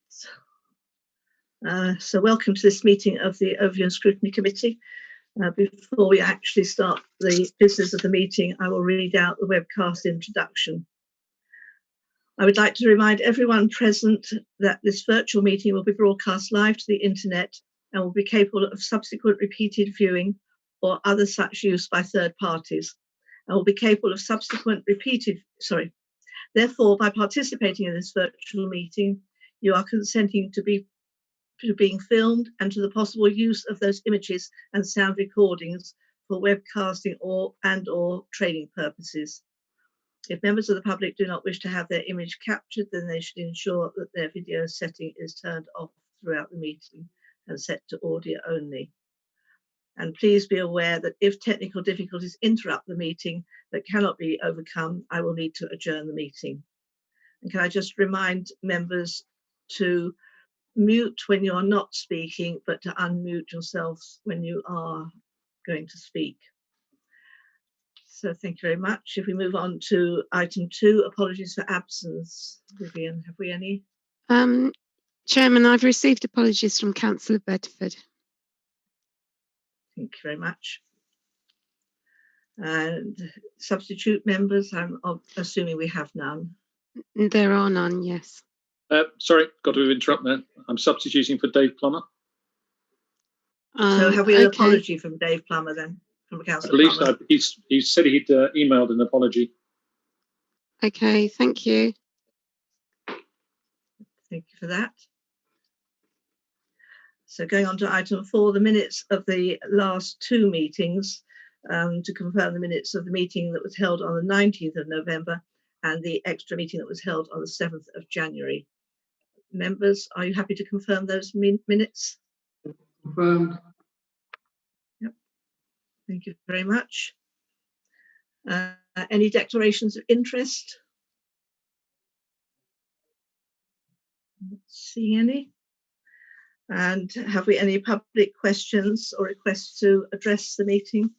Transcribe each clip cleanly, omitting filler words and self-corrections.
So welcome to this meeting of the Overview and Scrutiny Committee. Before we actually start the business of the meeting, I will read out the webcast introduction. I would like to remind everyone present that this virtual meeting will be broadcast live to the internet and will be capable of subsequent repeated viewing or other such use by third parties, and will be capable of subsequent Therefore, by participating in this virtual meeting, you are consenting to being filmed and to the possible use of those images and sound recordings for webcasting or training purposes. If members of the public do not wish to have their image captured, then they should ensure that their video setting is turned off throughout the meeting and set to audio only. And please be aware that if technical difficulties interrupt the meeting that cannot be overcome, I will need to adjourn the meeting. And can I just remind members to mute when you are not speaking, but to unmute yourselves when you are going to speak. So thank you very much. If we move on to item 2, apologies for absence. Vivian, have we any? Chairman, I've received apologies from Councillor Bedford. Thank you very much. And substitute members, I'm assuming we have none. There are none, yes. Sorry, got to interrupt there. I'm substituting for Dave Plummer. So have we an apology from Dave Plummer then? From Councillor Plummer? I believe so. He said he'd emailed an apology. Okay, thank you. Thank you for that. So going on to item 4, the minutes of the last 2 meetings, to confirm the minutes of the meeting that was held on the 19th of November and the extra meeting that was held on the 7th of January. Members, are you happy to confirm those minutes? Confirmed. Yep. Thank you very much. Any declarations of interest? Not seeing any. And have we any public questions or requests to address the meeting?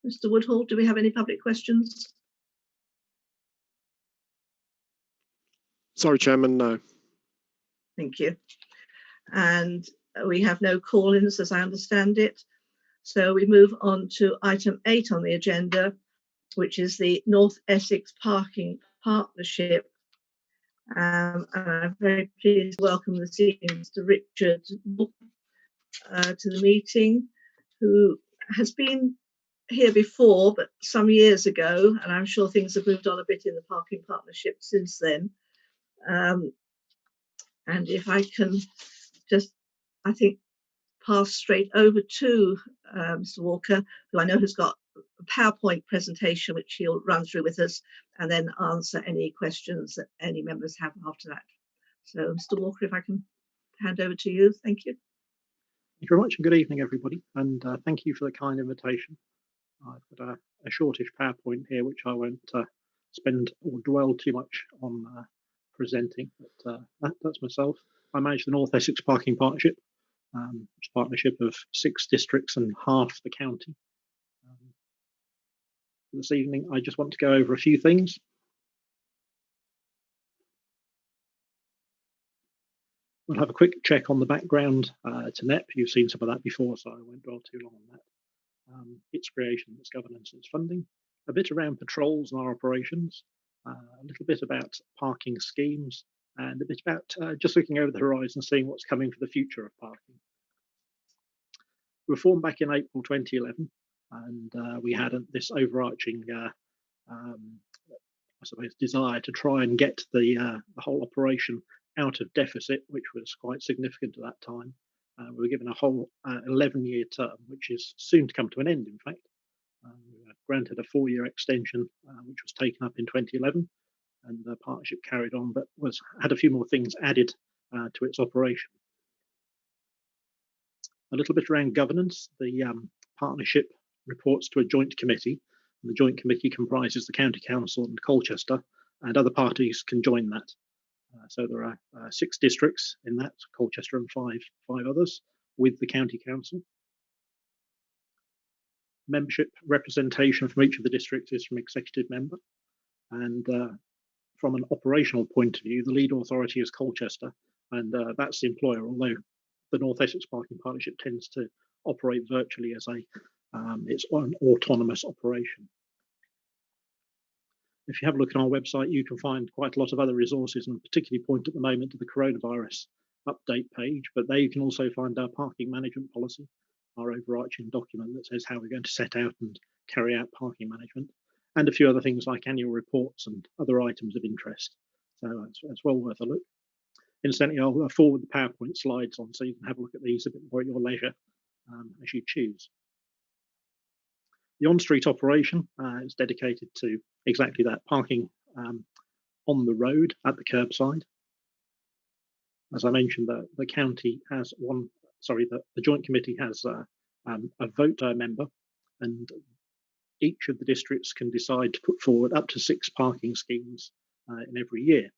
Mr. Woodhall, do we have any public questions? Sorry, Chairman, no. Thank you. And we have no call-ins, as I understand it. So we move on to item 8 on the agenda, which is the North Essex Parking Partnership. And I'm very pleased to welcome this evening Mr. Richard to the meeting, who has been here before, but some years ago, and I'm sure things have moved on a bit in the parking partnership since then. And if I can just, I think, pass straight over to Mr. Walker, who I know has got a PowerPoint presentation which he'll run through with us and then answer any questions that any members have after that. So, Mr. Walker, if I can hand over to you. Thank you. Thank you very much, and good evening, everybody. And thank you for the kind invitation. I've got a shortish PowerPoint here, which I won't spend or dwell too much on presenting, but that's myself. I manage the North Essex Parking Partnership, which is a partnership of 6 districts and half the county. This evening, I just want to go over a few things. We'll have a quick check on the background to NEP. You've seen some of that before, so I won't dwell too long on that. Its creation, its governance, its funding. A bit around patrols and our operations. A little bit about parking schemes, and a bit about just looking over the horizon, seeing what's coming for the future of parking. We were formed back in April 2011, and we had this overarching, I suppose, desire to try and get the whole operation out of deficit, which was quite significant at that time. We were given a whole 11-year term, which is soon to come to an end, in fact. We were granted a 4-year extension, which was taken up in 2011, and the partnership carried on, but had a few more things added to its operation. A little bit around governance. The partnership reports to a joint committee, and the joint committee comprises the County Council and Colchester, and other parties can join that. So there are 6 districts in that, Colchester and five others, with the County Council. Membership representation from each of the districts is from executive member, and from an operational point of view, the lead authority is Colchester, and that's the employer, although the North Essex Parking Partnership tends to operate virtually as its own autonomous operation. If you have a look at our website, you can find quite a lot of other resources, and particularly point at the moment to the coronavirus update page, but there you can also find our parking management policy, our overarching document that says how we're going to set out and carry out parking management, and a few other things like annual reports and other items of interest. So it's well worth a look. Incidentally, I'll forward the PowerPoint slides on so you can have a look at these a bit more at your leisure as you choose. The on-street operation is dedicated to exactly that, parking on the road at the curbside. As I mentioned, the county has the Joint Committee has a vote member, and each of the districts can decide to put forward up to 6 parking schemes in every year.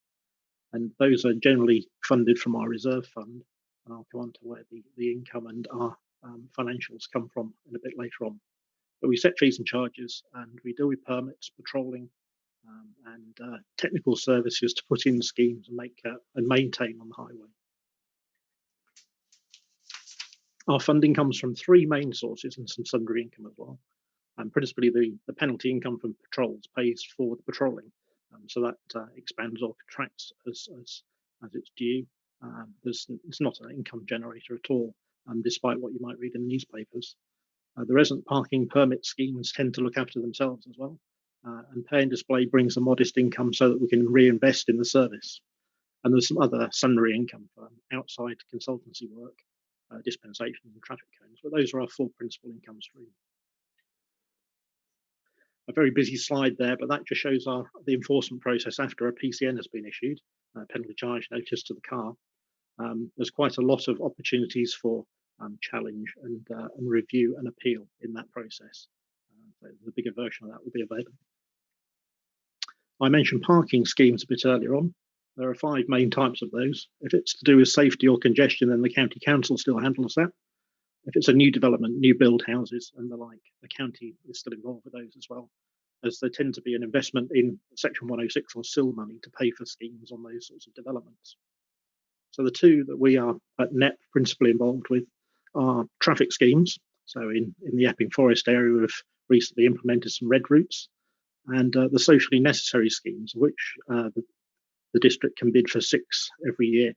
And those are generally funded from our reserve fund. And I'll come on to where the income and our financials come from in a bit later on. But we set fees and charges, and we deal with permits, patrolling, and technical services to put in schemes and make and maintain on the highway. Our funding comes from 3 main sources and some sundry income as well. And principally, the penalty income from patrols pays for the patrolling, so that expands or contracts as it's due. It's not an income generator at all, despite what you might read in the newspapers. The resident parking permit schemes tend to look after themselves as well, and pay and display brings a modest income so that we can reinvest in the service. And there's some other sundry income for outside consultancy work, dispensations and traffic cones, but those are our 4 principal income streams. A very busy slide there, but that just shows the enforcement process after a PCN has been issued, penalty charge notice to the car. There's quite a lot of opportunities for challenge and review and appeal in that process. So the bigger version of that will be available. I mentioned parking schemes a bit earlier on. There are 5 main types of those. If it's to do with safety or congestion, then the county council still handles that. If it's a new development, new build houses and the like, the county is still involved with those as well, as there tend to be an investment in Section 106 or SIL money to pay for schemes on those sorts of developments. So the 2 that we are at NEP principally involved with are traffic schemes. So in the Epping Forest area, we've recently implemented some red routes, and the socially necessary schemes, which the district can bid for 6 every year.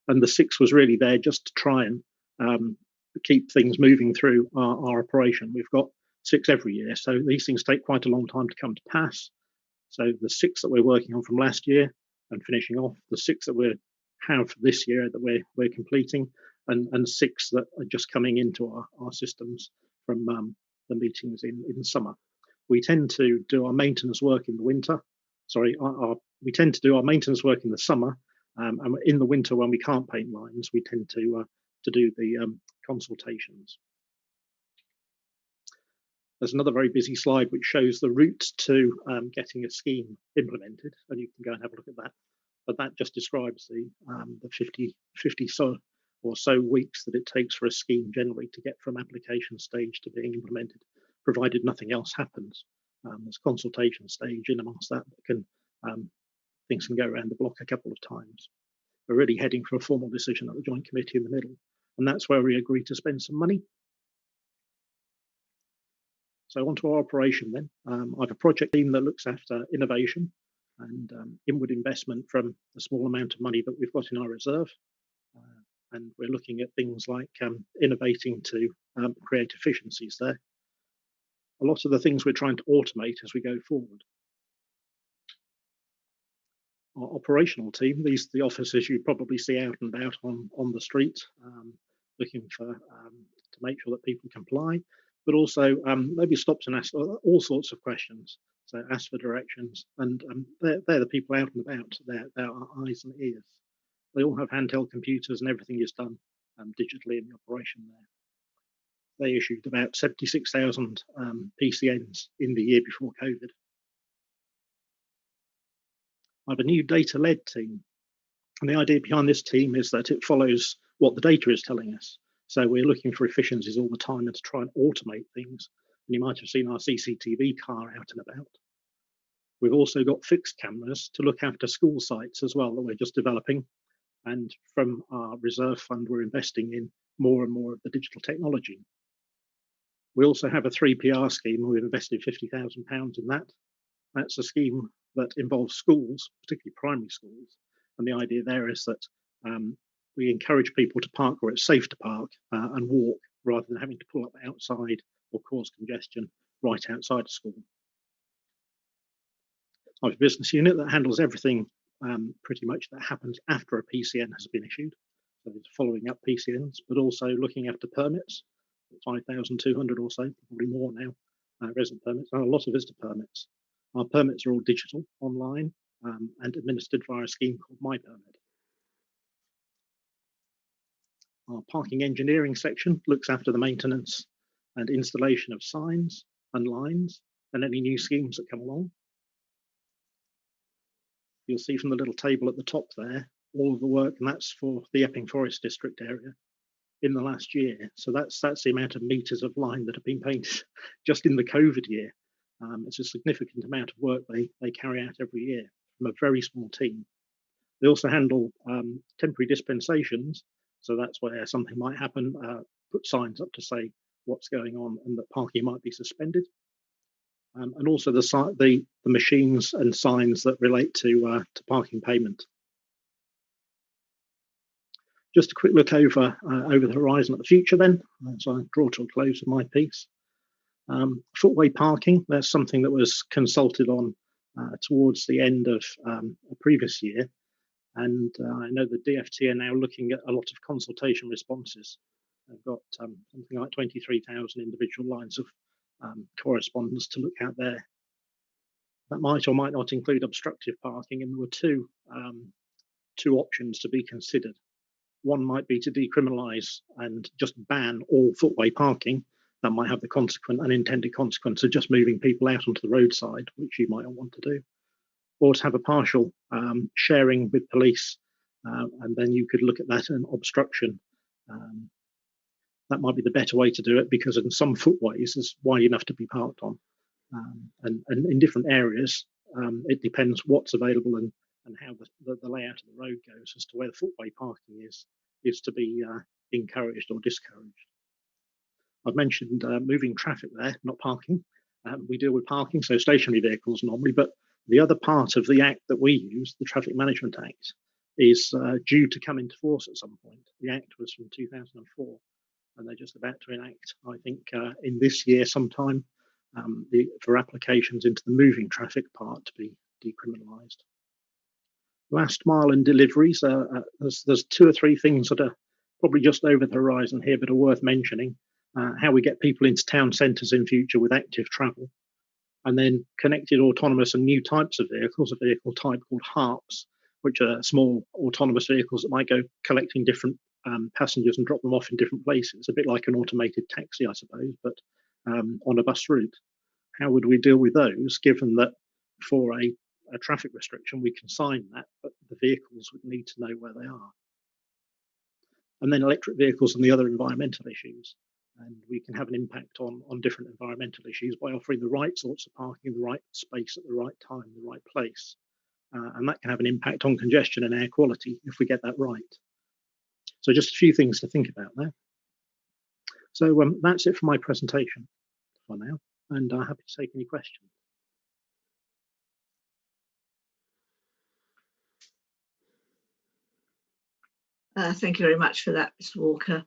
And the 6 was really there just to try and keep things moving through our operation. We've got 6 every year, so these things take quite a long time to come to pass. So the 6 that we're working on from last year and finishing off, the 6 that we have this year that we're completing, and 6 that are just coming into our systems from the meetings in summer. We tend to do our maintenance work in the winter. We tend to do our maintenance work in the summer, and in the winter when we can't paint lines, we tend to do the consultations. There's another very busy slide which shows the route to getting a scheme implemented, and you can go and have a look at that. But that just describes the 50 or so weeks that it takes for a scheme generally to get from application stage to being implemented, provided nothing else happens. There's consultation stage in amongst that things can go around the block a couple of times. We're really heading for a formal decision at the Joint Committee in the middle, and that's where we agree to spend some money. So on to our operation then. I have a project team that looks after innovation and inward investment from the small amount of money that we've got in our reserve. And we're looking at things like innovating to create efficiencies there. A lot of the things we're trying to automate as we go forward. Our operational team, these are the officers you probably see out and about on the street, looking for to make sure that people comply, but also maybe stops and asks all sorts of questions. So ask for directions, and they're the people out and about. They're our eyes and ears. They all have handheld computers, and everything is done digitally in the operation there. They issued about 76,000 PCNs in the year before COVID. I have a new data-led team, and the idea behind this team is that it follows what the data is telling us. So we're looking for efficiencies all the time and to try and automate things. And you might have seen our CCTV car out and about. We've also got fixed cameras to look after school sites as well that we're just developing. And from our reserve fund, we're investing in more and more of the digital technology. We also have a 3PR scheme. We've invested £50,000 in that. That's a scheme that involves schools, particularly primary schools. And the idea there is that we encourage people to park where it's safe to park and walk rather than having to pull up outside or cause congestion right outside of school. I have a business unit that handles everything pretty much that happens after a PCN has been issued. So it's following up PCNs, but also looking after permits, 5,200 or so, probably more now, resident permits, and a lot of visitor permits. Our permits are all digital, online, and administered via a scheme called My Permit. Our parking engineering section looks after the maintenance and installation of signs and lines and any new schemes that come along. You'll see from the little table at the top there, all of the work, and that's for the Epping Forest District area in the last year. So that's the amount of meters of line that have been painted just in the COVID year. It's a significant amount of work they carry out every year from a very small team. They also handle temporary dispensations. So that's where something might happen, put signs up to say what's going on and that parking might be suspended. And also the machines and signs that relate to parking payment. Just a quick look over the horizon at the future then, as I draw to a close of my piece. Footway parking, that's something that was consulted on towards the end of a previous year. And I know the DFT are now looking at a lot of consultation responses. They've got something like 23,000 individual lines of correspondence to look at there. That might or might not include obstructive parking, and there were two options to be considered. One might be to decriminalise and just ban all footway parking. That might have the unintended consequence of just moving people out onto the roadside, which you might not want to do. Or to have a partial sharing with police, and then you could look at that and obstruction. That might be the better way to do it, because in some footways there's wide enough to be parked on. And in different areas, it depends what's available and how the layout of the road goes as to where the footway parking is to be encouraged or discouraged. I've mentioned moving traffic there, not parking. We deal with parking, so stationary vehicles normally, but the other part of the Act that we use, the Traffic Management Act, is due to come into force at some point. The Act was from 2004, and they're just about to enact, I think, in this year sometime, for applications into the moving traffic part to be decriminalised. Last mile and deliveries, there's two or three things that are probably just over the horizon here, but are worth mentioning. How we get people into town centres in future with active travel. And then connected autonomous and new types of vehicles, a vehicle type called HARPs, which are small autonomous vehicles that might go collecting different passengers and drop them off in different places, a bit like an automated taxi, I suppose, but on a bus route. How would we deal with those, given that for a traffic restriction we can sign that, but the vehicles would need to know where they are? And then electric vehicles and the other environmental issues. And we can have an impact on different environmental issues by offering the right sorts of parking in the right space at the right time, the right place. And that can have an impact on congestion and air quality if we get that right. So just a few things to think about there. So that's it for my presentation for now, and I'm happy to take any questions. Thank you very much for that, Mr. Walker.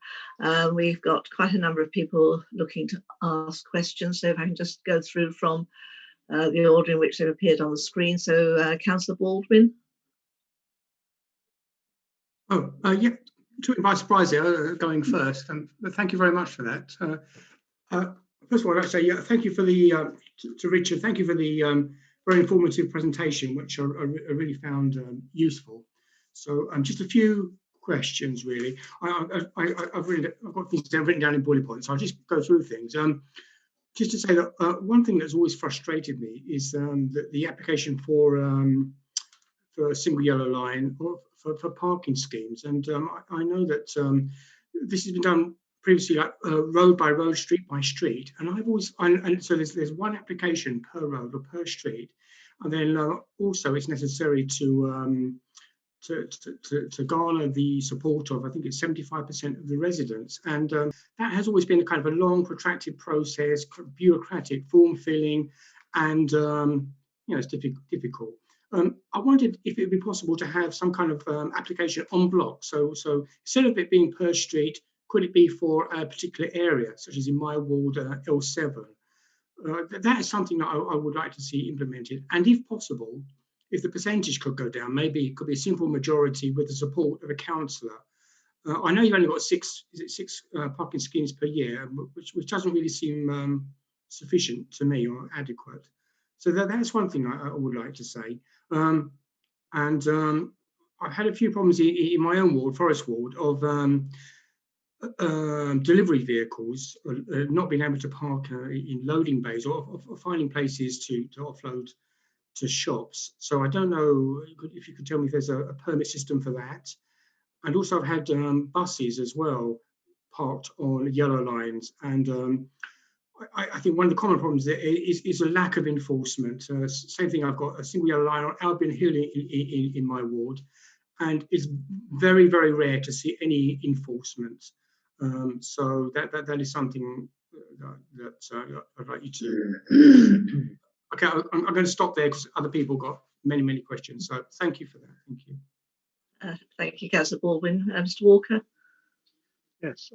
We've got quite a number of people looking to ask questions, so if I can just go through from the order in which they've appeared on the screen. So, Councillor Baldwin. Yeah, took me by surprise there, going first. Thank you very much for that. First of all, I'd like to say thank you for the to Richard. Thank you for the very informative presentation, which I really found useful. So, just a few questions really. I've got things written down in bullet points, so I'll just go through things. Just to say that one thing that's always frustrated me is that the application for a single yellow line or for parking schemes, and I know that this has been done previously, like road by road, street by street, and I've always so there's one application per road or per street, And then also it's necessary to garner the support of, I think it's 75% of the residents. And that has always been a kind of a long, protracted process, bureaucratic form filling, and it's difficult. I wondered if it would be possible to have some kind of application en bloc. So instead of it being per street, could it be for a particular area, such as in my ward, L7? That is something that I would like to see implemented. And if possible, if the percentage could go down, maybe it could be a simple majority with the support of a councillor. I know you've only got six parking schemes per year, which doesn't really seem sufficient to me or adequate. So that's one thing I would like to say. I've had a few problems in my own ward, Forest Ward, of delivery vehicles not being able to park in loading bays or finding places to offload to shops. So I don't know if you could tell me if there's a permit system for that. And also I've had buses as well parked on yellow lines. And I think one of the common problems there is a lack of enforcement. Same thing, I've got a single yellow line on Albion Hill in my ward, and it's very, very rare to see any enforcement. So that is something that I'd like you to. Okay, I'm going to stop there because other people got many questions. So thank you for that. Thank you. Thank you, Councillor Baldwin. Mr. Walker. Yes,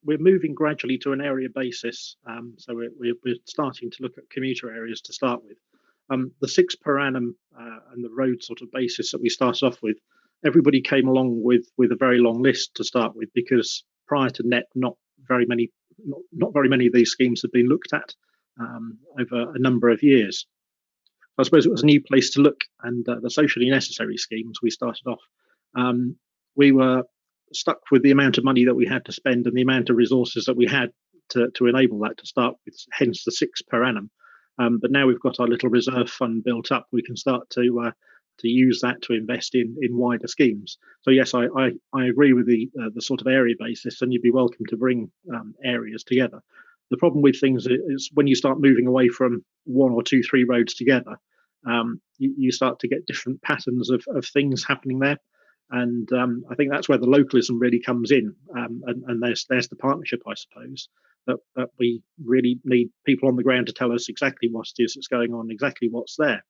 we're moving gradually to an area basis. So we're starting to look at commuter areas to start with. The 6 per annum and the road sort of basis that we started off with, everybody came along with a very long list to start with, because prior to NEP, not very many of these schemes had been looked at over a number of years. I suppose it was a new place to look, and the socially necessary schemes we started off. We were stuck with the amount of money that we had to spend and the amount of resources that we had to enable that to start with, hence the 6 per annum. But now we've got our little reserve fund built up, we can start to use that to invest in wider schemes. So yes, I agree with the sort of area basis, and you'd be welcome to bring areas together. The problem with things is when you start moving away from 1 or 2, 3 roads together, you start to get different patterns of things happening there. And I think that's where the localism really comes in. And there's the partnership, I suppose, that we really need people on the ground to tell us exactly what it is that's going on, exactly what's there.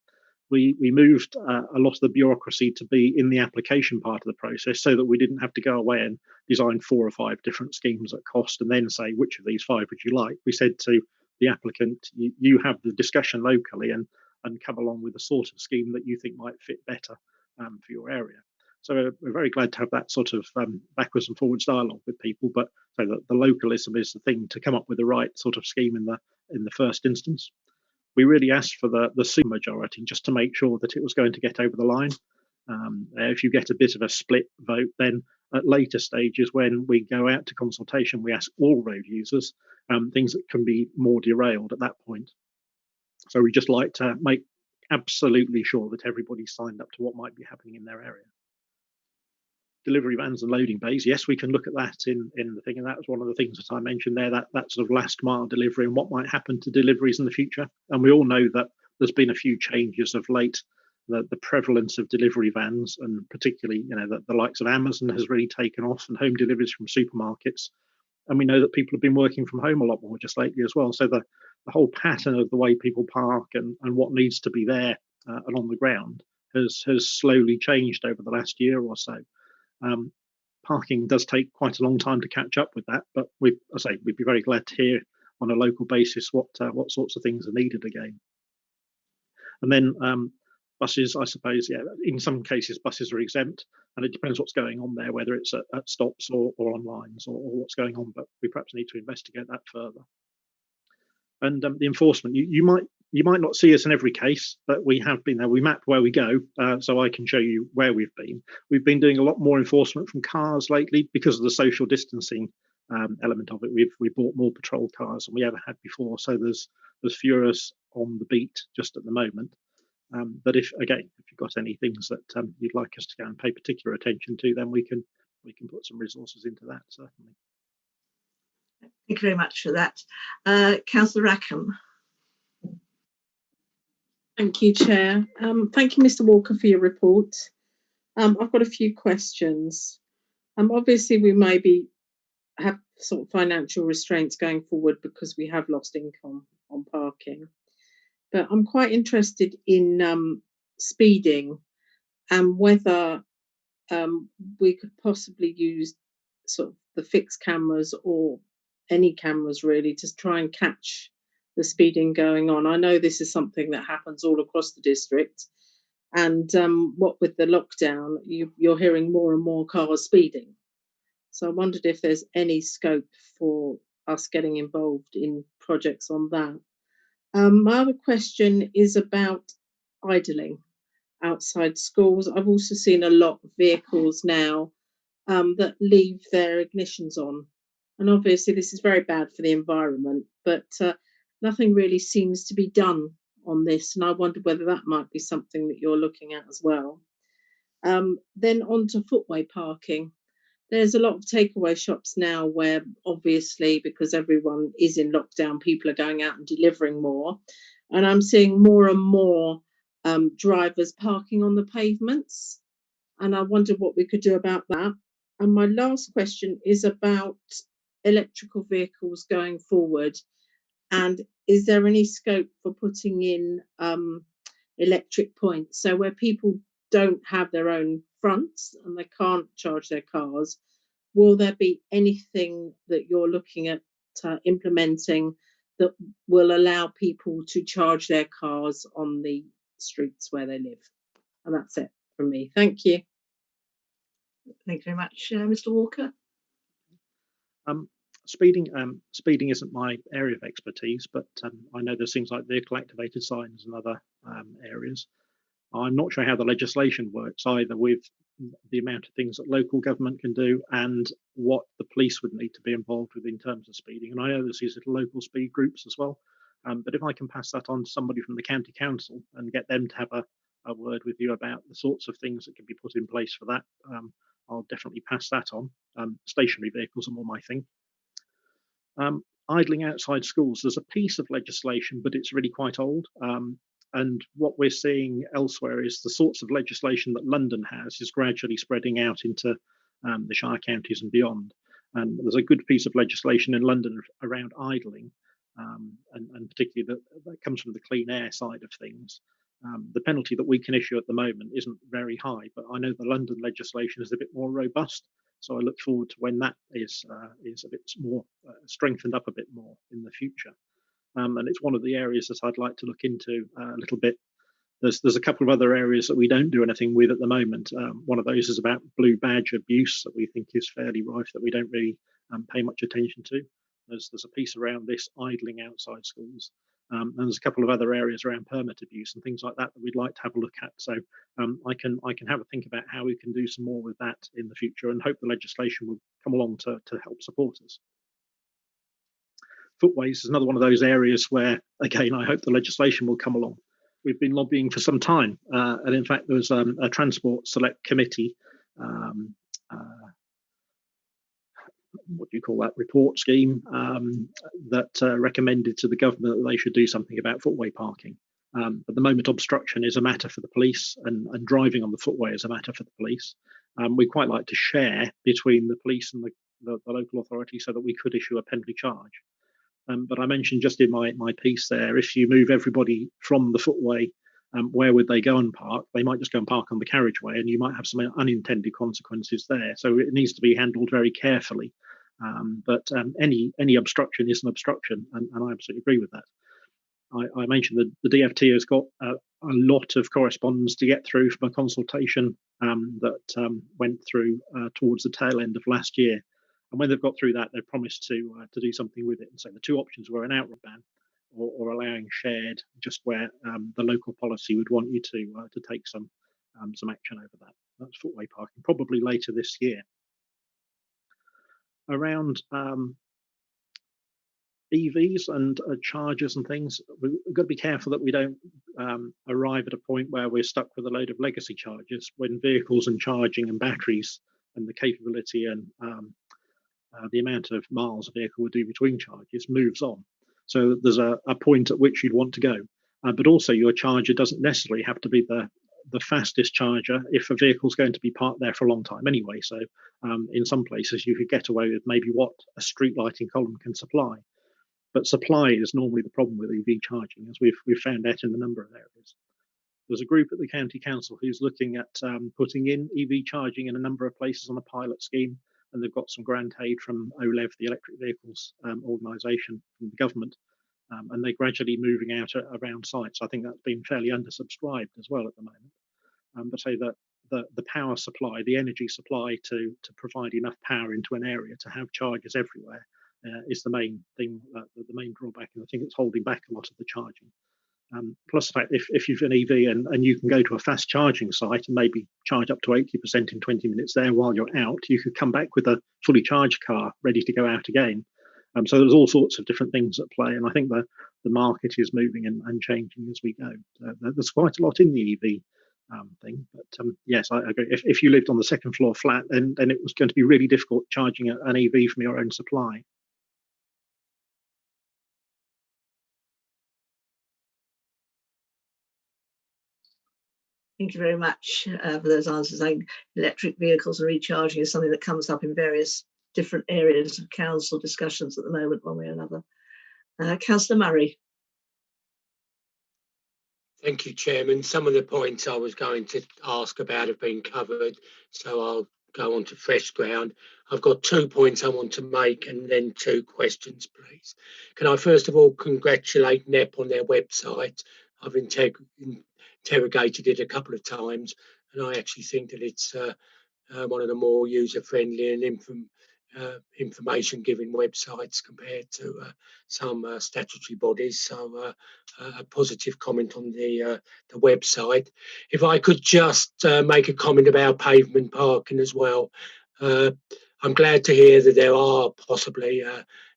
We moved a lot of the bureaucracy to be in the application part of the process, so that we didn't have to go away and design 4 or 5 different schemes at cost and then say, which of these 5 would you like? We said to the applicant, you have the discussion locally and come along with the sort of scheme that you think might fit better for your area. So we're very glad to have that sort of backwards and forwards dialogue with people, but so that the localism is the thing to come up with the right sort of scheme in the first instance. We really asked for the super majority just to make sure that it was going to get over the line. If you get a bit of a split vote, then at later stages when we go out to consultation, we ask all road users things that can be more derailed at that point. So we just like to make absolutely sure that everybody's signed up to what might be happening in their area. Delivery vans and loading bays, yes, we can look at that in the thing, and that was one of the things that I mentioned there, that sort of last mile delivery and what might happen to deliveries in the future. And we all know that there's been a few changes of late. The prevalence of delivery vans, and particularly the likes of Amazon, has really taken off, and home deliveries from supermarkets. And we know that people have been working from home a lot more just lately as well. So the whole pattern of the way people park and what needs to be there and on the ground has slowly changed over the last year or so. Parking does take quite a long time to catch up with that, but we'd be very glad to hear on a local basis what sorts of things are needed again. And then buses, I suppose, yeah, in some cases buses are exempt, and it depends what's going on there, whether it's at stops or on lines or what's going on, but we perhaps need to investigate that further. And the enforcement, you might not see us in every case, but we have been there. We map where we go, so I can show you where we've been. We've been doing a lot more enforcement from cars lately because of the social distancing element of it. We've bought more patrol cars than we ever had before, so there's fewer of us on the beat just at the moment. But if you've got any things that you'd like us to go and pay particular attention to, then we can put some resources into that, certainly. Thank you very much for that. Councillor Rackham. Thank you, Chair. Thank you, Mr. Walker, for your report. I've got a few questions. Obviously, we maybe have sort of financial restraints going forward because we have lost income on parking. But I'm quite interested in speeding and whether we could possibly use sort of the fixed cameras or any cameras really to try and catch the speeding going on. I know this is something that happens all across the district, and what with the lockdown, you're hearing more and more cars speeding. So I wondered if there's any scope for us getting involved in projects on that. My other question is about idling outside schools. I've also seen a lot of vehicles now that leave their ignitions on. And obviously, this is very bad for the environment, but nothing really seems to be done on this. And I wonder whether that might be something that you're looking at as well. Then on to footway parking. There's a lot of takeaway shops now where obviously, because everyone is in lockdown, people are going out and delivering more. And I'm seeing more and more drivers parking on the pavements. And I wonder what we could do about that. And my last question is about electrical vehicles going forward. And is there any scope for putting in electric points? So where people don't have their own fronts and they can't charge their cars, will there be anything that you're looking at implementing that will allow people to charge their cars on the streets where they live? And that's it from me. Thank you. Thank you very much. Mr. Walker? Speeding isn't my area of expertise, but I know there's things like vehicle activated signs and other areas. I'm not sure how the legislation works either with the amount of things that local government can do and what the police would need to be involved with in terms of speeding. And I know there's these little local speed groups as well. But if I can pass that on to somebody from the county council and get them to have a word with you about the sorts of things that can be put in place for that, I'll definitely pass that on. Stationary vehicles are more my thing. Idling outside schools, there's a piece of legislation, but it's really quite old. And what we're seeing elsewhere is the sorts of legislation that London has is gradually spreading out into the Shire counties and beyond. And there's a good piece of legislation in London around idling, and particularly that comes from the clean air side of things. The penalty that we can issue at the moment isn't very high, but I know the London legislation is a bit more robust. So I look forward to when that is a bit more strengthened up a bit more in the future. And it's one of the areas that I'd like to look into a little bit. There's a couple of other areas that we don't do anything with at the moment. One of those is about blue badge abuse that we think is fairly rife that we don't really pay much attention to. There's a piece around this idling outside schools. And there's a couple of other areas around permit abuse and things like that that we'd like to have a look at. So I can have a think about how we can do some more with that in the future and hope the legislation will come along to help support us. Footways is another one of those areas where, again, I hope the legislation will come along. We've been lobbying for some time, and in fact, there was a Transport Select Committee, what do you call that, report scheme that recommended to the government that they should do something about footway parking. At the moment, obstruction is a matter for the police, and driving on the footway is a matter for the police. We quite like to share between the police and the local authority so that we could issue a penalty charge. But I mentioned just in my piece there, if you move everybody from the footway, where would they go and park? They might just go and park on the carriageway, and you might have some unintended consequences there. So it needs to be handled very carefully. But any obstruction is an obstruction, and I absolutely agree with that. I mentioned that the DFT has got a lot of correspondence to get through from a consultation that went through towards the tail end of last year. And when they've got through that, they've promised to do something with it. And so the two options were an outright ban or allowing shared, just where the local policy would want you to take some action over that. That's footway parking, probably later this year. Around EVs and chargers and things, we've got to be careful that we don't arrive at a point where we're stuck with a load of legacy chargers when vehicles and charging and batteries and the capability and the amount of miles a vehicle will do between charges moves on. So there's a point at which you'd want to go. but also your charger doesn't necessarily have to be the fastest charger if a vehicle's going to be parked there for a long time anyway. So in some places you could get away with maybe what a street lighting column can supply. But supply is normally the problem with EV charging, as we've found out in a number of areas. There's a group at the county council who's looking at putting in EV charging in a number of places on a pilot scheme, and they've got some grant aid from OLEV, the electric vehicles organisation from the government, and they're gradually moving out around sites. I think that's been fairly undersubscribed as well at the moment. But say that the power supply, the energy supply to provide enough power into an area to have chargers everywhere is the main thing, the main drawback, and I think it's holding back a lot of the charging. Plus the fact if you've an EV and you can go to a fast charging site and maybe charge up to 80% in 20 minutes there while you're out, you could come back with a fully charged car ready to go out again. So there's all sorts of different things at play, and I think the market is moving and changing as we go. There's quite a lot in the EV thing, but yes, I agree. If you lived on the second floor flat, then it was going to be really difficult charging an EV from your own supply. Thank you very much for those answers. I think electric vehicles and recharging is something that comes up in various different areas of council discussions at the moment, one way or another. Councillor Murray. Thank you, Chairman. Some of the points I was going to ask about have been covered, so I'll go on to fresh ground. I've got 2 points I want to make and then 2 questions, please. Can I first of all congratulate NEP on their website? I've interrogated it a couple of times, and I actually think that it's one of the more user-friendly and information-giving websites compared to some statutory bodies. So a positive comment on the website. If I could just make a comment about pavement parking as well. I'm glad to hear that there are possibly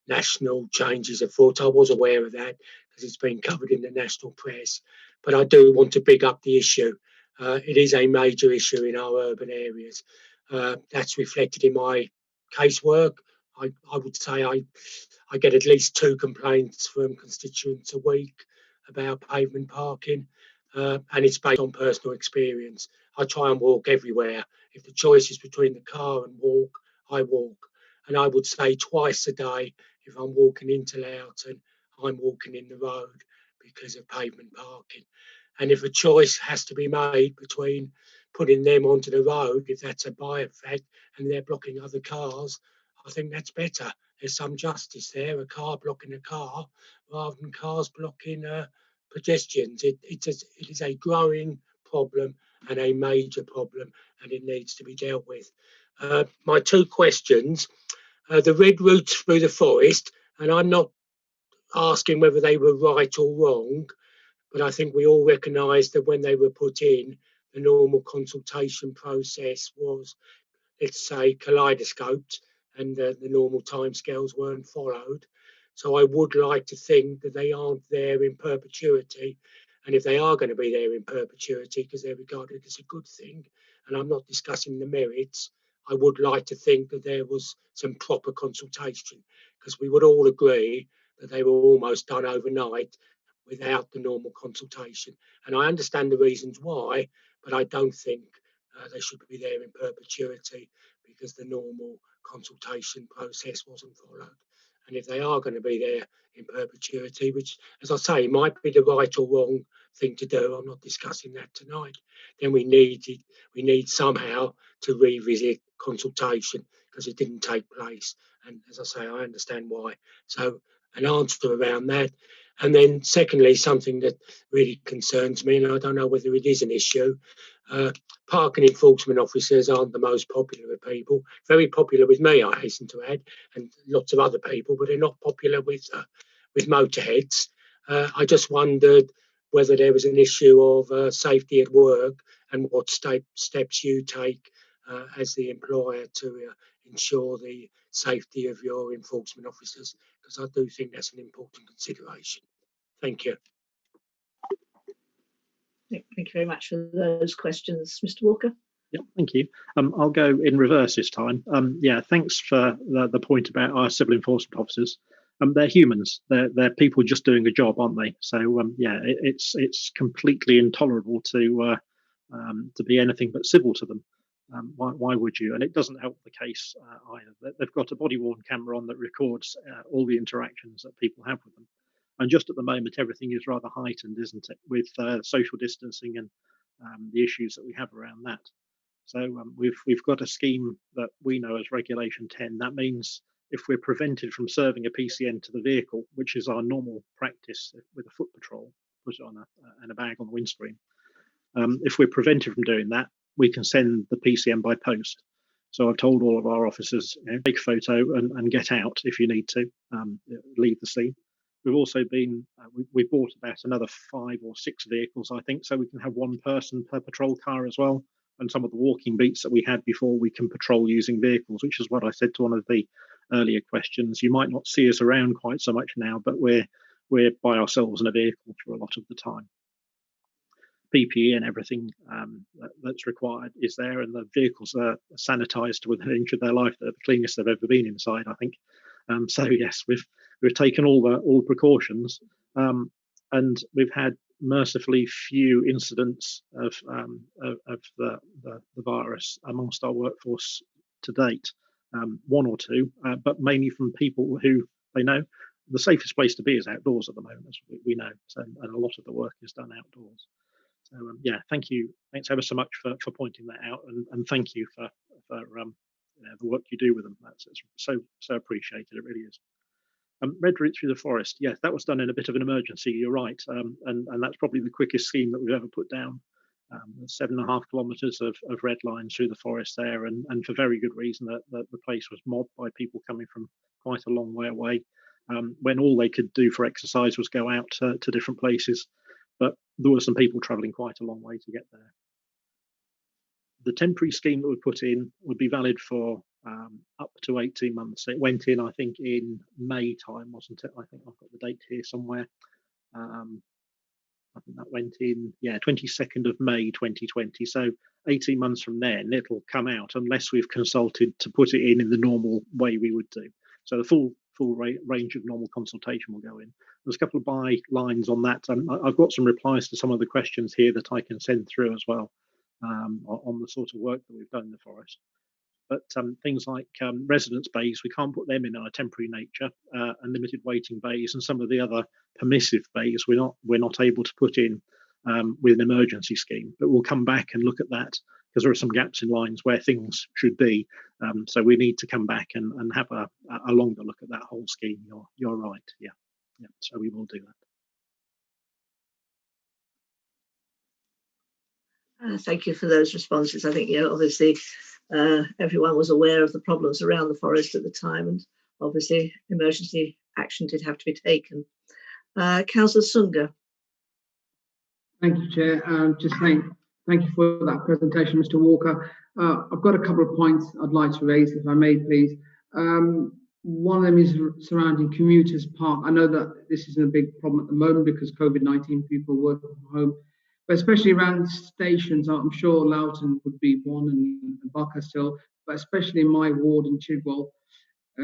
national changes afoot. I was aware of that because it's been covered in the national press. But I do want to big up the issue. It is a major issue in our urban areas. That's reflected in my casework. I would say I get at least 2 complaints from constituents a week about pavement parking, and it's based on personal experience. I try and walk everywhere. If the choice is between the car and walk, I walk. And I would say twice a day, if I'm walking into Loughton, I'm walking in the road because of pavement parking. And if a choice has to be made between putting them onto the road, if that's a by effect and they're blocking other cars, I think that's better. There's some justice there, a car blocking a car rather than cars blocking pedestrians. It is a growing problem and a major problem, and it needs to be dealt with. My 2 questions, the red routes through the forest, and I'm not asking whether they were right or wrong, but I think we all recognise that when they were put in, the normal consultation process was, let's say, kaleidoscoped, and the normal timescales weren't followed. So I would like to think that they aren't there in perpetuity. And if they are going to be there in perpetuity, because they're regarded as a good thing, and I'm not discussing the merits, I would like to think that there was some proper consultation, because we would all agree that they were almost done overnight without the normal consultation. And I understand the reasons why, but I don't think they should be there in perpetuity because the normal consultation process wasn't followed. And if they are going to be there in perpetuity, which, as I say, might be the right or wrong thing to do, I'm not discussing that tonight, then we need somehow to revisit consultation because it didn't take place. And as I say, I understand why. So an answer around that. And then secondly, something that really concerns me, and I don't know whether it is an issue, parking enforcement officers aren't the most popular of people. Very popular with me, I hasten to add, and lots of other people, but they're not popular with motorheads. I just wondered whether there was an issue of safety at work and what steps you take as the employer to ensure the safety of your enforcement officers, because I do think that's an important consideration. Thank you. Thank you very much for those questions. Mr. Walker? Yep, thank you. I'll go in reverse this time. Yeah, thanks for the point about our civil enforcement officers. They're humans. They're people just doing a job, aren't they? So yeah, it's completely intolerable to be anything but civil to them. Why would you? And it doesn't help the case either. They've got a body-worn camera on that records all the interactions that people have with them. And just at the moment, everything is rather heightened, isn't it, with social distancing and the issues that we have around that. So we've got a scheme that we know as Regulation 10. That means if we're prevented from serving a PCN to the vehicle, which is our normal practice with a foot patrol, put it on a bag on the windscreen. If we're prevented from doing that, we can send the PCN by post. So I've told all of our officers, take a photo and get out if you need to, leave the scene. We've also been, we bought about another 5 or 6 vehicles, I think, so we can have one person per patrol car as well. And some of the walking beats that we had before, we can patrol using vehicles, which is what I said to one of the earlier questions. You might not see us around quite so much now, but we're by ourselves in a vehicle for a lot of the time. PPE and everything that's required is there, and the vehicles are sanitized to within an inch of their life. They're the cleanest they've ever been inside, I think. So yes, we've taken all precautions, and we've had mercifully few incidents of the virus amongst our workforce to date. 1 or 2, but mainly from people who they know. The safest place to be is outdoors at the moment, as we know, so, and a lot of the work is done outdoors. So yeah, thank you. Thanks ever so much for pointing that out, and thank you for the work you do with them. It's so appreciated. It really is. Red route through the forest. Yes, that was done in a bit of an emergency. You're right, and that's probably the quickest scheme that we've ever put down. 7.5 kilometres of red lines through the forest there, and for very good reason. That the place was mobbed by people coming from quite a long way away, when all they could do for exercise was go out to different places. But there were some people travelling quite a long way to get there. The temporary scheme that we put in would be valid for up to 18 months. It went in, I think, in May time, wasn't it? I think I've got the date here somewhere. I think that went in, 22nd of May 2020. So 18 months from then, it'll come out unless we've consulted to put it in the normal way we would do. So the full range of normal consultation will go in. There's a couple of bylines on that. I've got some replies to some of the questions here that I can send through as well, on the sort of work that we've done in the forest. But things like residence bays, we can't put them in a temporary nature, and limited waiting bays and some of the other permissive bays we're not able to put in with an emergency scheme. But we'll come back and look at that, because there are some gaps in lines where things should be. So we need to come back and have a longer look at that whole scheme. You're right. Yeah. So we will do that. Thank you for those responses. I think, obviously everyone was aware of the problems around the forest at the time, and obviously emergency action did have to be taken. Councillor Sunga. Thank you, Chair. Just thank you for that presentation, Mr. Walker. I've got a couple of points I'd like to raise, if I may, please. One of them is surrounding Commuters Park. I know that this isn't a big problem at the moment because COVID-19 people work from home, but especially around stations, I'm sure Loughton would be one, and Barkerstill, but especially in my ward in Chigwell,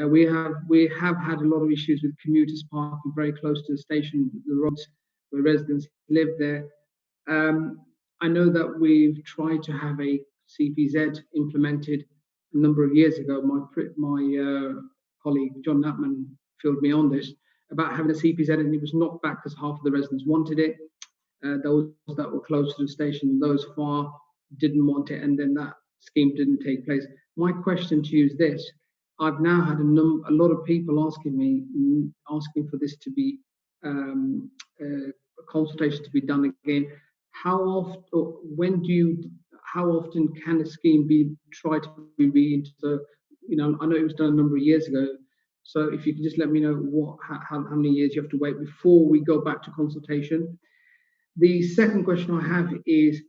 we have had a lot of issues with commuters parking very close to the station, the roads where residents live there. I know that we've tried to have a CPZ implemented a number of years ago. My colleague John Natman filled me on this about having a CPZ, and it was knocked back because half of the residents wanted it. Those that were close to the station, those far, didn't want it, and then that scheme didn't take place. My question to you is this: I've now had a lot of people asking for this to be a consultation to be done again. How often can a scheme be tried to be reintroduced? I know it was done a number of years ago. So if you can just let me know how many years you have to wait before we go back to consultation. The second question I have is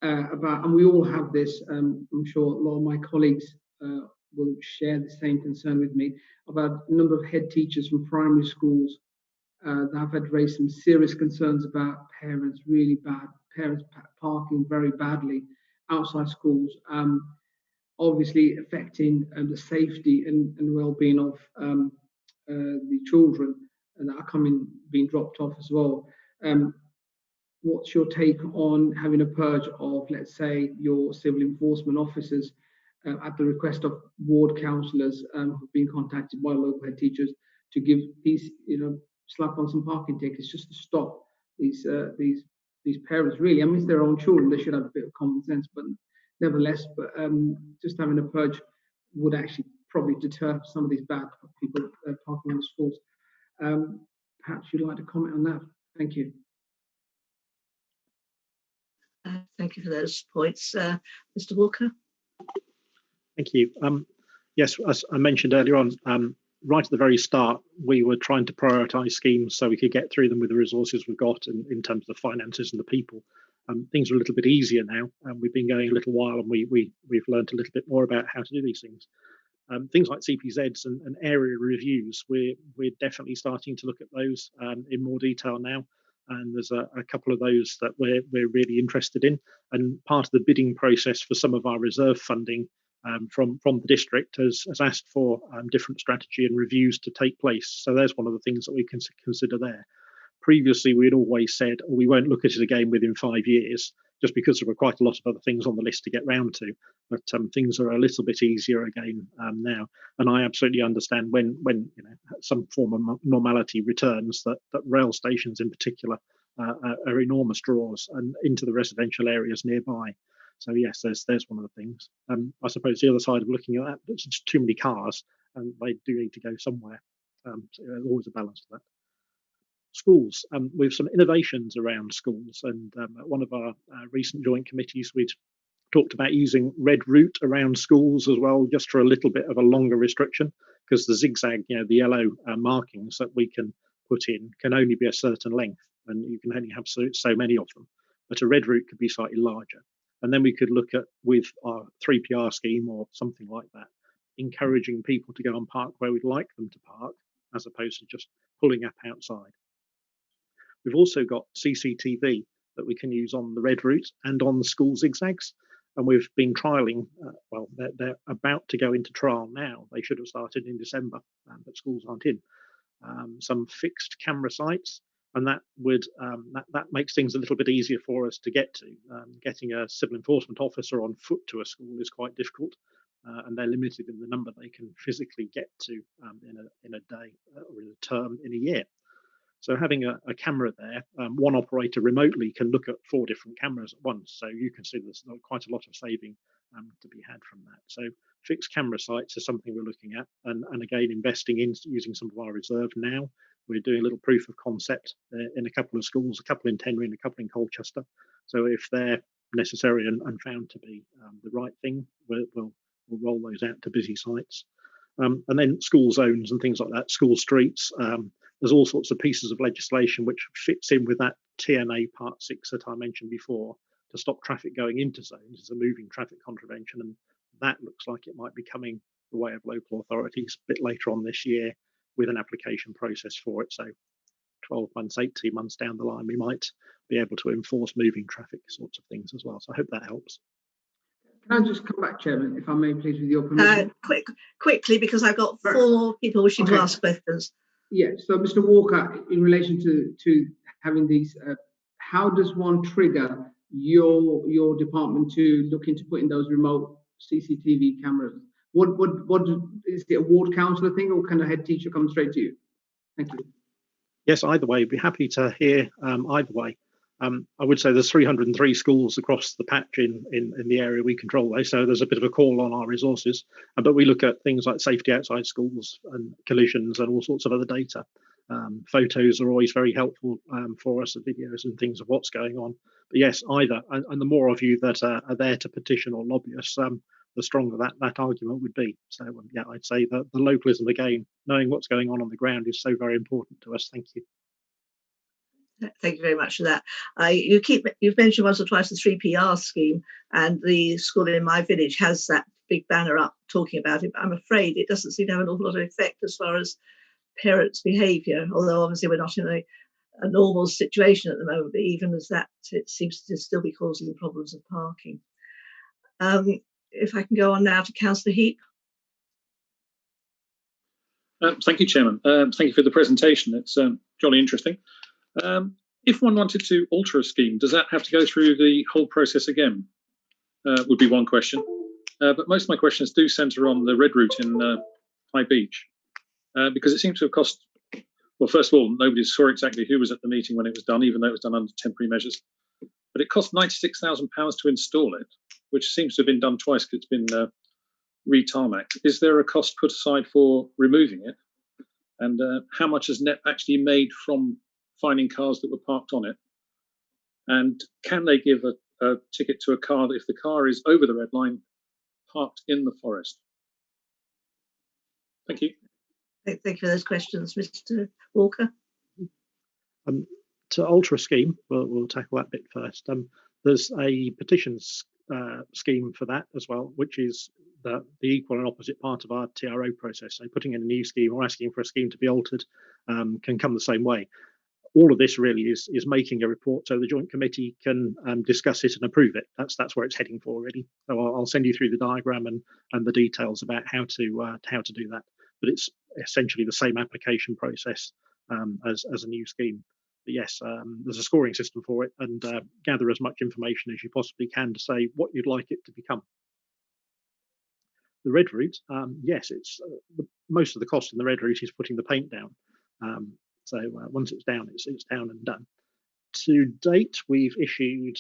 about, and we all have this, I'm sure a lot of my colleagues will share the same concern with me, about a number of head teachers from primary schools that have had raised some serious concerns about parents parking very badly outside schools, obviously affecting the safety and well-being of the children that are being dropped off as well. What's your take on having a purge of, let's say, your civil enforcement officers at the request of ward councillors who've been contacted by local head teachers to give these, slap on some parking tickets just to stop these parents? Really, I mean, it's their own children; they should have a bit of common sense. But nevertheless, just having a purge would actually probably deter some of these bad people parking on the schools. Perhaps you'd like to comment on that. Thank you. Thank you for those points. Mr. Walker? Thank you. Yes, as I mentioned earlier on, right at the very start, we were trying to prioritise schemes so we could get through them with the resources we've got in terms of the finances and the people. Things are a little bit easier now, and we've been going a little while, and we've learned a little bit more about how to do these things. Things like CPZs and area reviews, we're definitely starting to look at those in more detail now. And there's a couple of those that we're really interested in. And part of the bidding process for some of our reserve funding from the district has asked for different strategy and reviews to take place. So there's one of the things that we can consider there. Previously, we'd always said, we won't look at it again within 5 years, just because there were quite a lot of other things on the list to get round to. But things are a little bit easier again now. And I absolutely understand when some form of normality returns, that rail stations in particular are enormous draws and into the residential areas nearby. So yes, there's one of the things. I suppose the other side of looking at that, there's just too many cars, and they do need to go somewhere. So there's always a balance to that. Schools, with some innovations around schools, and at one of our recent joint committees, we'd talked about using red route around schools as well, just for a little bit of a longer restriction, because the zigzag, the yellow markings that we can put in can only be a certain length, and you can only have so many of them. But a red route could be slightly larger. And then we could look at, with our 3PR scheme or something like that, encouraging people to go and park where we'd like them to park, as opposed to just pulling up outside. We've also got CCTV that we can use on the red route and on the school zigzags. And we've been trialling, they're about to go into trial now. They should have started in December, but schools aren't in. Some fixed camera sites, and that would that makes things a little bit easier for us to get to. Getting a civil enforcement officer on foot to a school is quite difficult, and they're limited in the number they can physically get to in a day or in a term in a year. So having a camera there, one operator remotely can look at 4 different cameras at once. So you can see there's quite a lot of saving to be had from that. So fixed camera sites are something we're looking at, and again, investing in using some of our reserve now. We're doing a little proof of concept in a couple of schools, a couple in Tenry and a couple in Colchester. So if they're necessary and found to be the right thing, we'll roll those out to busy sites. And then school zones and things like that, school streets. There's all sorts of pieces of legislation which fits in with that TNA Part 6 that I mentioned before, to stop traffic going into zones. It's a moving traffic contravention, and that looks like it might be coming the way of local authorities a bit later on this year, with an application process for it. So 12 months, 18 months down the line, we might be able to enforce moving traffic sorts of things as well. So I hope that helps. Can I just come back, Chairman, if I may, please, with your permission? Quickly, because I've got 4 more people wishing to ask questions. Yeah, so Mr. Walker, in relation to having these, how does one trigger your department to look into putting those remote CCTV cameras? What is it, a ward councillor thing, or can a head teacher come straight to you? Thank you. Yes, either way, be happy to hear either way. I would say there's 303 schools across the patch in the area we control, so there's a bit of a call on our resources. But we look at things like safety outside schools and collisions and all sorts of other data. Photos are always very helpful for us, videos and things of what's going on. But yes, either. And the more of you that are there to petition or lobby us, the stronger that argument would be. So yeah, I'd say that the localism again, knowing what's going on the ground, is so very important to us. Thank you. Thank you very much for that. You've mentioned once or twice the 3PR scheme, and the school in my village has that big banner up talking about it. But I'm afraid it doesn't seem to have an awful lot of effect as far as parents' behaviour, although obviously we're not in a normal situation at the moment. But even as that, it seems to still be causing problems of parking. If I can go on now to Councillor Heap. Thank you, Chairman. Thank you for the presentation. It's jolly interesting. If one wanted to alter a scheme, does that have to go through the whole process again? Would be one question. But most of my questions do centre on the red route in High Beach, because it seems to have cost. Well, first of all, nobody saw exactly who was at the meeting when it was done, even though it was done under temporary measures. But it cost £96,000 to install it, which seems to have been done twice because it's been re-tarmacked. Is there a cost put aside for removing it? And how much has NEP actually made from finding cars that were parked on it? And can they give a ticket to a car if the car is over the red line, parked in the forest? Thank you. Thank you for those questions, Mr. Walker. To alter a scheme, we'll tackle that bit first. There's a petitions scheme for that as well, which is the equal and opposite part of our TRO process. So putting in a new scheme or asking for a scheme to be altered can come the same way. All of this really is making a report so the Joint Committee can discuss it and approve it. That's where it's heading for, really. So I'll send you through the diagram and the details about how to do that. But it's essentially the same application process as a new scheme. But yes, there's a scoring system for it, and gather as much information as you possibly can to say what you'd like it to become. The red route, yes, it's most of the cost in the red route is putting the paint down. So once it's down, it's down and done. To date, we've issued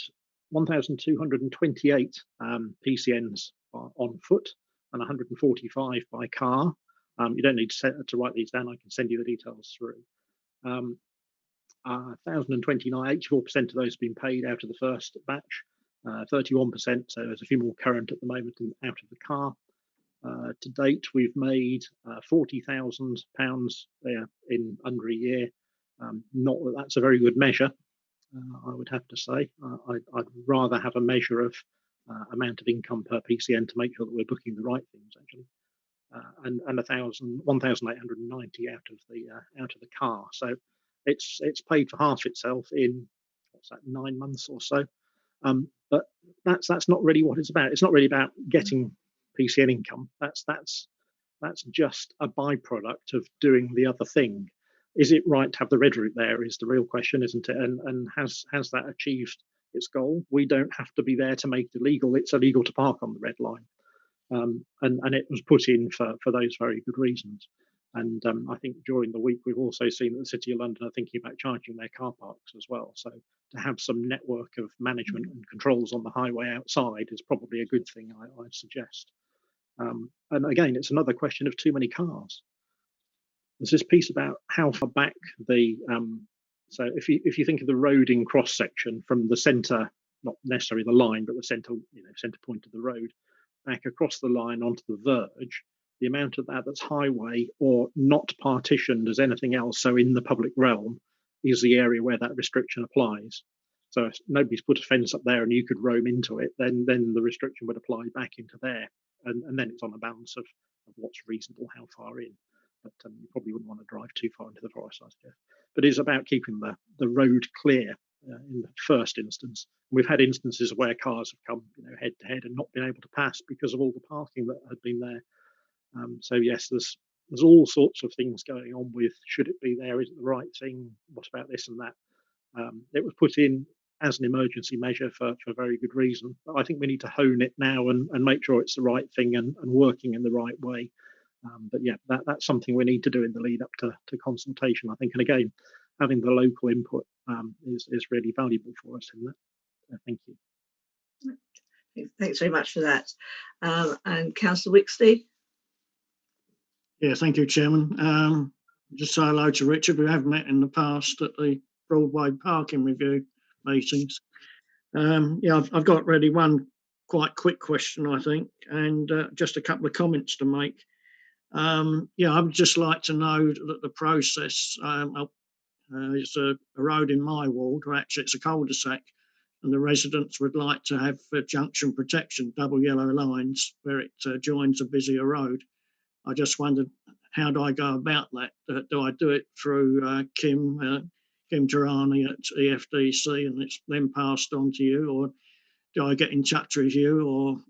1,228 PCNs on foot and 145 by car. You don't need to write these down. I can send you the details through. 1,029, 84% of those have been paid out of the first batch, 31%, so there's a few more current at the moment out of the car. To date, we've made £40,000 there in under a year. Not that that's a very good measure, I would have to say. I'd rather have a measure of amount of income per PCN to make sure that we're booking the right things, actually. And 1,890 out of the car. So it's paid for half itself in 9 months or so. But that's not really what it's about. It's not really about getting PCN income. That's just a byproduct of doing the other thing. Is it right to have the red route there? Is the real question, isn't it? And has that achieved its goal? We don't have to be there to make it illegal. It's illegal to park on the red line. And it was put in for those very good reasons. And I think during the week we've also seen that the City of London are thinking about charging their car parks as well. So to have some network of management and controls on the highway outside is probably a good thing, I'd suggest. And again, it's another question of too many cars. There's this piece about how far back so if you think of the road in cross section from the centre, not necessarily the line, but the centre point of the road, back across the line onto the verge, the amount of that's highway or not partitioned as anything else, so in the public realm, is the area where that restriction applies. So if nobody's put a fence up there and you could roam into it, then the restriction would apply back into there. And then it's on a balance of what's reasonable, how far in. But you probably wouldn't want to drive too far into the forest, I suggest. But it's about keeping the road clear in the first instance. We've had instances where cars have come head to head and not been able to pass because of all the parking that had been there. So yes, there's all sorts of things going on with should it be there, is it the right thing, what about this and that. It was put in as an emergency measure for very good reason. But I think we need to hone it now and make sure it's the right thing and working in the right way. But yeah, that's something we need to do in the lead up to consultation, I think. And again, having the local input is really valuable for us in that. Thank you. Thanks very much for that. And Councillor Wixley. Yeah, thank you, Chairman. Just say hello to Richard. We have met in the past at the Broadway Parking Review meetings. Yeah, I've got really one quite quick question, I think, and just a couple of comments to make. Yeah, I would just like to know that the process, it's a road in my ward, or actually it's a cul-de-sac, and the residents would like to have junction protection, double yellow lines, where it joins a busier road. I just wondered, how do I go about that? Do I do it through Kim Tarani at EFDC and it's then passed on to you, or do I get in touch with you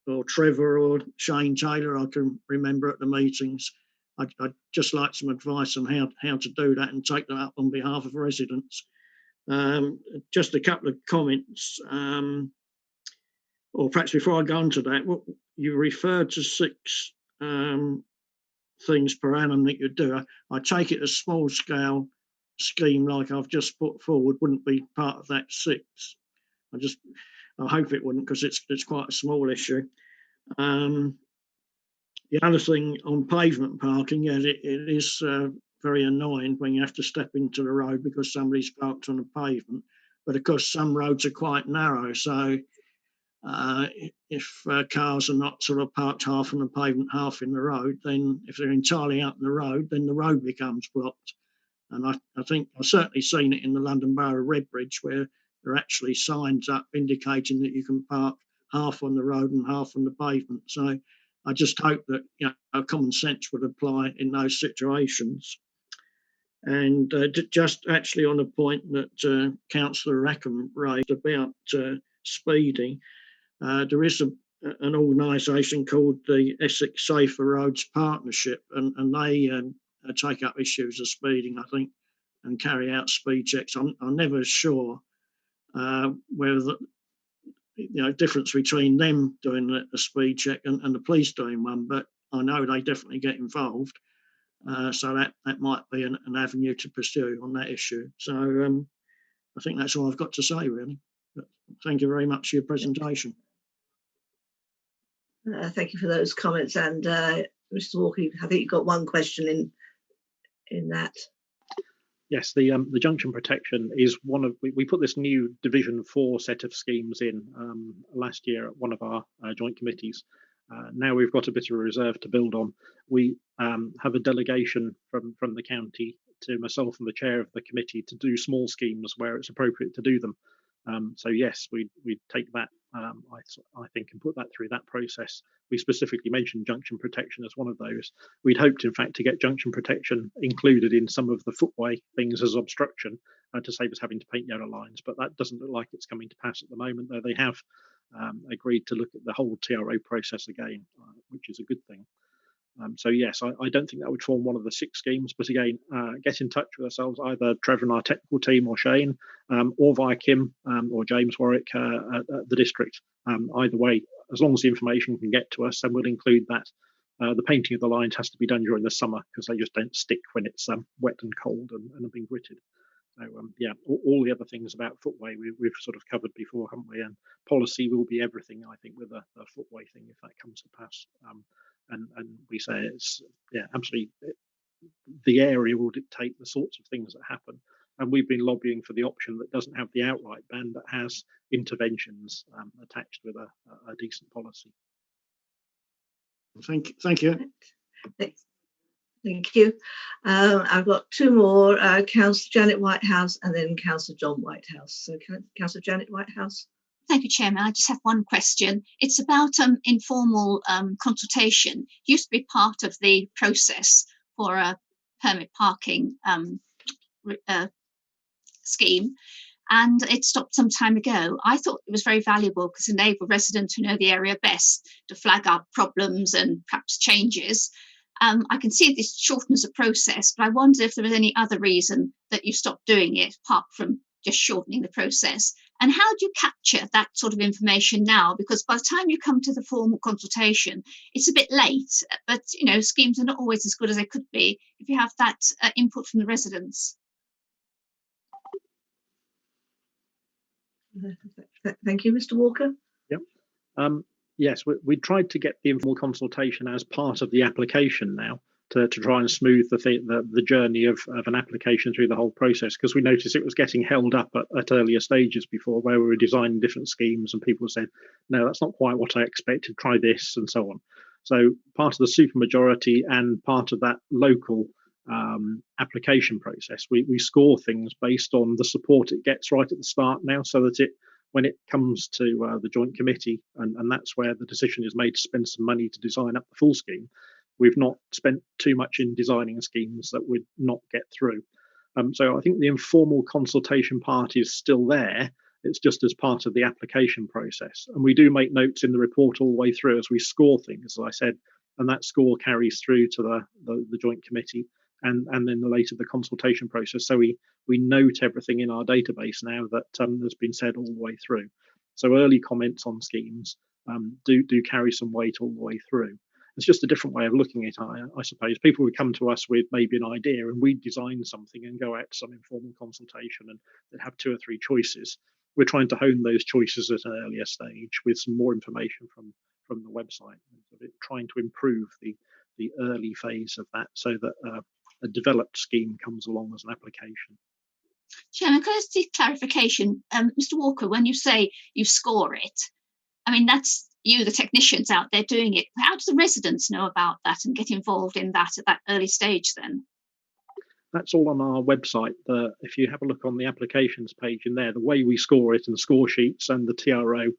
or Trevor or Shane Taylor? I can remember at the meetings. I'd just like some advice on how to do that and take that up on behalf of residents. Just a couple of comments, or perhaps before I go on to that, you referred to 6 things per annum that you do. I take it a small scale scheme like I've just put forward wouldn't be part of that 6. I hope it wouldn't, because it's quite a small issue. The other thing on pavement parking, yes, it is very annoying when you have to step into the road because somebody's parked on the pavement. But of course, some roads are quite narrow, so if cars are not sort of parked half on the pavement, half in the road, then if they're entirely out in the road, then the road becomes blocked. And I think I've certainly seen it in the London Borough of Redbridge, where there are actually signs up indicating that you can park half on the road and half on the pavement. So I just hope that common sense would apply in those situations. And just actually on a point that Councillor Rackham raised about speeding, there is an organisation called the Essex Safer Roads Partnership, and they take up issues of speeding, I think, and carry out speed checks. I'm never sure whether the difference between them doing a speed check and the police doing one, but I know they definitely get involved. So that might be an avenue to pursue on that issue. So I think that's all I've got to say, really. But thank you very much for your presentation. Thank you for those comments. And Mr. Walker, I think you've got one question in that. Yes, the junction protection is one of, we put this new Division 4 set of schemes in last year at one of our joint committees. Now we've got a bit of a reserve to build on. We have a delegation from the county to myself and the chair of the committee to do small schemes where it's appropriate to do them. So yes, we take that, I think, and put that through that process. We specifically mentioned junction protection as one of those. We'd hoped, in fact, to get junction protection included in some of the footway things as obstruction to save us having to paint yellow lines, but that doesn't look like it's coming to pass at the moment, though they have agreed to look at the whole TRO process again, which is a good thing. So yes, I don't think that would form one of the 6 schemes, but again, get in touch with ourselves, either Trevor and our technical team or Shane, or via Kim or James Warwick at the district. Either way, as long as the information can get to us, then we'll include that. The painting of the lines has to be done during the summer because they just don't stick when it's wet and cold and have been gritted. So yeah, all the other things about footway we've sort of covered before, haven't we? And policy will be everything, I think, with the footway thing if that comes to pass. And we say it's absolutely, the area will dictate the sorts of things that happen. And we've been lobbying for the option that doesn't have the outright ban, but has interventions attached with a decent policy. Thank you. Thank you. I've got 2 more, Councillor Janet Whitehouse and then Councillor John Whitehouse. So Councillor Janet Whitehouse. Thank you, Chairman. I just have one question. It's about informal consultation. It used to be part of the process for a permit parking scheme, and it stopped some time ago. I thought it was very valuable because it enabled residents who know the area best to flag up problems and perhaps changes. I can see this shortens the process, but I wonder if there was any other reason that you stopped doing it apart from just shortening the process. And how do you capture that sort of information now? Because by the time you come to the formal consultation, it's a bit late, but schemes are not always as good as they could be if you have that input from the residents. Thank you, Mr. Walker. Yep. Yes, we tried to get the informal consultation as part of the application now to try and smooth the journey of an application through the whole process, because we noticed it was getting held up at earlier stages before, where we were designing different schemes and people said, no, that's not quite what I expected, try this, and so on. So part of the supermajority and part of that local application process, we score things based on the support it gets right at the start now, so that when it comes to the joint committee, and that's where the decision is made to spend some money to design up the full scheme, we've not spent too much in designing schemes that would not get through. So I think the informal consultation part is still there. It's just as part of the application process. And we do make notes in the report all the way through as we score things. As I said, and that score carries through to the joint committee, and then later the consultation process. So we note everything in our database now that has been said all the way through. So early comments on schemes do carry some weight all the way through. It's just a different way of looking at it, I suppose. People would come to us with maybe an idea, and we'd design something and go out to some informal consultation and they'd have 2 or 3 choices. We're trying to hone those choices at an earlier stage with some more information from the website, trying to improve the early phase of that so that a developed scheme comes along as an application. Chairman, can I just seek clarification? Mr. Walker, when you say you score it, I mean, that's you, the technicians out there doing it. How do the residents know about that and get involved in that at that early stage then? That's all on our website. If you have a look on the applications page in there, the way we score it and score sheets and the TRO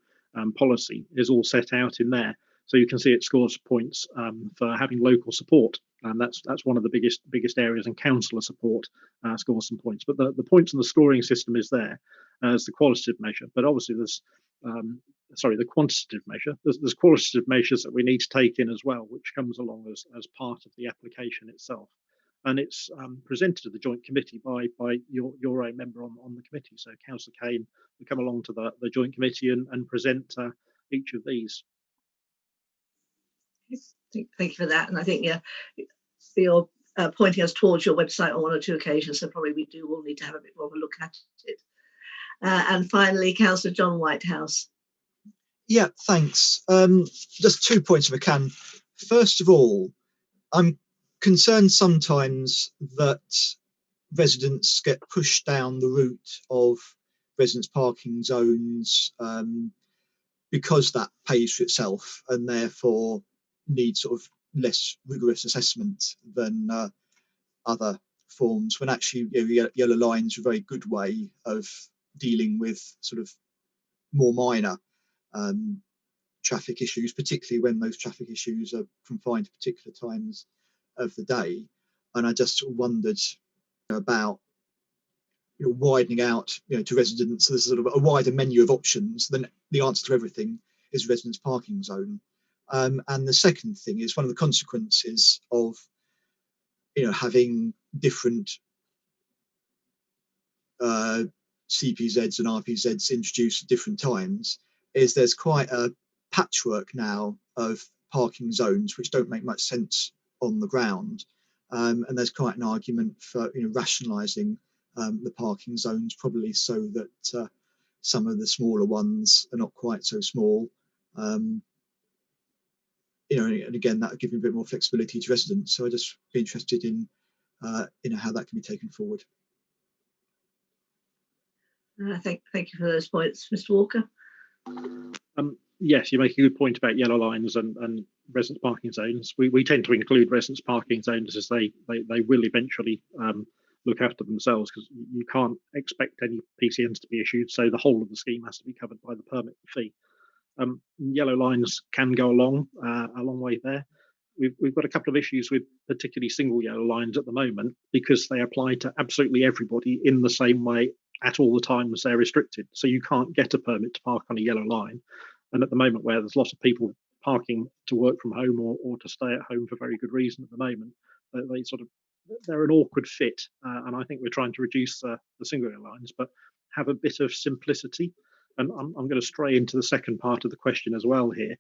policy is all set out in there. So you can see it scores points for having local support, and that's one of the biggest areas. And councillor support scores some points. But the points in the scoring system is there as the qualitative measure. But obviously there's the quantitative measure. There's qualitative measures that we need to take in as well, which comes along as part of the application itself. And it's presented to the joint committee by your own member on the committee. So Councillor Kane will come along to the joint committee and present each of these. Thank you for that. And I think you're pointing us towards your website on 1 or 2 occasions, so probably we do all need to have a bit more of a look at it. And finally, Councillor John Whitehouse. Yeah, thanks. Just 2 points if I can. First of all, I'm concerned sometimes that residents get pushed down the route of residents parking zones because that pays for itself and therefore needs sort of less rigorous assessment than other forms, when actually yellow lines are a very good way of dealing with sort of more minor traffic issues, particularly when those traffic issues are confined to particular times of the day. And I just wondered about widening out to residents. So there's sort of a wider menu of options. Then the answer to everything is residents parking zone. And the second thing is one of the consequences of having different CPZs and RPZs introduced at different times is there's quite a patchwork now of parking zones which don't make much sense on the ground, and there's quite an argument for rationalising the parking zones, probably so that some of the smaller ones are not quite so small. And again, that would give you a bit more flexibility to residents. So I'd just be interested in how that can be taken forward. Thank you for those points, Mr. Walker. Yes, you make a good point about yellow lines and residence parking zones. We tend to include residence parking zones as they will eventually look after themselves, because you can't expect any PCNs to be issued, so the whole of the scheme has to be covered by the permit fee. Yellow lines can go a long way there. We've got a couple of issues with particularly single yellow lines at the moment, because they apply to absolutely everybody in the same way at all the times they're restricted. So you can't get a permit to park on a yellow line. And at the moment, where there's lots of people parking to work from home or to stay at home for very good reason at the moment, they're an awkward fit. And I think we're trying to reduce the single yellow lines, but have a bit of simplicity. And I'm going to stray into the second part of the question as well here.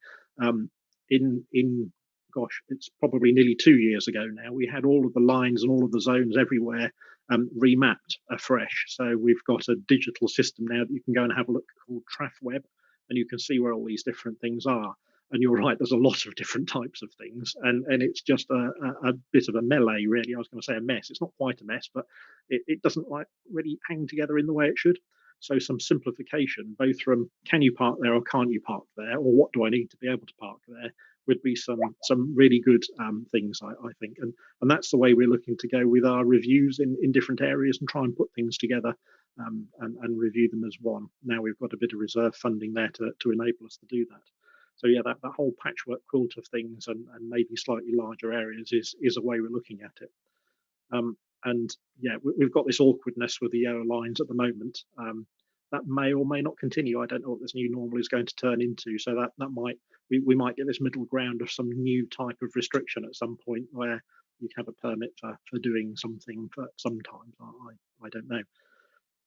It's probably nearly 2 years ago now, we had all of the lines and all of the zones everywhere remapped afresh. So we've got a digital system now that you can go and have a look called TraffWeb, and you can see where all these different things are. And you're right, there's a lot of different types of things, and it's just a bit of a melee, really. I was going to say a mess. It's not quite a mess, but it doesn't really hang together in the way it should. So some simplification, both from can you park there or can't you park there, or what do I need to be able to park there, would be some really good things, I think. And that's the way we're looking to go with our reviews in different areas, and try and put things together and review them as one. Now we've got a bit of reserve funding there to enable us to do that. So yeah, that whole patchwork quilt of things and maybe slightly larger areas is a way we're looking at it. And yeah, we've got this awkwardness with the yellow lines at the moment. that may or may not continue. I don't know what this new normal is going to turn into. So that might we might get this middle ground of some new type of restriction at some point where you'd have a permit for doing something for sometimes. I don't know.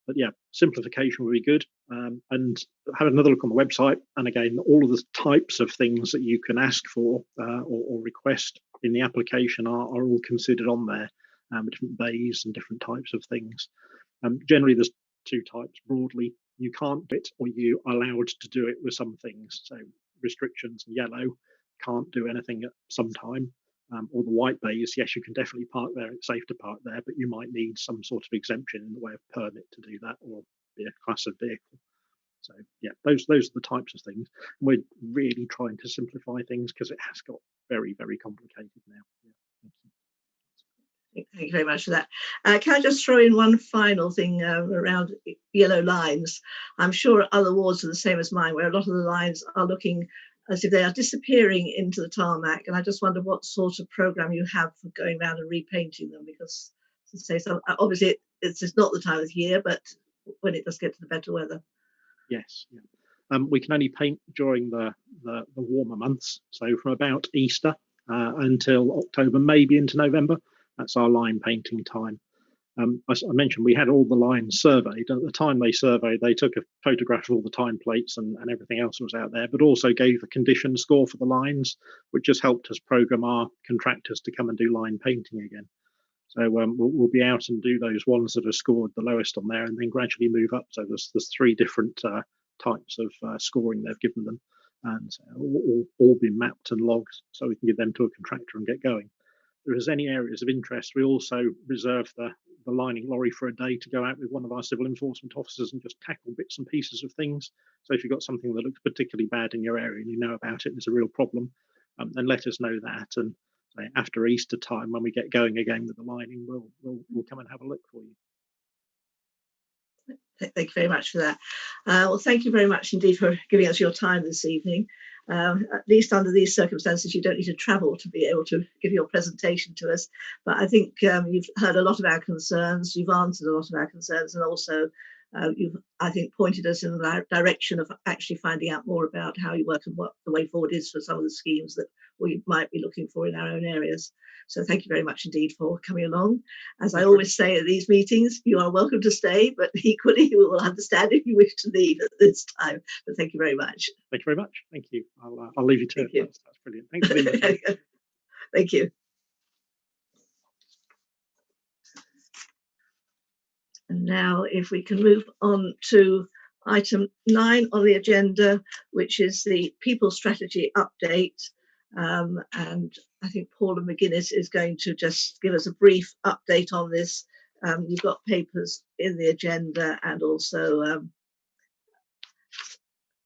But yeah, simplification would be good. And have another look on the website. And again, all of the types of things that you can ask for or request in the application are all considered on there, different bays and different types of things. Generally, there's two types broadly. You can't do it, or you are allowed to do it with some things. So restrictions, yellow, can't do anything at some time. Or the white bays, yes, you can definitely park there. It's safe to park there, but you might need some sort of exemption in the way of permit to do that, or be a class of vehicle. So yeah, those are the types of things. We're really trying to simplify things because it has got very, very complicated now. Yeah, thank you. Thank you very much for that. Can I just throw in one final thing around yellow lines? I'm sure other wards are the same as mine, where a lot of the lines are looking as if they are disappearing into the tarmac. And I just wonder what sort of program you have for going around and repainting them, because, to say so, obviously it's just not the time of year, but when it does get to the better weather. Yes. Yeah. We can only paint during the warmer months, so from about Easter until October, maybe into November. That's our line painting time. As I mentioned, we had all the lines surveyed. At the time they surveyed, they took a photograph of all the time plates and everything else that was out there, but also gave a condition score for the lines, which has helped us program our contractors to come and do line painting again. So we'll be out and do those ones that are scored the lowest on there, and then gradually move up. So there's three different types of scoring they've given them, and all been mapped and logged, so we can give them to a contractor and get going. If there's any areas of interest, we also reserve the lining lorry for a day to go out with one of our civil enforcement officers and just tackle bits and pieces of things. So if you've got something that looks particularly bad in your area and you know about it, there's a real problem, then let us know that. And after Easter time, when we get going again with the lining, we'll come and have a look for you. Thank you very much for that. Well, thank you very much indeed for giving us your time this evening. At least under these circumstances, you don't need to travel to be able to give your presentation to us. But I think you've heard a lot of our concerns, you've answered a lot of our concerns, and also you've, I think, pointed us in the direction of actually finding out more about how you work and what the way forward is for some of the schemes that we might be looking for in our own areas. So thank you very much indeed for coming along. As I always say at these meetings, you are welcome to stay, but equally we will understand if you wish to leave at this time. But thank you very much. Thank you very much. Thank you. I'll leave you to it. That's brilliant. Thanks for the invitation. Thank you. And now if we can move on to item 9 on the agenda, which is the People Strategy Update. And I think Paula McGuinness is going to just give us a brief update on this. You've got papers in the agenda and also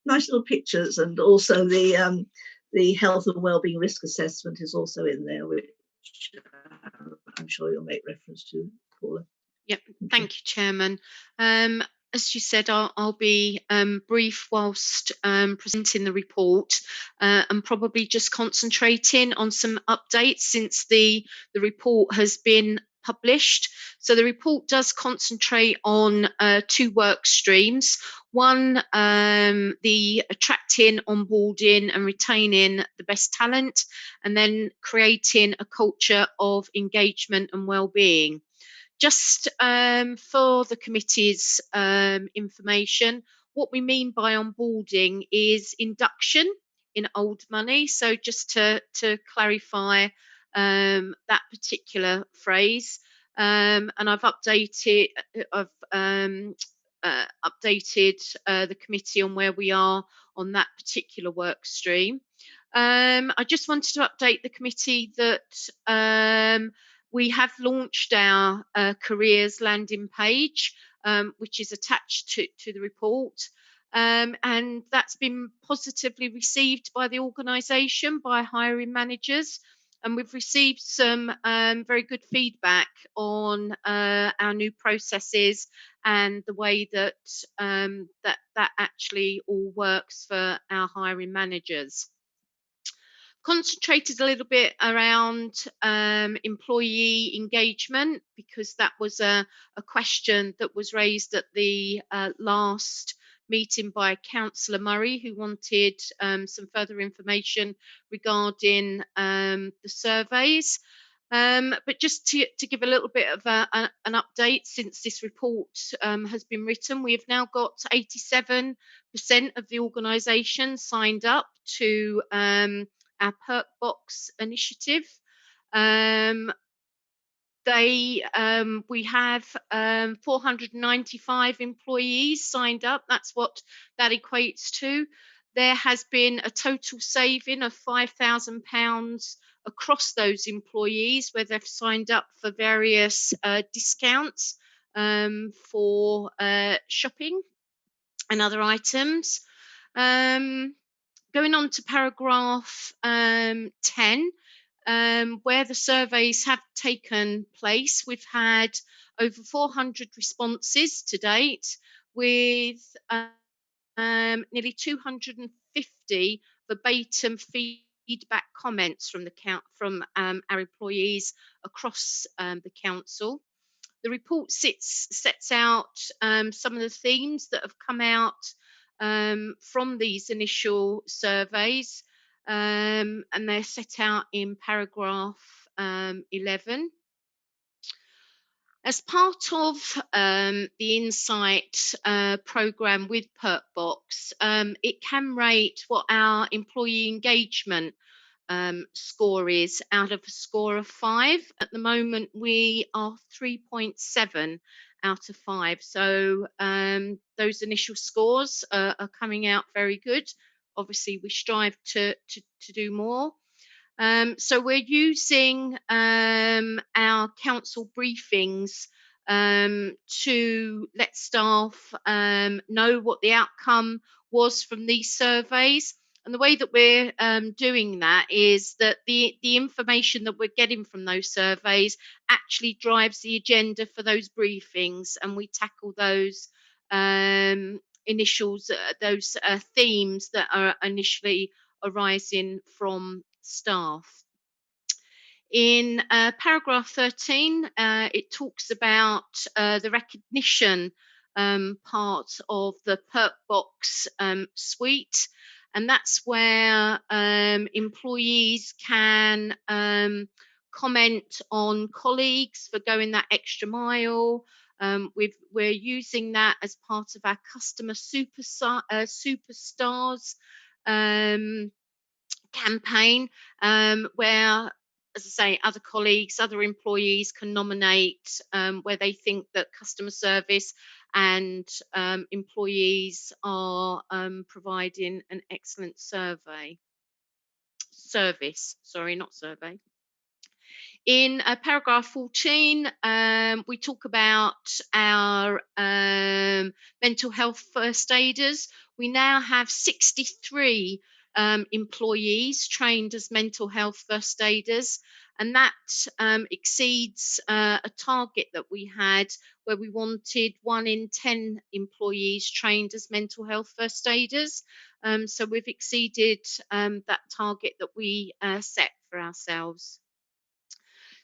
nice little pictures, and also the health and wellbeing risk assessment is also in there, which I'm sure you'll make reference to, Paula. Yep, thank you, Chairman. As you said, I'll be brief whilst presenting the report and probably just concentrating on some updates since the report has been published. So the report does concentrate on 2 work streams. One, the attracting, onboarding and retaining the best talent, and then creating a culture of engagement and wellbeing. Just for the committee's information, what we mean by onboarding is induction in old money. So just to clarify that particular phrase, and I've updated the committee on where we are on that particular work stream. I just wanted to update the committee that we have launched our careers landing page, which is attached to the report. And that's been positively received by the organisation, by hiring managers. And we've received some very good feedback on our new processes and the way that that actually all works for our hiring managers. Concentrated a little bit around employee engagement, because that was a question that was raised at the last meeting by Councillor Murray, who wanted some further information regarding the surveys. But just to give a little bit of an update, since this report has been written, we have now got 87% of the organisation signed up to our Perk Box initiative. We have 495 employees signed up. That's what that equates to. There has been a total saving of £5,000 across those employees, where they've signed up for various discounts for shopping and other items. Going on to paragraph 10, where the surveys have taken place, we've had over 400 responses to date, with nearly 250 verbatim feedback comments from our employees across the council. The report sets out some of the themes that have come out from these initial surveys, and they're set out in paragraph 11. As part of the Insight programme with Perkbox, it can rate what our employee engagement score is out of a score of 5. At the moment, we are 3.7 out of 5. So those initial scores are coming out very good. Obviously, we strive to do more. So we're using our council briefings to let staff know what the outcome was from these surveys. And the way that we're doing that is that the information that we're getting from those surveys actually drives the agenda for those briefings, and we tackle those those themes that are initially arising from staff. In paragraph 13, it talks about the recognition part of the Perkbox suite, and that's where employees can comment on colleagues for going that extra mile. We're using that as part of our customer superstars campaign, where, as I say, other colleagues, other employees can nominate where they think that customer service and employees are providing an excellent service. In paragraph 14, we talk about our mental health first aiders. We now have 63 employees trained as mental health first aiders, and that exceeds a target that we had where we wanted 1 in 10 employees trained as mental health first aiders. So we've exceeded that target that we set for ourselves.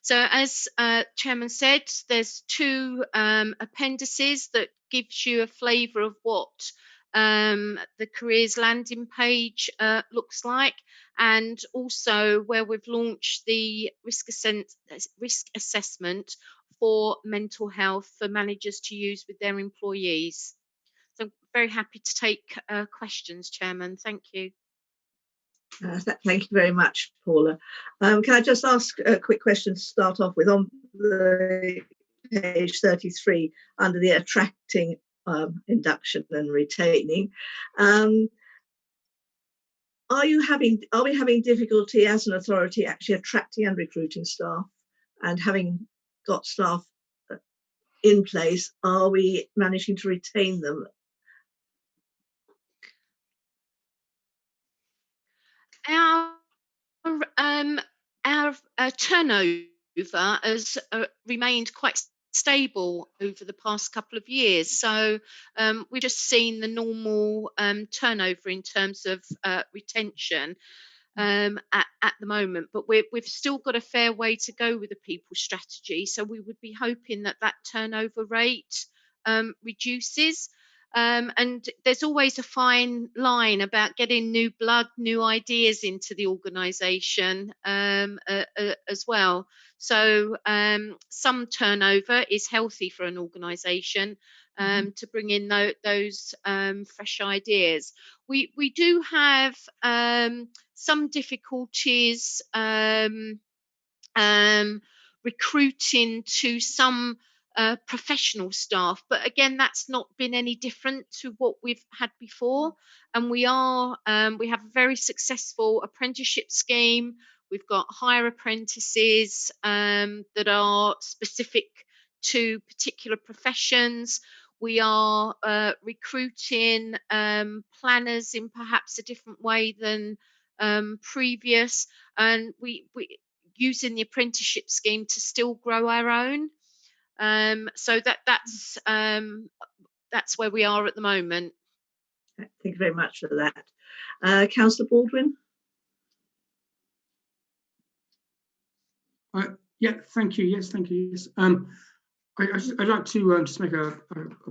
So as Chairman said, there's 2 appendices that gives you a flavour of what the careers landing page looks like, and also where we've launched the risk assessment for mental health for managers to use with their employees. So I'm very happy to take questions, Chairman. Thank you. Thank you very much, Paula. Can I just ask a quick question to start off with? On the page 33, under the attracting, induction and retaining, are we having difficulty as an authority actually attracting and recruiting staff? And having got staff in place, are we managing to retain them? Our turnover has remained quite stable over the past couple of years. So we've just seen the normal turnover in terms of retention. at the moment, but we've still got a fair way to go with the people strategy. So we would be hoping that turnover rate reduces. And there's always a fine line about getting new blood, new ideas into the organisation as well. So some turnover is healthy for an organisation to bring in those fresh ideas. We do have some difficulties recruiting to some professional staff, but again, that's not been any different to what we've had before. And we have a very successful apprenticeship scheme. We've got hire apprentices that are specific to particular professions. We are recruiting planners in perhaps a different way than previous, and we using the apprenticeship scheme to still grow our own. So that's where we are at the moment. Thank you very much for that. Councillor Baldwin? Yeah, thank you. Yes, thank you. Yes. I'd like to just make a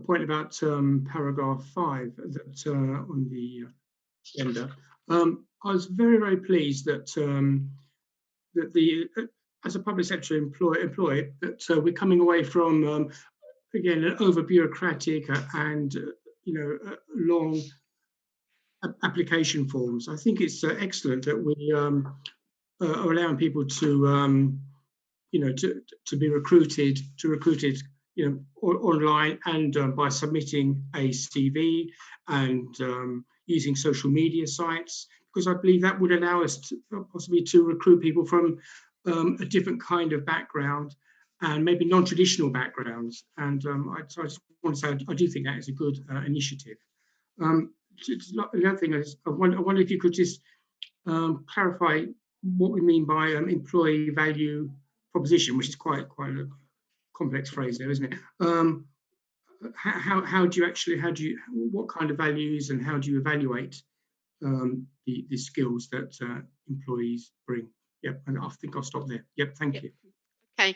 point about paragraph 5 that on the agenda. I was very, very pleased that that the as a public sector employee that we're coming away from again an over bureaucratic and long application forms. I think it's excellent that we are allowing people to to be recruited online and by submitting a CV and using social media sites, because I believe that would allow us to possibly to recruit people from a different kind of background and maybe non-traditional backgrounds. And I just want to say I do think that is a good initiative. The other thing is I wonder if you could just clarify what we mean by employee value proposition, which is quite a complex phrase there, isn't it? What kind of values and how do you evaluate the skills that employees bring? Yep, and I think I'll stop there. Yep, thank you. Okay,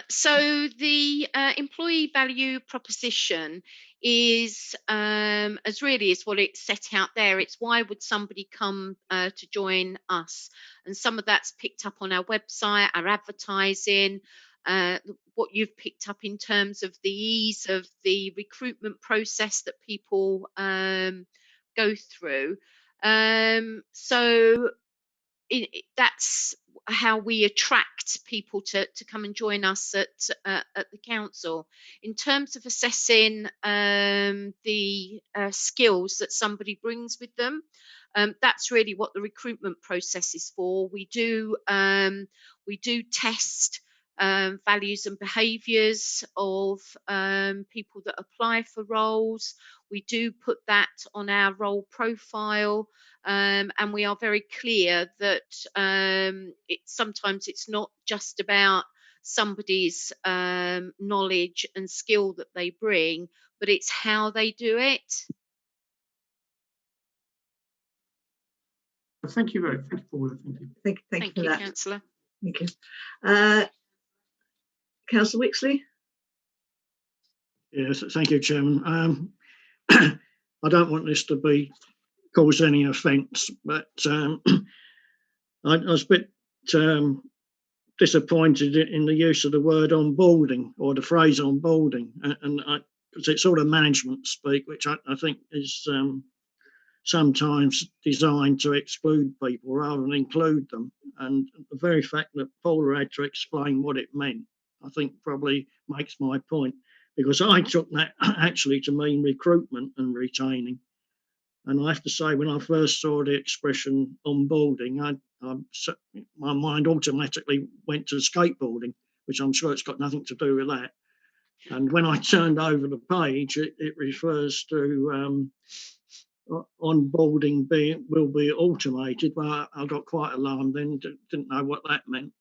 so the employee value proposition is what it's set out there. It's why would somebody come to join us, and some of that's picked up on our website, our advertising, what you've picked up in terms of the ease of the recruitment process that people go through. So that's how we attract people to come and join us at the council. In terms of assessing the skills that somebody brings with them, that's really what the recruitment process is for. We do test values and behaviours of people that apply for roles. We do put that on our role profile, and we are very clear that sometimes it's not just about somebody's knowledge and skill that they bring, but it's how they do it. Thank you very much. Thank you, Paula. Thank you. Thank you for that, Councillor. Thank you. Councillor Wixley? Yes, thank you, Chairman. I don't want this to cause any offence, but I was a bit disappointed in the use of the word onboarding or the phrase onboarding, and because it's sort of management speak, which I think is sometimes designed to exclude people rather than include them. And the very fact that Paula had to explain what it meant, I think probably makes my point, because I took that actually to mean recruitment and retaining. And I have to say, when I first saw the expression onboarding, my mind automatically went to skateboarding, which I'm sure it's got nothing to do with that. And when I turned over the page, it refers to onboarding will be automated, but I got quite alarmed then, didn't know what that meant.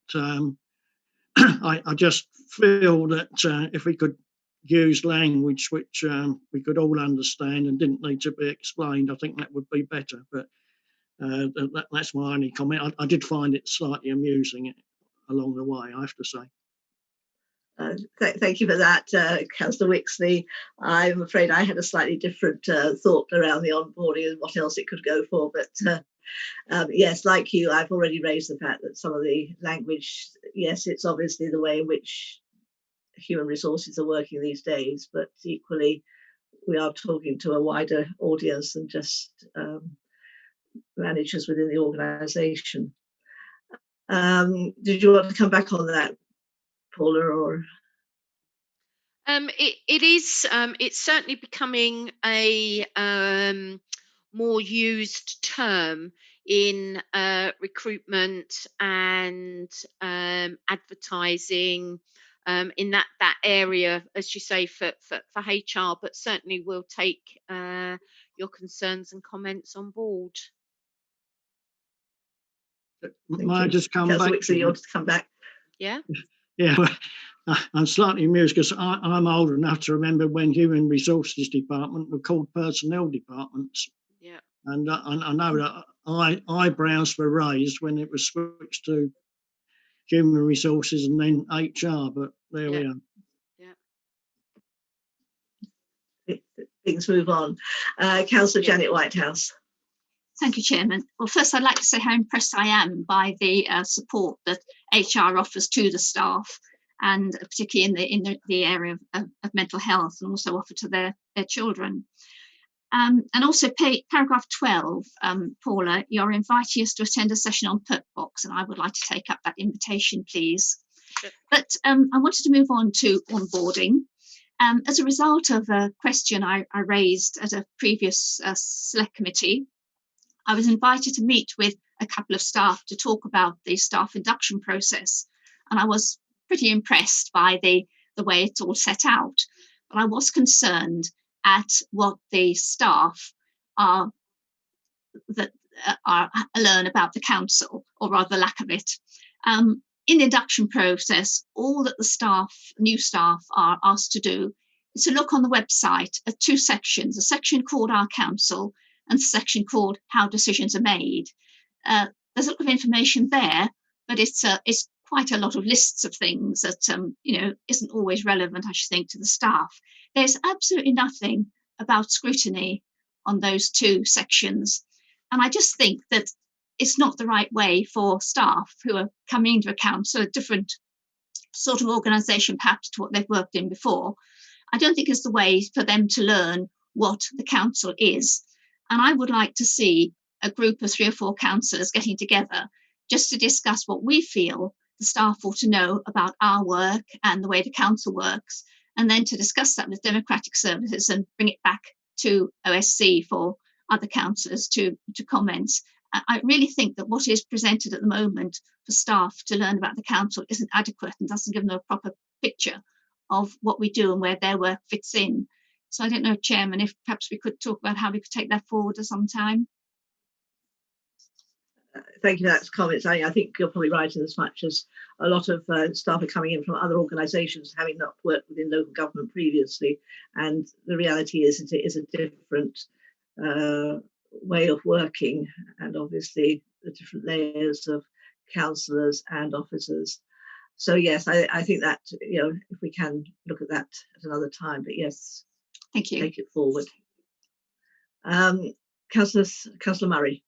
I just feel that if we could use language which we could all understand and didn't need to be explained, I think that would be better. But That's my only comment. I did find it slightly amusing along the way, I have to say. Thank you for that, Councillor Wixley. I'm afraid I had a slightly different thought around the onboarding and what else it could go for. But yes, like you, I've already raised the fact that some of the language, yes, it's obviously the way in which human resources are working these days, but equally, we are talking to a wider audience than just managers within the organisation. Did you want to come back on that, Paula, or? It's certainly becoming a more used term in recruitment and advertising in that area, as you say, for HR. But certainly we'll take your concerns and comments on board. Might I just come Councillor back? Wixley, you want to come back? Yeah. Yeah, well, I'm slightly amused because I'm old enough to remember when Human Resources Department were called Personnel Departments. Yeah. And I know that eyebrows were raised when it was switched to Human Resources and then HR, but there we are. Yeah. Things move on. Councillor Janet Whitehouse. Thank you, Chairman. Well, first, I'd like to say how impressed I am by the support that HR offers to the staff, and particularly in the area of mental health, and also offer to their children. And also paragraph 12, Paula, you're inviting us to attend a session on Perk Box, and I would like to take up that invitation, please. Sure. But I wanted to move on to onboarding. As a result of a question I raised at a previous select committee, I was invited to meet with a couple of staff to talk about the staff induction process. And I was pretty impressed by the way it's all set out. But I was concerned at what the staff learn about the council, or rather the lack of it. In the induction process, all that the new staff are asked to do is to look on the website at two sections, a section called Our Council and a section called How Decisions Are Made. There's a lot of information there, but it's quite a lot of lists of things that isn't always relevant, I should think, to the staff. There's absolutely nothing about scrutiny on those two sections, and I just think that it's not the right way for staff who are coming into a council, a different sort of organisation perhaps to what they've worked in before. I don't think it's the way for them to learn what the council is. And I would like to see a group of 3 or 4 councillors getting together just to discuss what we feel the staff ought to know about our work and the way the council works, and then to discuss that with Democratic Services and bring it back to OSC for other councillors to comment. I really think that what is presented at the moment for staff to learn about the council isn't adequate and doesn't give them a proper picture of what we do and where their work fits in. So I don't know, Chairman, if perhaps we could talk about how we could take that forward at some time. Thank you for that comment. I think you're probably right in as much as a lot of staff are coming in from other organisations having not worked within local government previously, and the reality is it is a different way of working, and obviously the different layers of councillors and officers. So yes, I think that if we can look at that at another time, but yes, thank you. Take it forward. Councillor Murray.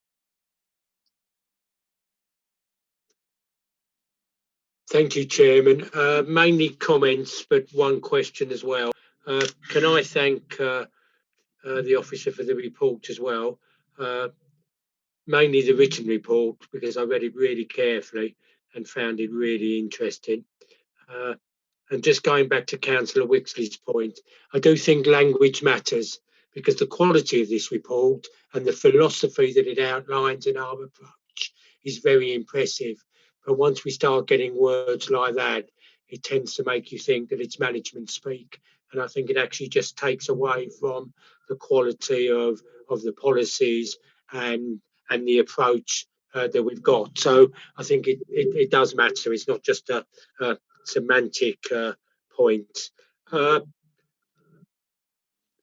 Thank you, Chairman. Mainly comments, but one question as well. Can I thank the officer for the report as well? Mainly the written report, because I read it really carefully and found it really interesting. And just going back to Councillor Wixley's point, I do think language matters, because the quality of this report and the philosophy that it outlines in our approach is very impressive. But once we start getting words like that, it tends to make you think that it's management speak. And I think it actually just takes away from the quality of the policies and the approach that we've got. So I think it does matter. It's not just a semantic point.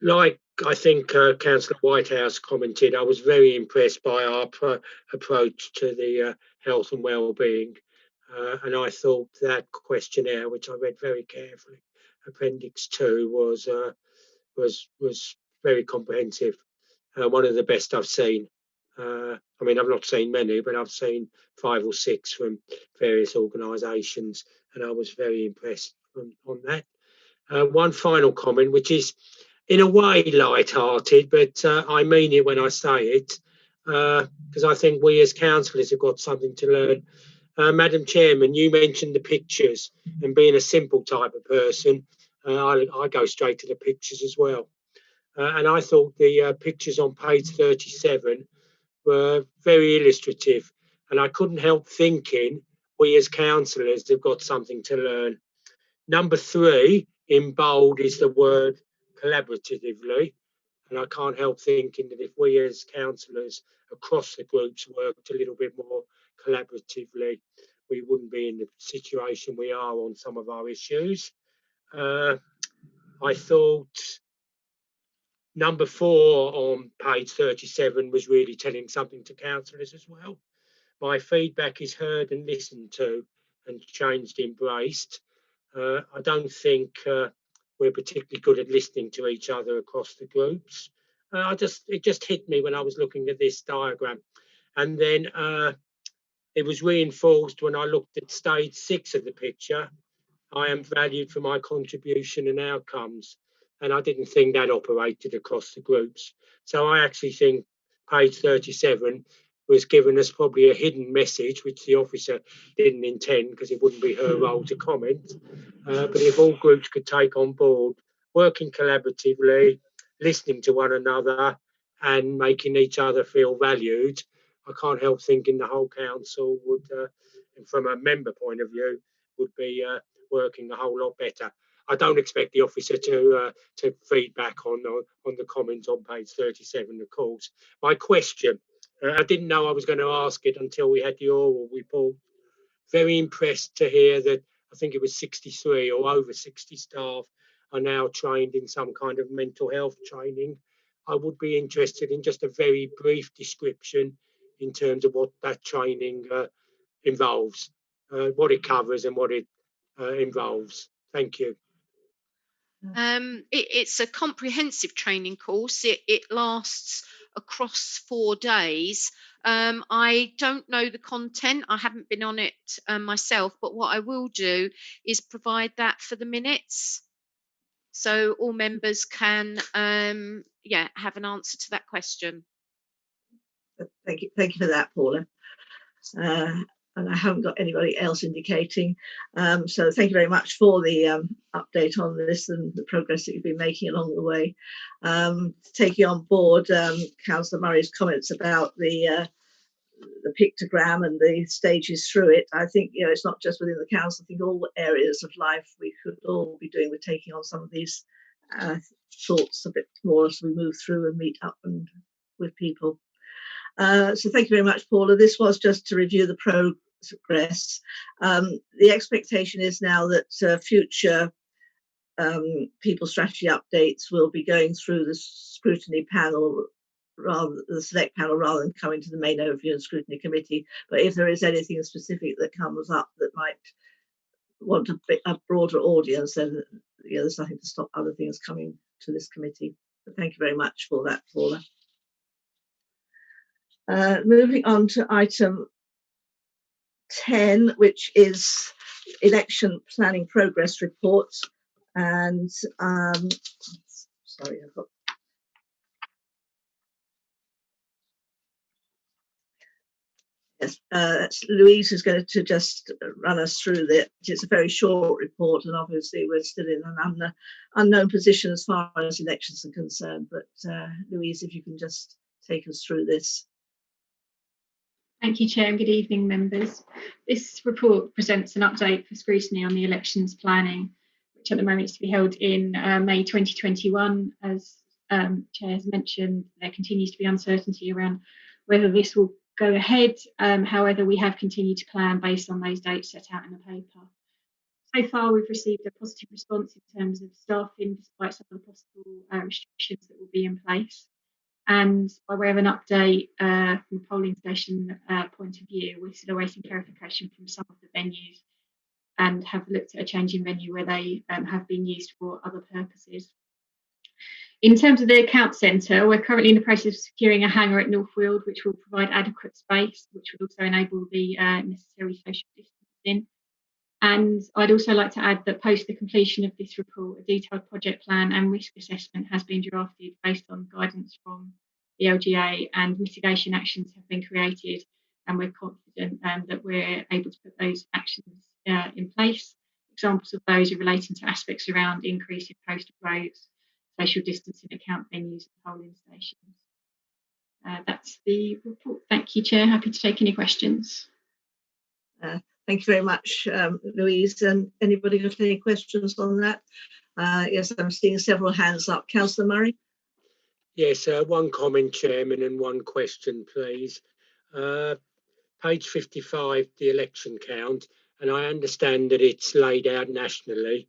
Like I think Councillor Whitehouse commented, I was very impressed by our approach to the health and well-being. And I thought that questionnaire, which I read very carefully, Appendix 2, was very comprehensive. One of the best I've seen. I mean, I've not seen many, but I've seen 5 or 6 from various organisations, and I was very impressed on that. One final comment, which is in a way light-hearted, but I mean it when I say it, because I think we as councillors have got something to learn. Madam Chairman, you mentioned the pictures, and being a simple type of person, I go straight to the pictures as well. And I thought the pictures on page 37 were very illustrative, and I couldn't help thinking we as councillors have got something to learn. Number 3 in bold is the word collaboratively, and I can't help thinking that if we as councillors across the groups worked a little bit more collaboratively, we wouldn't be in the situation we are on some of our issues. I thought number 4 on page 37 was really telling something to councillors as well. My feedback is heard and listened to and changed, embraced. I don't think we're particularly good at listening to each other across the groups. It just hit me when I was looking at this diagram. And then it was reinforced when I looked at stage 6 of the picture. I am valued for my contribution and outcomes. And I didn't think that operated across the groups. So I actually think page 37 was given us probably a hidden message, which the officer didn't intend because it wouldn't be her role to comment. But if all groups could take on board, working collaboratively, listening to one another and making each other feel valued, I can't help thinking the whole council would, and from a member point of view, would be working a whole lot better. I don't expect the officer to feedback on the comments on page 37, of course. My question, I didn't know I was going to ask it until we had the oral report. Very impressed to hear that I think it was 63 or over 60 staff are now trained in some kind of mental health training. I would be interested in just a very brief description in terms of what that training involves, what it covers and what it involves. Thank you. It's a comprehensive training course. It lasts across 4 days. I don't know the content. I haven't been on it myself, but what I will do is provide that for the minutes, so all members can have an answer to that question. Thank you for that, Paula. And I haven't got anybody else indicating. So thank you very much for the update on this and the progress that you've been making along the way. Taking on board Councillor Murray's comments about the pictogram and the stages through it. I think it's not just within the council. I think all areas of life we could all be doing with taking on some of these thoughts a bit more as we move through and meet up and with people. So thank you very much, Paula. This was just to review the progress. The expectation is now that future people strategy updates will be going through the scrutiny panel, the select panel, rather than coming to the main overview and scrutiny committee. But if there is anything specific that comes up that might want a broader audience, then there's nothing to stop other things coming to this committee. But thank you very much for that, Paula. Moving on to item 10, which is election planning progress report. And sorry, I've got yes, Louise is going to just run us through that. It's a very short report, and obviously we're still in an unknown position as far as elections are concerned. But Louise, if you can just take us through this. Thank you, Chair, and good evening, members. This report presents an update for scrutiny on the elections planning, which at the moment is to be held in May 2021. As Chair has mentioned, there continues to be uncertainty around whether this will go ahead. However, we have continued to plan based on those dates set out in the paper. So far, we've received a positive response in terms of staffing, despite some of the possible restrictions that will be in place. And by way of an update from a polling station point of view, we're still awaiting clarification from some of the venues and have looked at a change in venue where they have been used for other purposes. In terms of the account centre, we're currently in the process of securing a hangar at Northfield, which will provide adequate space, which will also enable the necessary social distancing. And I'd also like to add that post the completion of this report, a detailed project plan and risk assessment has been drafted based on guidance from the LGA, and mitigation actions have been created, and we're confident that we're able to put those actions in place. Examples of those are relating to aspects around increasing postal roads, social distancing, account venues and polling stations. That's the report. Thank you, Chair. Happy to take any questions. Thank you very much, Louise. And anybody got any questions on that? Yes, I'm seeing several hands up. Councillor Murray? Yes, one comment, Chairman, and one question, please. Page 55, the election count, and I understand that it's laid out nationally,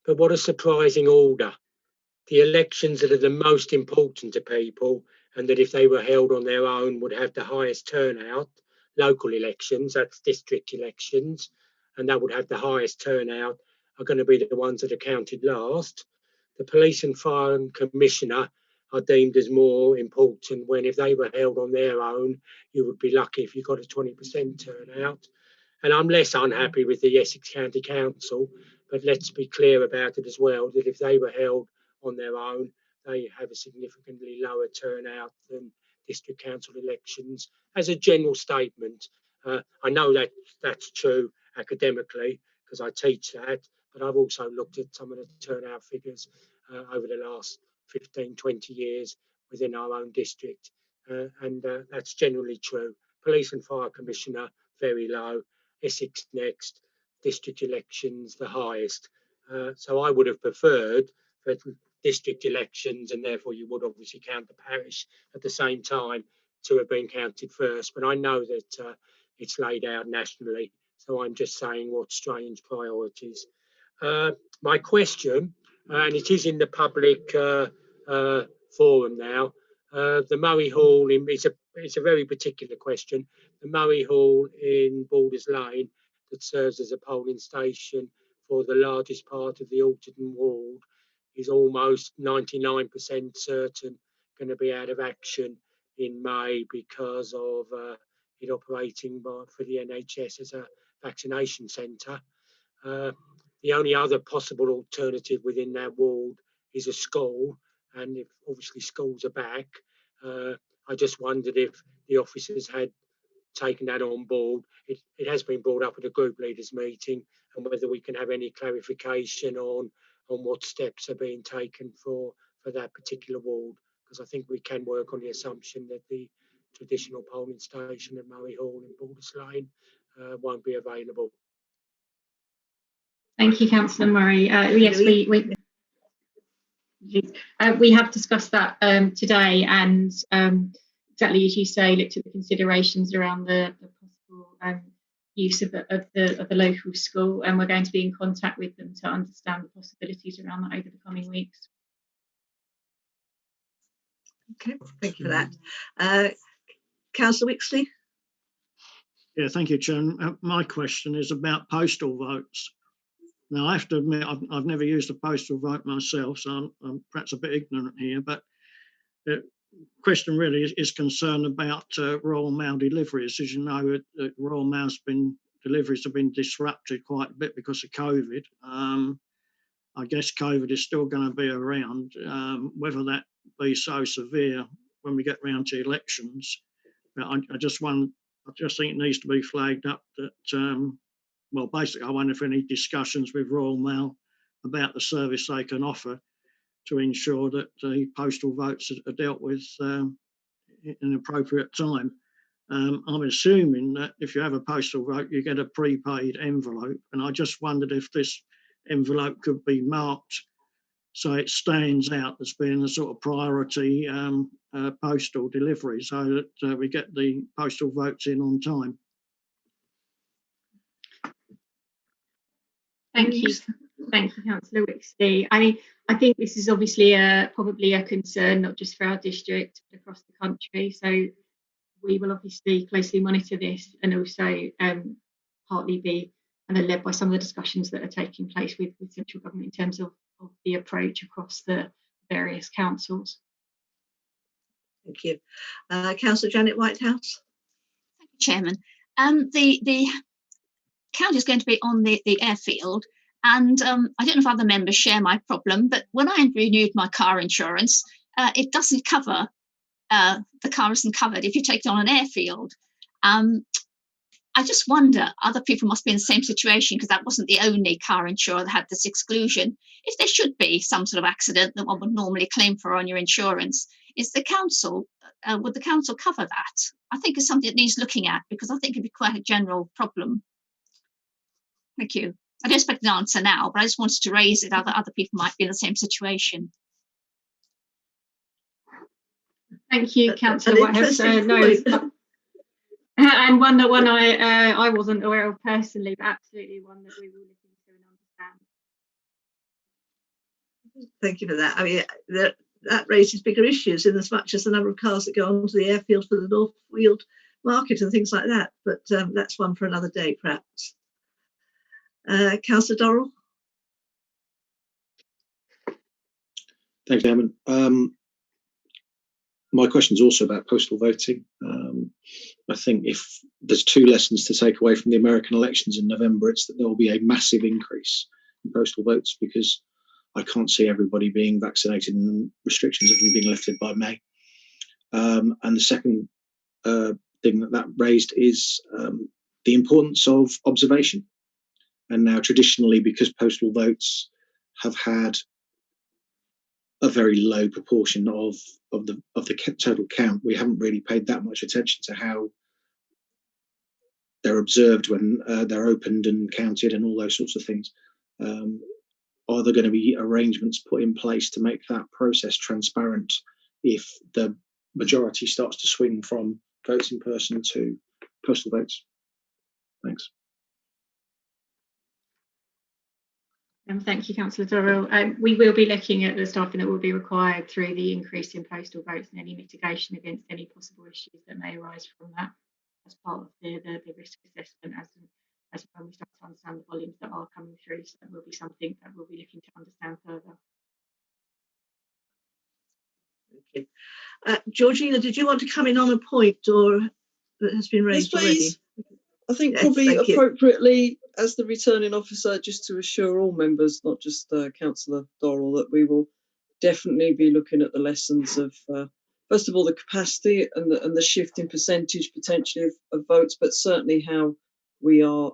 but what a surprising order. The elections that are the most important to people, and that if they were held on their own would have the highest turnout, local elections, that's district elections, and that would have the highest turnout, are going to be the ones that are counted last. The police and fire commissioner are deemed as more important, when if they were held on their own, you would be lucky if you got a 20% turnout. And I'm less unhappy with the Essex County Council, but let's be clear about it as well, that if they were held on their own, they have a significantly lower turnout than district council elections. As a general statement, I know that that's true academically because I teach that, but I've also looked at some of the turnout figures over the last 15, 20 years within our own district, and that's generally true. Police and Fire Commissioner, very low. Essex next, district elections the highest. So I would have preferred that district elections, and therefore you would obviously count the parish at the same time, to have been counted first. But I know that it's laid out nationally, so I'm just saying what strange priorities. My question, and it is in the public forum now, the Murray Hall, it's a very particular question. The Murray Hall in Borders Lane, that serves as a polling station for the largest part of the Alton ward, is almost 99% certain going to be out of action in May because of it operating for the NHS as a vaccination centre. The only other possible alternative within that ward is a school, and if obviously schools are back, I just wondered if the officers had taken that on board. It has been brought up at a group leaders meeting, and whether we can have any clarification on what steps are being taken for that particular ward, because I think we can work on the assumption that the traditional polling station at Murray Hall in Borders Lane won't be available. Thank you, Councillor Murray. Yes, we have discussed that today, and exactly as you say, looked at the considerations around the possible use of the local school, and we're going to be in contact with them to understand the possibilities around that over the coming weeks. Okay, thank you for that. Councillor Wixley? Yeah, thank you, Chairman. My question is about postal votes. Now, I have to admit, I've never used a postal vote myself, so I'm perhaps a bit ignorant here, but the question really is concerned about Royal Mail deliveries. As you know, Royal Mail's deliveries have been disrupted quite a bit because of COVID. I guess COVID is still going to be around, whether that be so severe when we get round to elections. But I just think it needs to be flagged up that, well, basically, I wonder if any discussions with Royal Mail about the service they can offer to ensure that the postal votes are dealt with in an appropriate time. I'm assuming that if you have a postal vote, you get a prepaid envelope, and I just wondered if this envelope could be marked so it stands out as being a sort of priority postal delivery, so that we get the postal votes in on time. Thank you, Councillor Wixley. I mean, I think this is obviously probably a concern not just for our district but across the country. So we will obviously closely monitor this and also partly be led by some of the discussions that are taking place with central government in terms of the approach across the various councils. Thank you. Councillor Janet Whitehouse. Thank you, Chairman. The county is going to be on the airfield, and I don't know if other members share my problem, but when I renewed my car insurance, it doesn't cover, the car isn't covered if you take it on an airfield. I just wonder, other people must be in the same situation because that wasn't the only car insurer that had this exclusion. If there should be some sort of accident that one would normally claim for on your insurance, is the council, would the council cover that? I think it's something that needs looking at because I think it'd be quite a general problem. Thank you. I don't expect an answer now, but I just wanted to raise it. Other people might be in the same situation. Thank you, Councillor Whitehouse. No, and one I wasn't aware of personally, but absolutely one that we will look into and understand. Thank you for that. I mean, that raises bigger issues in as much as the number of cars that go onto the airfield for the North Weald market and things like that. But that's one for another day, perhaps. Councillor Dorrell. Thanks, Chairman. My question is also about postal voting. I think if there's two lessons to take away from the American elections in November, it's that there will be a massive increase in postal votes because I can't see everybody being vaccinated and restrictions of them being lifted by May. And the second thing that raised is the importance of observation. And now traditionally, because postal votes have had a very low proportion of the total count, we haven't really paid that much attention to how they're observed when they're opened and counted and all those sorts of things. Are there going to be arrangements put in place to make that process transparent if the majority starts to swing from votes in person to postal votes? Thanks. Thank you, Councillor Dorrell. We will be looking at the staffing that will be required through the increase in postal votes and any mitigation against any possible issues that may arise from that as part of the risk assessment as when we start to understand the volumes that are coming through. So that will be something that we'll be looking to understand further. Thank you. Georgina, did you want to come in on a point or that has been raised already? I think Yes, probably thank you. appropriately, as the returning officer, just to assure all members, not just Councillor Dorrell, that we will definitely be looking at the lessons of, first of all, the capacity and the shift in percentage potentially of votes, but certainly how we are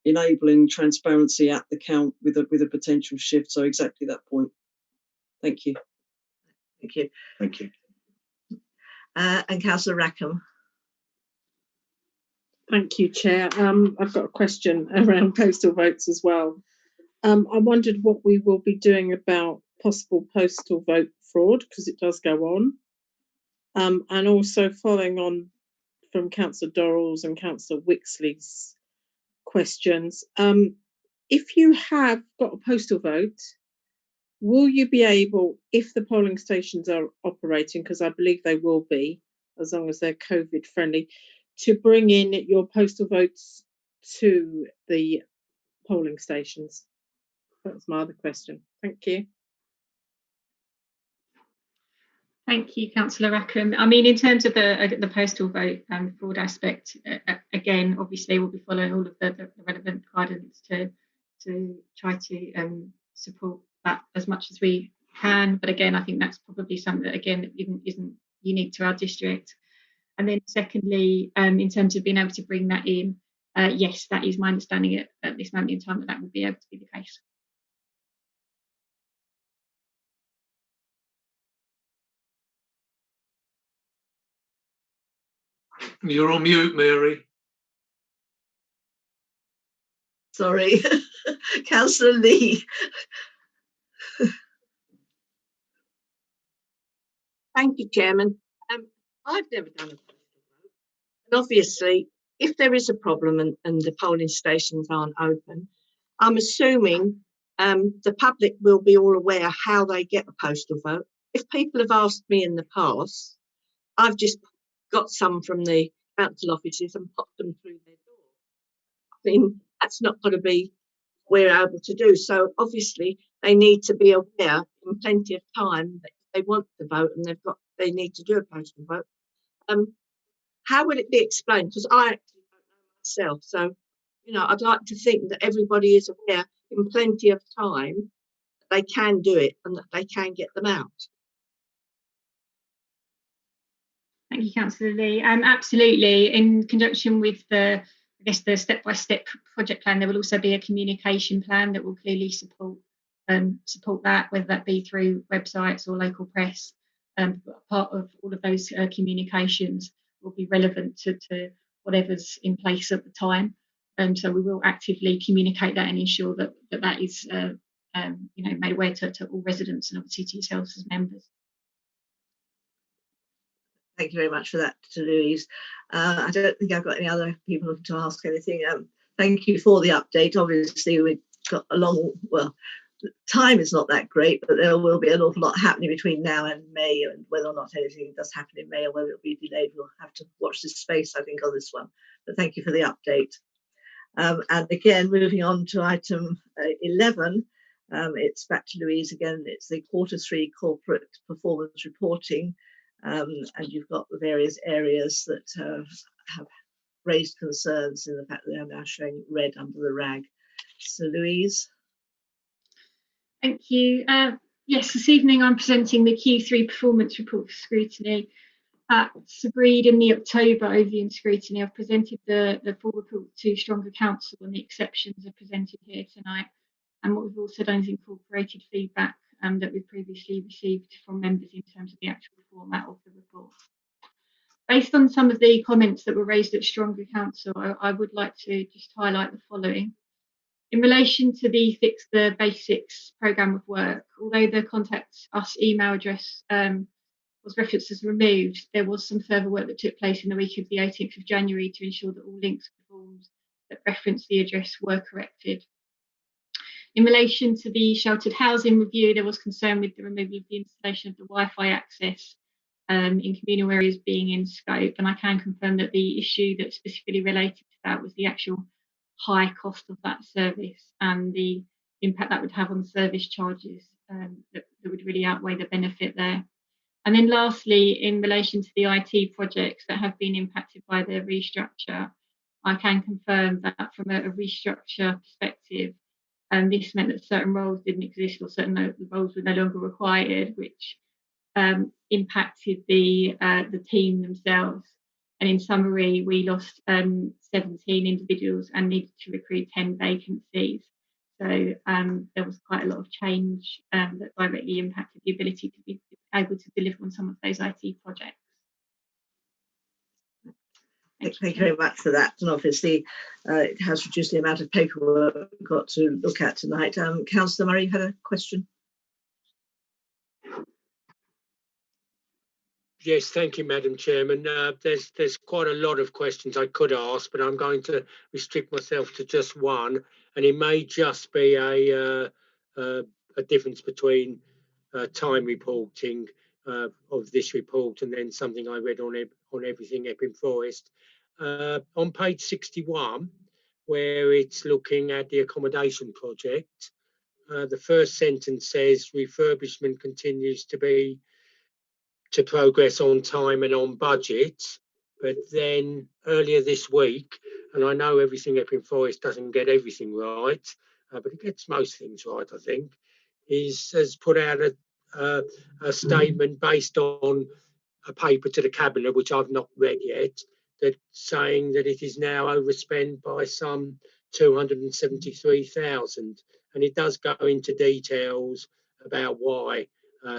enabling transparency at the count with a potential shift. So exactly that point. Thank you. Thank you. Thank you. And Councillor Rackham. Thank you, Chair. I've got a question around postal votes as well. I wondered what we will be doing about possible postal vote fraud, because it does go on. And also following on from Councillor Dorrell's and Councillor Wixley's questions, if you have got a postal vote, will you be able, if the polling stations are operating, because I believe they will be, as long as they're COVID friendly, to bring in your postal votes to the polling stations? That's my other question. Thank you. Thank you, Councillor Rackham. I mean, in terms of the postal vote fraud aspect, again, obviously we'll be following all of the relevant guidance to try to support that as much as we can. But again, I think that's probably something that, again, isn't unique to our district. And then secondly, in terms of being able to bring that in, yes, that is my understanding at this moment in time that will be able to be the case. You're on mute, Mary. Sorry. Councillor Lee. Thank you, Chairman. I've never done a postal vote. And obviously, if there is a problem and the polling stations aren't open, I'm assuming the public will be all aware how they get a postal vote. If people have asked me in the past, I've just got some from the council offices and popped them through their door. I mean, that's not going to be we're able to do. So obviously they need to be aware in plenty of time that if they want to vote and they need to do a postal vote. How will it be explained? Because I actually don't know myself. So, I'd like to think that everybody is aware in plenty of time that they can do it and that they can get them out. Thank you, Councillor Lee. Absolutely. In conjunction with the step-by-step project plan, there will also be a communication plan that will clearly support that, whether that be through websites or local press. Part of all of those communications will be relevant to whatever's in place at the time. So we will actively communicate that and ensure that is made aware to all residents and obviously to yourselves as members. Thank you very much for that, to Louise. I don't think I've got any other people looking to ask anything. Thank you for the update. Obviously, we've got time is not that great, but there will be an awful lot happening between now and May, and whether or not anything does happen in May or whether it'll be delayed, we'll have to watch this space, I think, on this one. But thank you for the update. And again, moving on to item 11, it's back to Louise again. It's the Q3 corporate performance reporting. And you've got the various areas that have raised concerns in the fact that they are now showing red under the rag. So, Louise. Thank you. Yes, this evening I'm presenting the Q3 performance report for Scrutiny. It's agreed in the October overview and Scrutiny. I've presented the full report to Stronger Council, and the exceptions are presented here tonight. And what we've also done is incorporated feedback that we've previously received from members in terms of the actual format of the report. Based on some of the comments that were raised at Stronger Council, I would like to just highlight the following. In relation to the Fix the Basics programme of work, although the Contact Us email address was referenced as removed, there was some further work that took place in the week of the 18th of January to ensure that all links and forms that reference the address were corrected. In relation to the sheltered housing review, there was concern with the removal of the installation of the Wi-Fi access in communal areas being in scope, and I can confirm that the issue that specifically related to that was the actual high cost of that service and the impact that would have on service charges that would really outweigh the benefit there. And then lastly, in relation to the IT projects that have been impacted by the restructure, I can confirm that from a restructure perspective, this meant that certain roles didn't exist or certain roles were no longer required, which impacted the team themselves. And in summary, we lost 17 individuals and needed to recruit 10 vacancies. So there was quite a lot of change that directly impacted the ability to be able to deliver on some of those IT projects. Thank you very much for that. And obviously, it has reduced the amount of paperwork we've got to look at tonight. Councillor Murray, you had a question? Yes, thank you, Madam Chairman. There's quite a lot of questions I could ask, but I'm going to restrict myself to just one, and it may just be a difference between time reporting of this report and then something I read on Everything Epping Forest. On page 61, where it's looking at the accommodation project, the first sentence says refurbishment continues to progress on time and on budget. But then earlier this week, and I know Everything Epping Forest doesn't get everything right, but it gets most things right, I think, has put out a statement based on a paper to the Cabinet, which I've not read yet, that saying that it is now overspent by some 273,000. And it does go into details about why.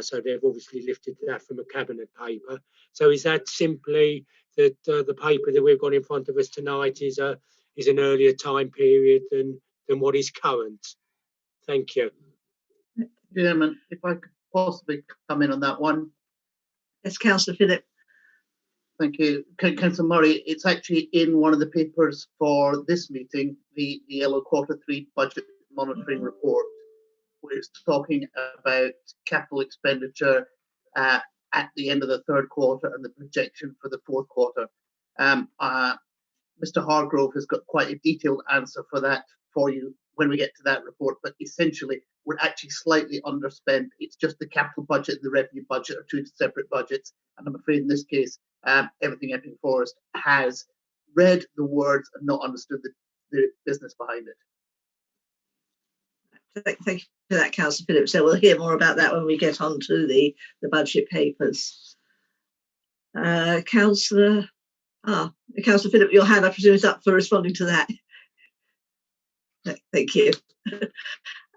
So they've obviously lifted that from a Cabinet paper. So is that simply that the paper that we've got in front of us tonight is an earlier time period than what is current? Thank you. Chairman, if I could possibly come in on that one. Yes, Councillor Phillip. Thank you. Councillor Murray, it's actually in one of the papers for this meeting, the yellow Q3 budget monitoring report, where it's talking about capital expenditure at the end of the third quarter and the projection for the fourth quarter. Mr. Hargrove has got quite a detailed answer for that for you when we get to that report, but essentially we're actually slightly underspent. It's just the capital budget and the revenue budget are two separate budgets, and I'm afraid in this case, Everything Epping Forest has read the words and not understood the business behind it. Thank you for that, Councillor Phillips. So we'll hear more about that when we get on to the budget papers. Councillor Phillips, your hand, I presume, is up for responding to that. Thank you.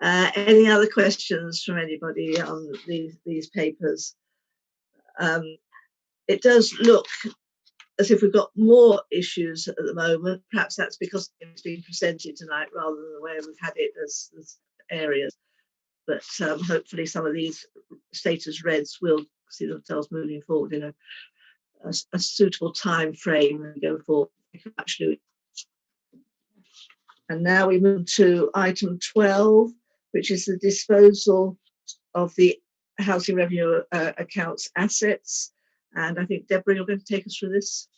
Any other questions from anybody on these papers? It does look as if we've got more issues at the moment. Perhaps that's because it's been presented tonight rather than the way we've had it as areas. But hopefully some of these status reds will see themselves moving forward in a suitable time frame and go forward. Thank you much, Louis. And now we move to item 12, which is the disposal of the housing revenue accounts assets. And I think, Deborah, you're going to take us through this.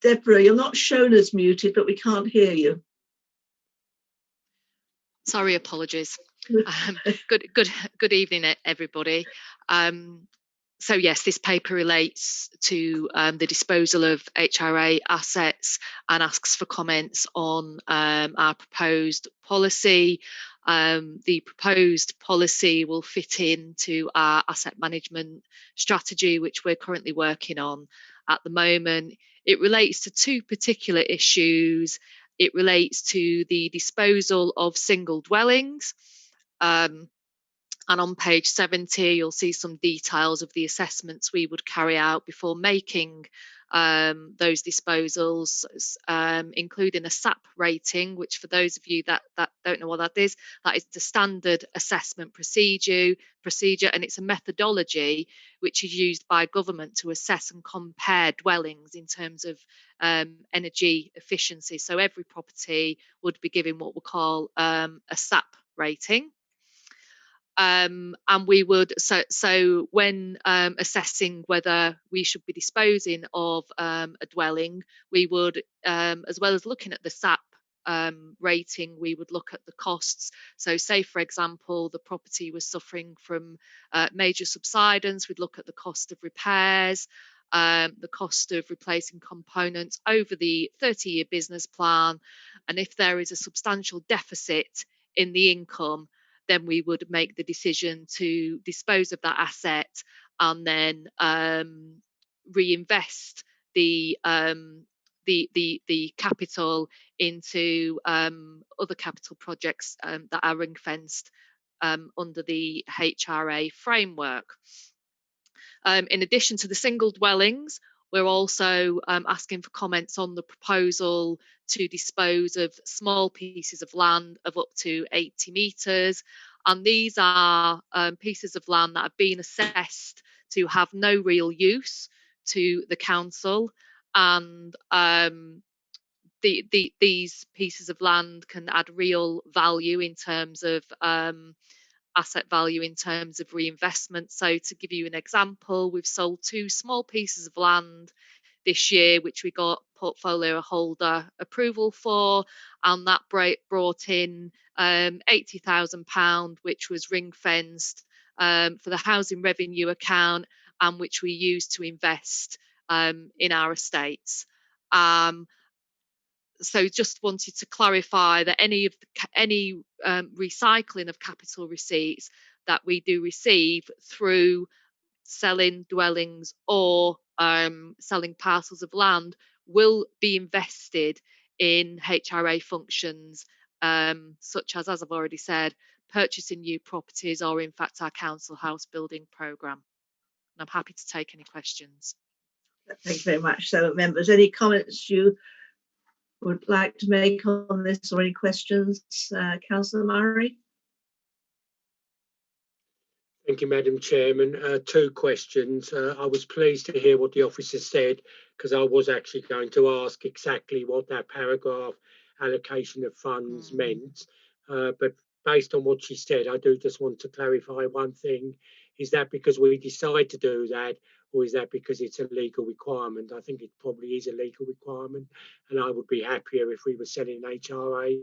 Deborah, you're not shown as muted, but we can't hear you. Sorry, apologies. Good evening, everybody. So yes, this paper relates to the disposal of HRA assets and asks for comments on our proposed policy. The proposed policy will fit into our asset management strategy, which we're currently working on at the moment. It relates to two particular issues. It relates to the disposal of single dwellings. And on page 70, you'll see some details of the assessments we would carry out before making those disposals, including a SAP rating, which for those of you that don't know what that is the standard assessment procedure, and it's a methodology which is used by government to assess and compare dwellings in terms of energy efficiency. So every property would be given what we call a SAP rating. And we would so when assessing whether we should be disposing of a dwelling, we would, as well as looking at the SAP rating, we would look at the costs. So say, for example, the property was suffering from major subsidence, we'd look at the cost of repairs, the cost of replacing components over the 30-year business plan, and if there is a substantial deficit in the income, then we would make the decision to dispose of that asset and then reinvest the capital into other capital projects that are ring-fenced under the HRA framework. In addition to the single dwellings, we're also asking for comments on the proposal to dispose of small pieces of land of up to 80 metres. And these are pieces of land that have been assessed to have no real use to the council. And these pieces of land can add real value in terms of asset value in terms of reinvestment. So to give you an example, we've sold two small pieces of land this year, which we got portfolio holder approval for, and that brought in £80,000, which was ring fenced for the housing revenue account, and which we used to invest in our estates. So just wanted to clarify that any recycling of capital receipts that we do receive through selling dwellings or selling parcels of land will be invested in HRA functions, such as I've already said, purchasing new properties, or in fact our council house building programme. And I'm happy to take any questions. Thank you very much. So members, any comments you would like to make on this, or any questions? Councillor Murray? Thank you, Madam Chairman. Two questions. I was pleased to hear what the officer said, because I was actually going to ask exactly what that paragraph allocation of funds meant. But based on what she said, I do just want to clarify one thing. Is that because we decide to do that, or is that because it's a legal requirement? I think it probably is a legal requirement, and I would be happier if we were selling HRA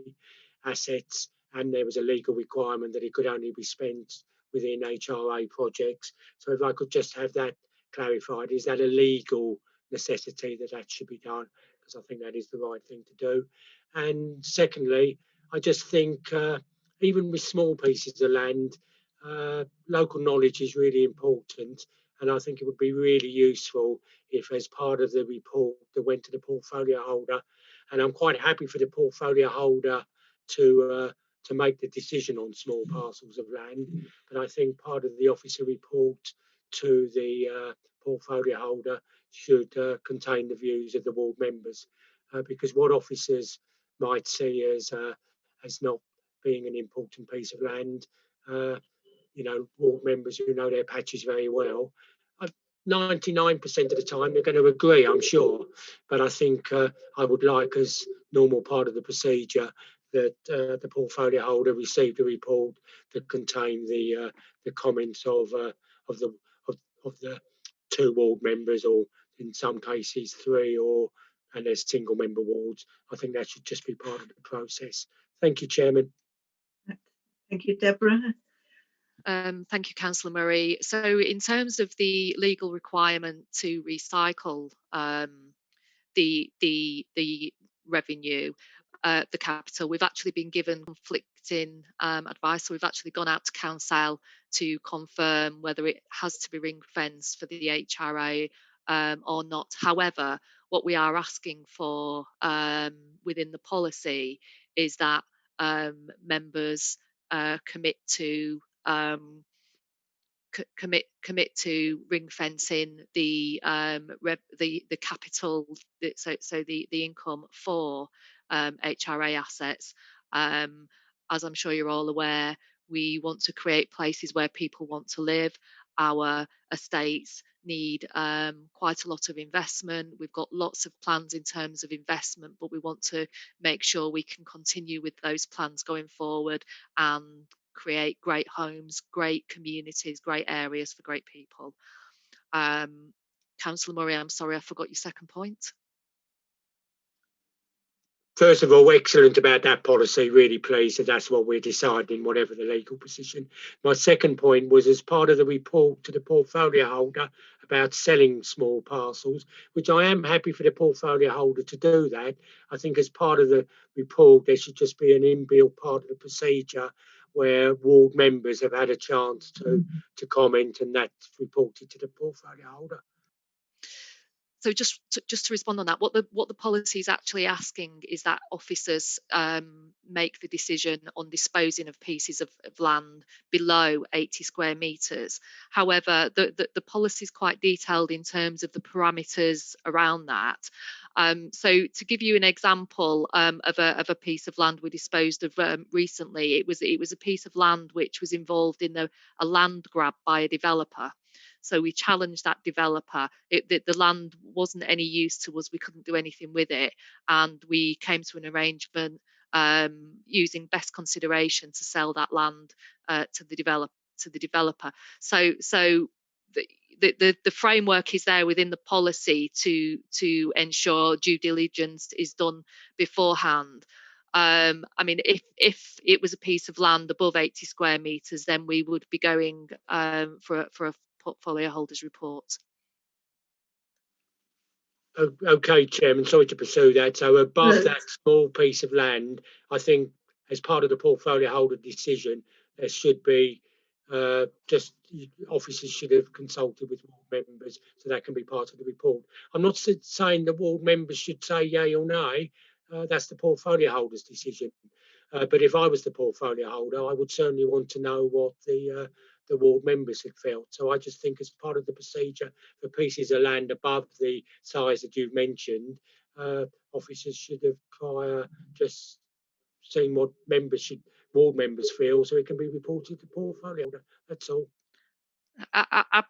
assets and there was a legal requirement that it could only be spent within HRA projects. So if I could just have that clarified, is that a legal necessity that should be done? Because I think that is the right thing to do. And secondly, I just think even with small pieces of land, local knowledge is really important. And I think it would be really useful if, as part of the report that went to the portfolio holder, and I'm quite happy for the portfolio holder to make the decision on small parcels of land, but I think part of the officer report to the portfolio holder should contain the views of the ward members, because what officers might see as not being an important piece of land, ward members who know their patches very well, 99% of the time they're going to agree, I'm sure. But I think I would like, as normal part of the procedure, that the portfolio holder received a report that contained the comments of the two ward members, or in some cases three, and there's single member wards. I think that should just be part of the process. Thank you, Chairman. Thank you, Deborah. Thank you, Councillor Murray. So in terms of the legal requirement to recycle the revenue, the capital, we've actually been given conflicting advice. So we've actually gone out to council to confirm whether it has to be ring fenced for the HRA or not. However, what we are asking for within the policy is that members commit to commit to ring fencing the capital, so the income for HRA assets. As I'm sure you're all aware, we want to create places where people want to live. Our estates need quite a lot of investment. We've got lots of plans in terms of investment, but we want to make sure we can continue with those plans going forward and create great homes, great communities, great areas for great people. Councillor Murray, I'm sorry, I forgot your second point. First of all, excellent about that policy. Really pleased that that's what we're deciding, whatever the legal position. My second point was, as part of the report to the portfolio holder about selling small parcels, which I am happy for the portfolio holder to do that. I think as part of the report, there should just be an inbuilt part of the procedure where ward members have had a chance to comment, and that's reported to the portfolio holder. So just to respond on that, what the policy is actually asking is that officers make the decision on disposing of pieces of land below 80 square metres. However, the policy is quite detailed in terms of the parameters around that. So to give you an example of a piece of land we disposed of recently, it was a piece of land which was involved in a land grab by a developer. So we challenged that developer. The land wasn't any use to us. We couldn't do anything with it. And we came to an arrangement using best consideration to sell that land to the developer. So the framework is there within the policy to ensure due diligence is done beforehand. I mean, if it was a piece of land above 80 square metres, then we would be going for a portfolio holders report. Okay, Chairman, sorry to pursue that. So above that small piece of land, I think as part of the portfolio holder decision, there should be just officers should have consulted with ward members, so that can be part of the report. I'm not saying the ward members should say yay or nay. That's the portfolio holder's decision. But if I was the portfolio holder, I would certainly want to know what the ward members had felt. So I just think as part of the procedure for pieces of land above the size that you've mentioned, officers should have prior just seen what ward members feel, so it can be reported to the portfolio holder. That's all.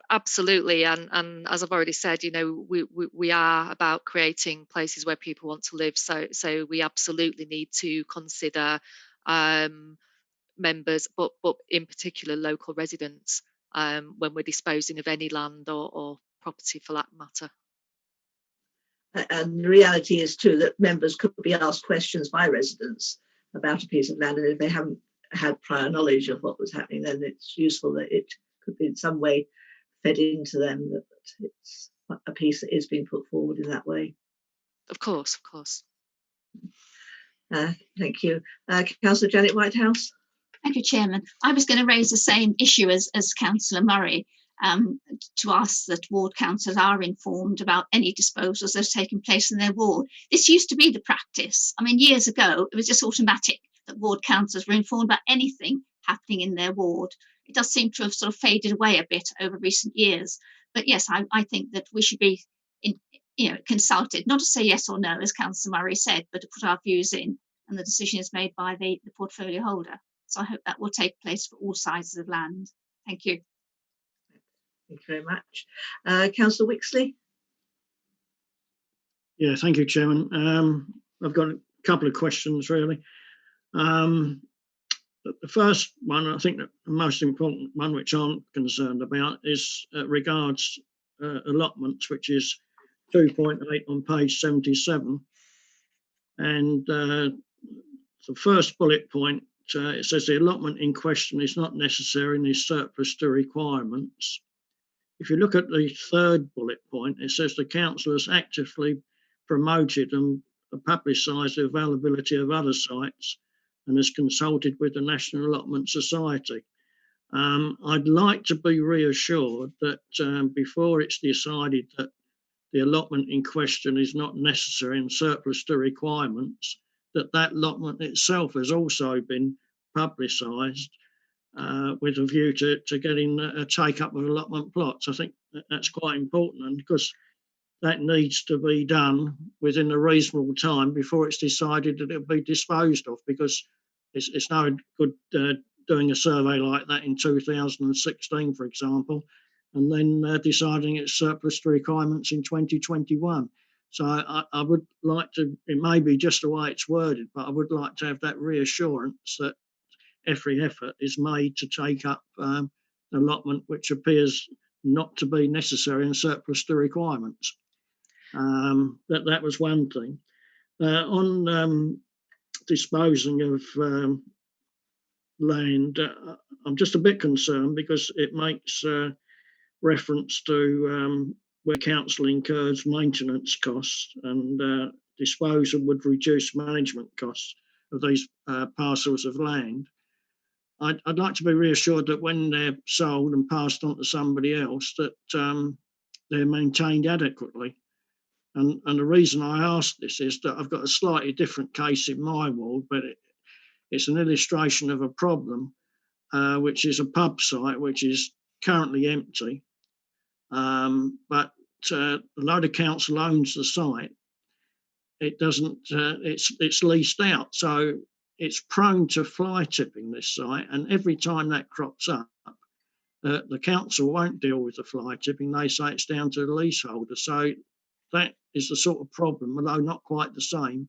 Absolutely, and as I've already said, we are about creating places where people want to live. So we absolutely need to consider members, but in particular local residents, when we're disposing of any land or property for that matter. And the reality is too that members could be asked questions by residents about a piece of land, and if they haven't had prior knowledge of what was happening, then it's useful that it could be in some way fed into them that it's a piece that is being put forward in that way. Of course, of course. Thank you. Councillor Janet Whitehouse. Thank you, Chairman. I was going to raise the same issue as Councillor Murray, to ask that ward councillors are informed about any disposals that are taking place in their ward. This used to be the practice. I mean, years ago, it was just automatic that ward councillors were informed about anything happening in their ward. It does seem to have sort of faded away a bit over recent years. But yes, I think that we should be consulted, not to say yes or no, as Councillor Murray said, but to put our views in, and the decision is made by the portfolio holder. So I hope that will take place for all sizes of land. Thank you. Thank you very much. Councillor Wixley. Yeah, thank you, Chairman. I've got a couple of questions, really. The first one, I think the most important one, which I'm concerned about, is regards allotments, which is 2.8 on page 77. And the first bullet point, it says the allotment in question is not necessary and is surplus to requirements. If you look at the third bullet point, it says the council has actively promoted and publicised the availability of other sites and has consulted with the National Allotment Society. I'd like to be reassured that before it's decided that the allotment in question is not necessary and surplus to requirements, that allotment itself has also been publicised with a view to getting a take-up of allotment plots. I think that's quite important, and because that needs to be done within a reasonable time before it's decided that it'll be disposed of, because it's no good doing a survey like that in 2016, for example, and then deciding it's surplus to requirements in 2021. So I would like to, it may be just the way it's worded, but I would like to have that reassurance that every effort is made to take up an allotment which appears not to be necessary and surplus to requirements. That was one thing. On disposing of land, I'm just a bit concerned because it makes reference to where council incurs maintenance costs, and disposal would reduce management costs of these parcels of land. I'd like to be reassured that when they're sold and passed on to somebody else, that they're maintained adequately. And the reason I ask this is that I've got a slightly different case in my ward, but it's an illustration of a problem, which is a pub site which is currently empty, but the local council owns the site. It doesn't. It's leased out, so it's prone to fly tipping, this site, and every time that crops up, the council won't deal with the fly tipping. They say it's down to the leaseholder. So that is the sort of problem, although not quite the same,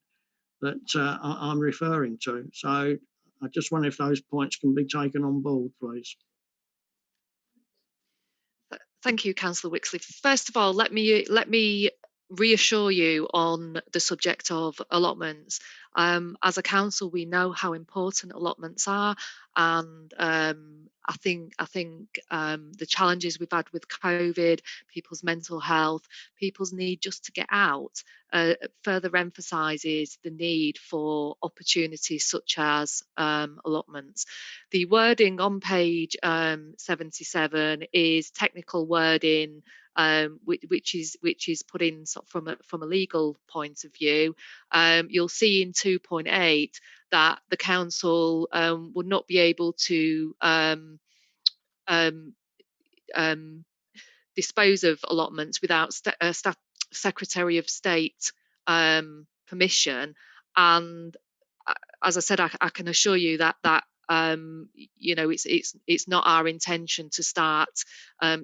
that I'm referring to. So I just wonder if those points can be taken on board, please. Thank you, Councillor Wixley. First of all, let me reassure you on the subject of allotments. As a council, we know how important allotments are, and I think the challenges we've had with COVID, people's mental health, people's need just to get out, further emphasises the need for opportunities such as allotments. The wording on page 77 is technical wording, which is put in sort of from a legal point of view. You'll see in 2.8 that the council would not be able to dispose of allotments without Secretary of State permission. And as I said, I can assure you that it's not our intention to start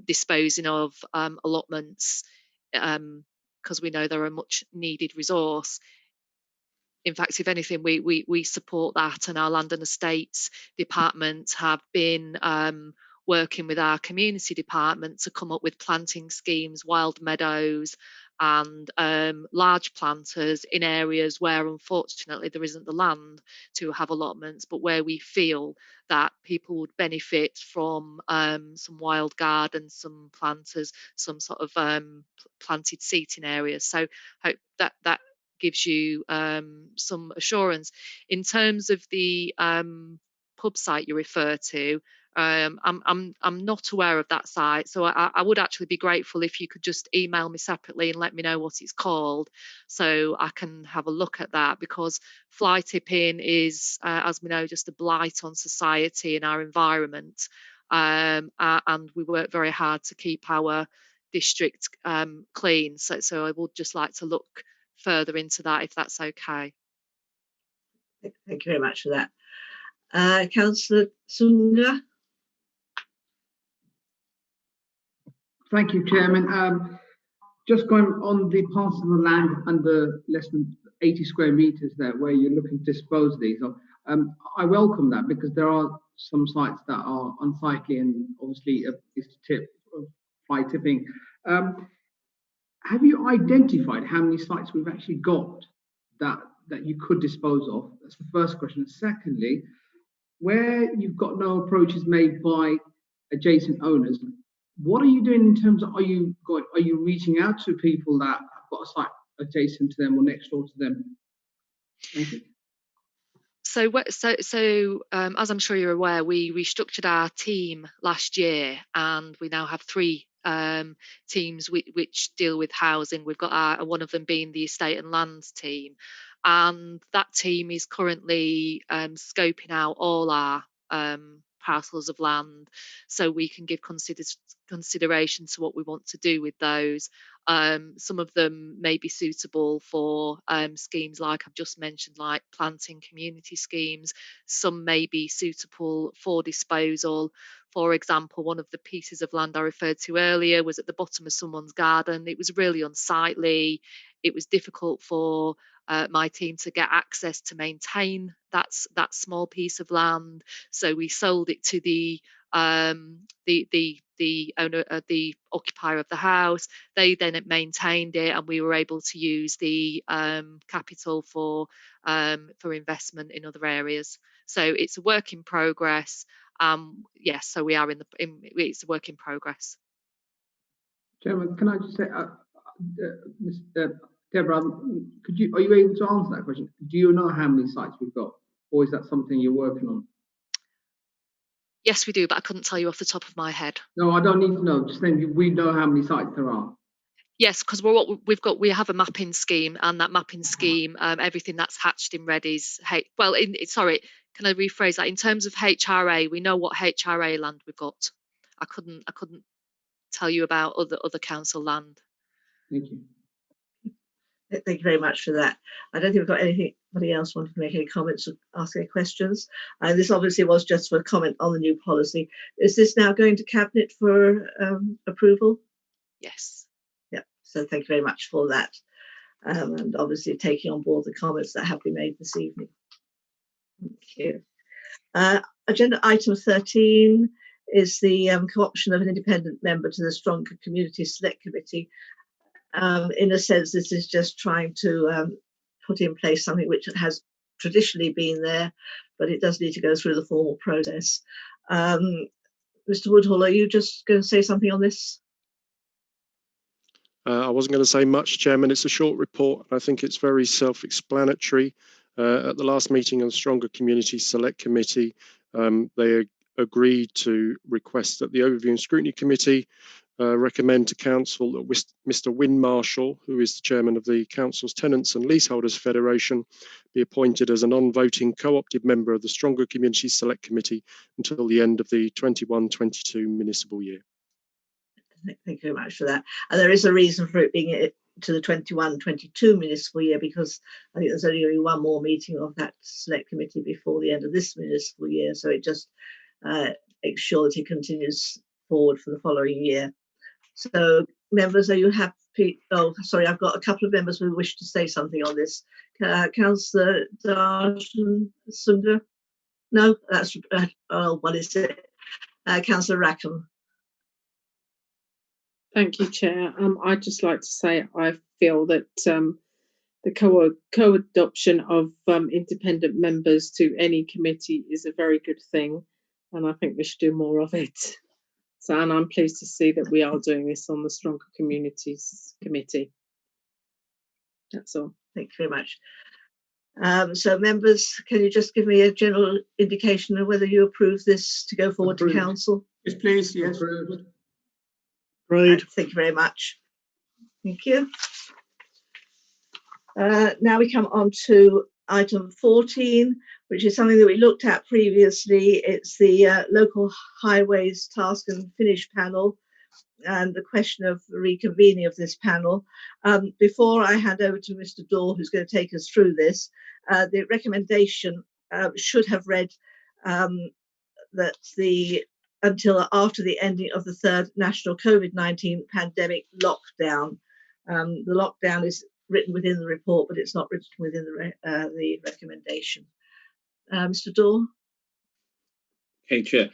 disposing of allotments, because we know they're a much needed resource. In fact, if anything, we support that, and our land and estates department have been working with our community department to come up with planting schemes, wild meadows and large planters in areas where unfortunately there isn't the land to have allotments, but where we feel that people would benefit from some wild gardens, some planters, some sort of planted seating areas. So hope that gives you some assurance. In terms of the pub site you refer to, I'm not aware of that site, so I would actually be grateful if you could just email me separately and let me know what it's called, so I can have a look at that, because fly tipping is, as we know, just a blight on society and our environment, and we work very hard to keep our district clean. So I would just like to look further into that, if that's okay. Thank you very much for that. Councillor Sunga. Thank you, Chairman. Just going on the parts of the land under less than 80 square metres there, where you're looking to dispose of these. I welcome that, because there are some sites that are unsightly, and obviously is fly tipping. Have you identified how many sites we've actually got that you could dispose of? That's the first question. Secondly, where you've got no approaches made by adjacent owners, what are you doing in terms of, are you reaching out to people that have got a site adjacent to them or next door to them? Thank you. So, as I'm sure you're aware, we restructured our team last year, and we now have 3 teams which deal with housing. We've got one of them being the estate and lands team, and that team is currently scoping out all our parcels of land, so we can give consideration to what we want to do with those. Some of them may be suitable for schemes like I've just mentioned, like planting community schemes. Some may be suitable for disposal. For example, one of the pieces of land I referred to earlier was at the bottom of someone's garden. It was really unsightly. It was difficult for my team to get access to maintain that small piece of land, so we sold it to the owner, the occupier of the house. They then maintained it, and we were able to use the capital for investment in other areas. So it's a work in progress. Yes, so we are it's a work in progress. Chairman, can I just say, Deborah, are you able to answer that question? Do you know how many sites we've got, or is that something you're working on? Yes, we do, but I couldn't tell you off the top of my head. No, I don't need to know. Just saying, we know how many sites there are. Yes, because we have a mapping scheme, and that mapping scheme, everything that's hatched in red is sorry, can I rephrase that? In terms of HRA, we know what HRA land we've got. I couldn't tell you about other council land. Thank you. Thank you very much for that. I don't think we've got anybody else wanting to make any comments or ask any questions. And this obviously was just for a comment on the new policy. Is this now going to Cabinet for approval? Yes. Yeah, so thank you very much for that. And obviously taking on board the comments that have been made this evening. Thank you. Agenda item 13 is the co-option of an independent member to the Stronger Community Select Committee. In a sense, this is just trying to put in place something which has traditionally been there, but it does need to go through the formal process. Mr. Woodhull, are you just going to say something on this? I wasn't going to say much, Chairman. It's a short report. I think it's very self-explanatory. At the last meeting of the Stronger Community Select Committee, they agreed to request that the Overview and Scrutiny Committee recommend to Council that Mr. Wyn Marshall, who is the Chairman of the Council's Tenants and Leaseholders Federation, be appointed as a non-voting co-opted member of the Stronger Community Select Committee until the end of the 21-22 municipal year. Thank you very much for that. And there is a reason for it being to the 21-22 municipal year, because I think there's only going to be one more meeting of that select committee before the end of this municipal year. So it just makes sure that it continues forward for the following year. So members, are you happy? Oh, sorry, I've got a couple of members who wish to say something on this. Councillor Darshan Sundar? No, that's, what is it? Councillor Rackham. Thank you, Chair. I'd just like to say I feel that the co-adoption of independent members to any committee is a very good thing, and I think we should do more of it. So, and I'm pleased to see that we are doing this on the Stronger Communities Committee. That's all. Thank you very much. So members, can you just give me a general indication of whether you approve this to go forward to council? Yes, please. Yes. Great. Thank you very much. Thank you. Now we come on to item 14, which is something that we looked at previously. It's the local highways task and finish panel, and the question of reconvening of this panel. Before I hand over to Mr. Daw, who's going to take us through this, the recommendation should have read that until after the ending of the third national COVID-19 pandemic lockdown. The lockdown is written within the report, but it's not written within the recommendation. Mr. Daw? Okay, Chair.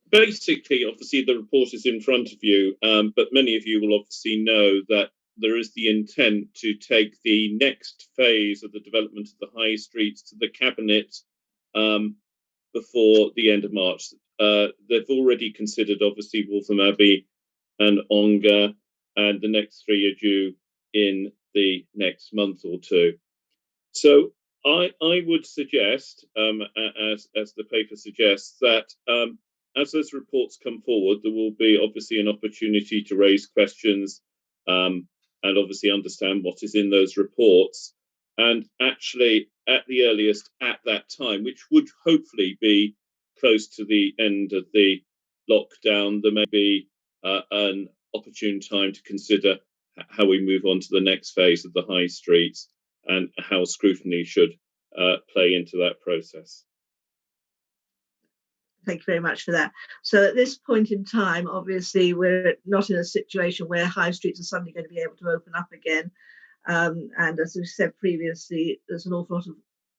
Basically, obviously, the report is in front of you, but many of you will obviously know that there is the intent to take the next phase of the development of the high streets to the Cabinet before the end of March. They've already considered, obviously, Waltham Abbey and Ongar, and the next three are due in the next month or two. So I would suggest, as the paper suggests, that as those reports come forward, there will be obviously an opportunity to raise questions and obviously understand what is in those reports. And actually, at the earliest at that time, which would hopefully be close to the end of the lockdown, there may be an opportune time to consider how we move on to the next phase of the high streets and how scrutiny should play into that process. Thank you very much for that. So at this point in time, obviously, we're not in a situation where high streets are suddenly going to be able to open up again. And as we said previously, there's an awful lot of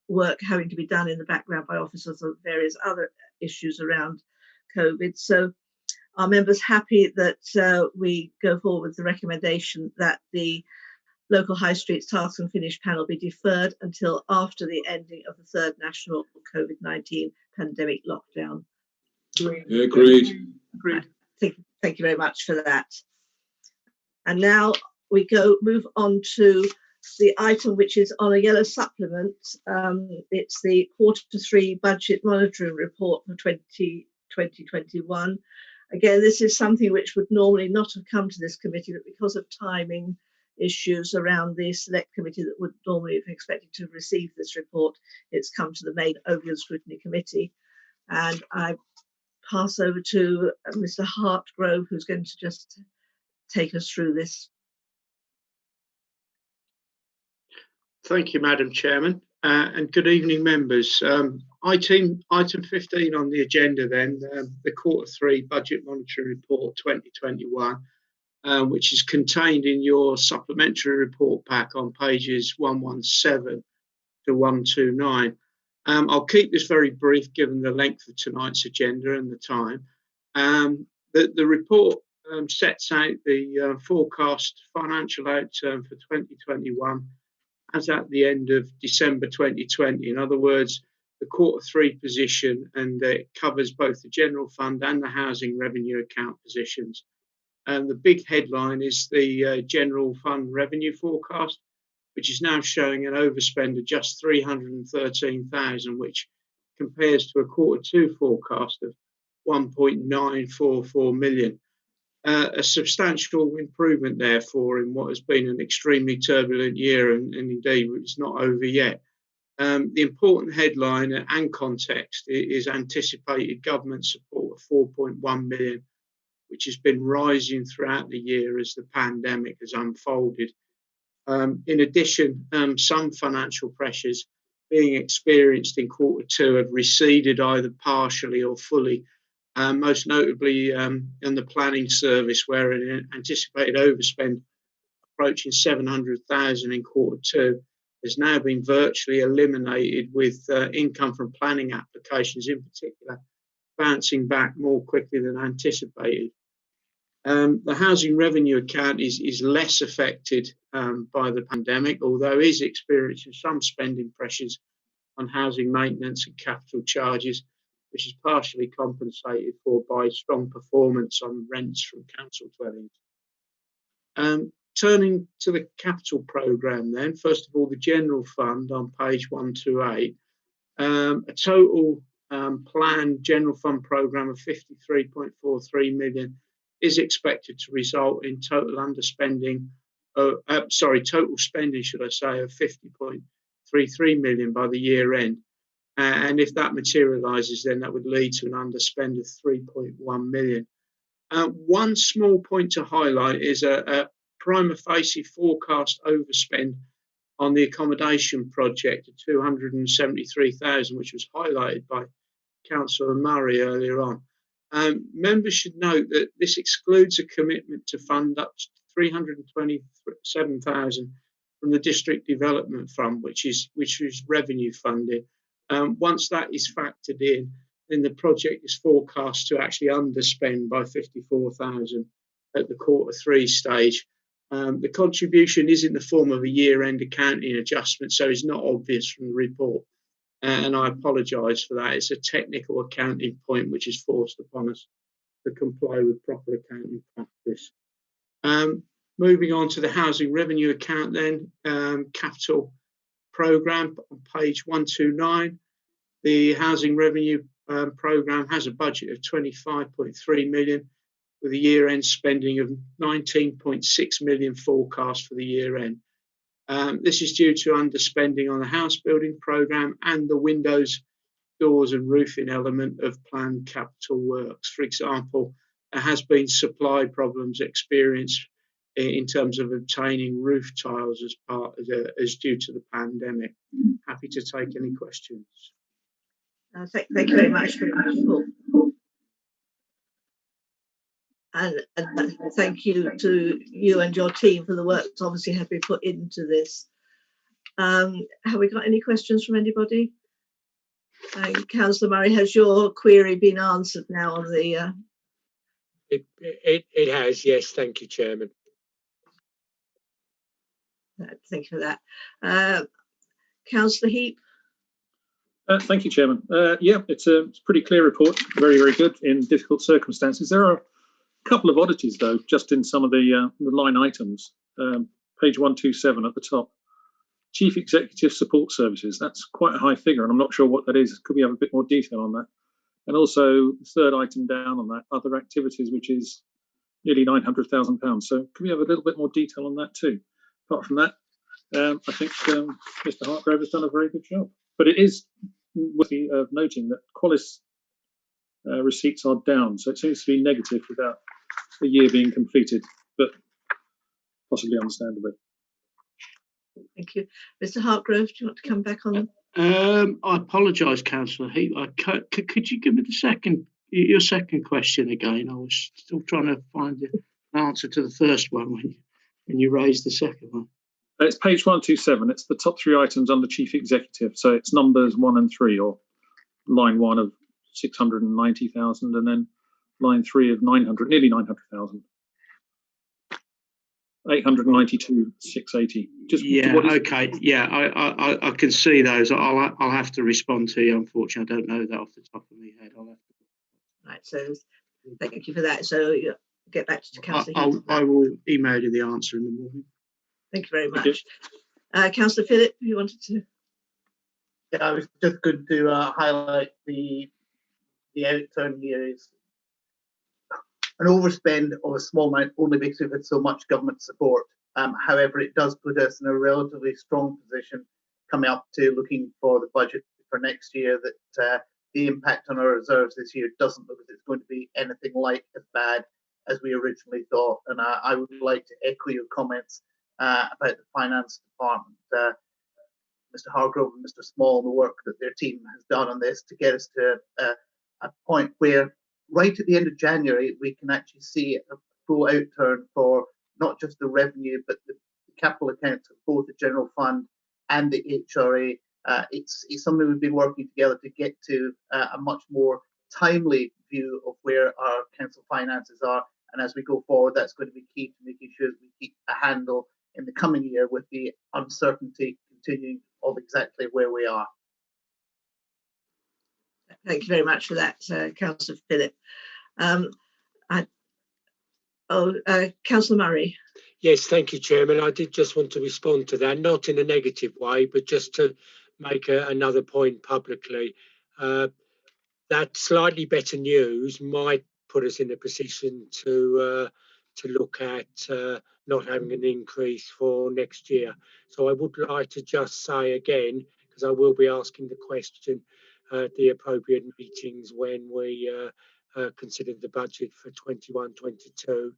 work having to be done in the background by officers of various other issues around COVID. So are members happy that we go forward with the recommendation that the local high streets task and finish panel be deferred until after the ending of the third national COVID-19 pandemic lockdown? Agreed. Agreed. Thank you very much for that. And now we move on to the item which is on a yellow supplement. It's the Q3 budget monitoring report for 2021. Again, this is something which would normally not have come to this committee, but because of timing issues around the select committee that would normally have expected to receive this report, it's come to the main overview scrutiny committee. And I pass over to Mr. Hartgrove, who's going to just take us through this. Thank you, Madam Chairman, and good evening, members. Item 15 on the agenda then, the Q3 Budget Monitoring Report 2021, which is contained in your supplementary report pack on pages 117 to 129. I'll keep this very brief given the length of tonight's agenda and the time. The report sets out the forecast financial outturn for 2021 as at the end of December 2020. In other words, the Q3 position, and it covers both the general fund and the housing revenue account positions. And the big headline is the general fund revenue forecast, which is now showing an overspend of just 313,000, which compares to a Q2 forecast of 1.944 million. A substantial improvement, therefore, in what has been an extremely turbulent year, and indeed it's not over yet. The important headline and context is anticipated government support of 4.1 million which has been rising throughout the year as the pandemic has unfolded. In addition, some financial pressures being experienced in Q2 have receded either partially or fully, most notably in the planning service, where an anticipated overspend approaching 700,000 in Q2 has now been virtually eliminated, with income from planning applications in particular bouncing back more quickly than anticipated. The housing revenue account is less affected by the pandemic, although is experiencing some spending pressures on housing maintenance and capital charges, which is partially compensated for by strong performance on rents from council dwellings. Turning to the capital programme then, first of all, the general fund on page 128, a total planned general fund programme of 53.43 million is expected to result in total underspending, total spending, should I say, of 50.33 million by the year end. And if that materialises, then that would lead to an underspend of 3.1 million. One small point to highlight is a prima facie forecast overspend on the accommodation project of 273,000, which was highlighted by Councillor Murray earlier on. Members should note that this excludes a commitment to fund up to 327,000 from the District Development Fund, which is revenue funded. Once that is factored in, then the project is forecast to actually underspend by 54,000 at the Q3 stage. The contribution is in the form of a year-end accounting adjustment, so it's not obvious from the report. And I apologise for that. It's a technical accounting point which is forced upon us to comply with proper accounting practice. Moving on to the housing revenue account then, capital programme on page 129. The housing revenue programme has a budget of 25.3 million with a year-end spending of 19.6 million forecast for the year-end. This is due to underspending on the house building programme and the windows, doors and roofing element of planned capital works. For example, there has been supply problems experienced in terms of obtaining roof tiles as due to the pandemic. Happy to take any questions. Thank you very much for that report. And thank you to you and your team for the work that obviously have been put into this. Have we got any questions from anybody? Councillor Murray, has your query been answered now on the... It has, yes. Thank you, Chairman. Thank you for that. Councillor Heap? Thank you, Chairman. Yeah, it's a pretty clear report, very, very good in difficult circumstances. There are a couple of oddities, though, just in some of the line items. Page 127 at the top. Chief Executive Support Services, that's quite a high figure, and I'm not sure what that is. Could we have a bit more detail on that? And also, the third item down on that, other activities, which is nearly £900,000. So could we have a little bit more detail on that too? Apart from that, I think Mr. Hartgrove has done a very good job. But it is worthy of noting that Qualis receipts are down, so it seems to be negative without the year being completed, but possibly understandably. Thank you. Mr. Hartgrove, do you want to come back on? I apologise, Councillor Heap. Could you give me your second question again? I was still trying to find an answer to the first one when you raised the second one. It's page 127. It's the top three items under Chief Executive. So it's numbers 1 and 3, or line 1 of 690,000, and then line 3 of nearly 900,000. 892,680. Okay. Yeah, I can see those. I'll have to respond to you. Unfortunately, I don't know that off the top of my head. Right. So thank you for that. So you get back to Councillor. I will email you the answer in the morning. Thank you very much. Councillor Phillip, you wanted to? Yeah, I was just going to highlight the outturn here is an overspend of a small amount only because we've had so much government support. However, it does put us in a relatively strong position coming up to looking for the budget for next year, that the impact on our reserves this year doesn't look as it's going to be anything like as bad as we originally thought. And I would like to echo your comments about the finance department. Mr. Hargrove and Mr. Small, the work that their team has done on this to get us to a point where right at the end of January, we can actually see a full outturn for not just the revenue, but the capital accounts of both the general fund and the HRA. It's something we've been working together to get to a much more timely view of where our council finances are. And as we go forward, that's going to be key to making sure that we keep a handle in the coming year with the uncertainty continuing of exactly where we are. Thank you very much for that, Councillor Phillip. Councillor Murray. Yes, thank you, Chairman. I did just want to respond to that, not in a negative way, but just to make another point publicly. That slightly better news might put us in a position to look at not having an increase for next year. So I would like to just say again, because I will be asking the question at the appropriate meetings when we consider the budget for 21-22,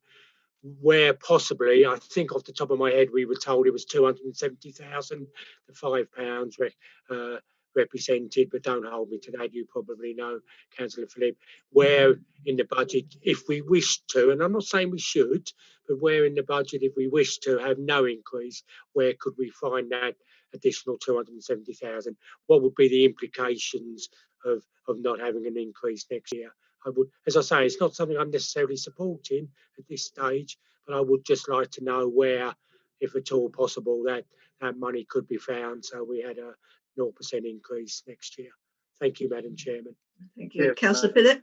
where possibly, I think off the top of my head, we were told it was 270,000, the £5 represented, but don't hold me to that. You probably know, Councillor Phillip, where in the budget, if we wish to, and I'm not saying we should, but where in the budget, if we wish to have no increase, where could we find that additional 270,000? What would be the implications of not having an increase next year? I would, as I say, it's not something I'm necessarily supporting at this stage, but I would just like to know where, if at all possible, that money could be found so we had a 0% increase next year. Thank you, Madam Chairman. Thank you. Councillor Phillip.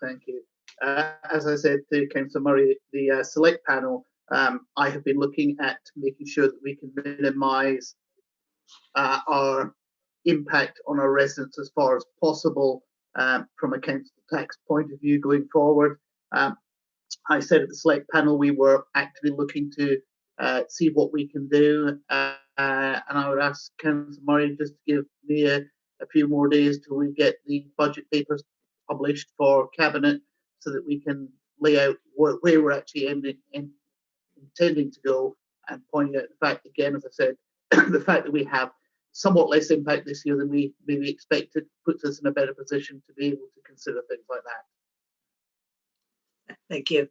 Thank you. As I said to Councillor Murray, the select panel, I have been looking at making sure that we can minimise our impact on our residents as far as possible from a council tax point of view going forward. I said at the select panel we were actively looking to see what we can do, and I would ask Councillor Murray just to give me a few more days till we get the budget papers published for Cabinet so that we can lay out where we're actually intending to go, and pointing out the fact, again, as I said, the fact that we have somewhat less impact this year than we maybe expected puts us in a better position to be able to consider things like that. Thank you.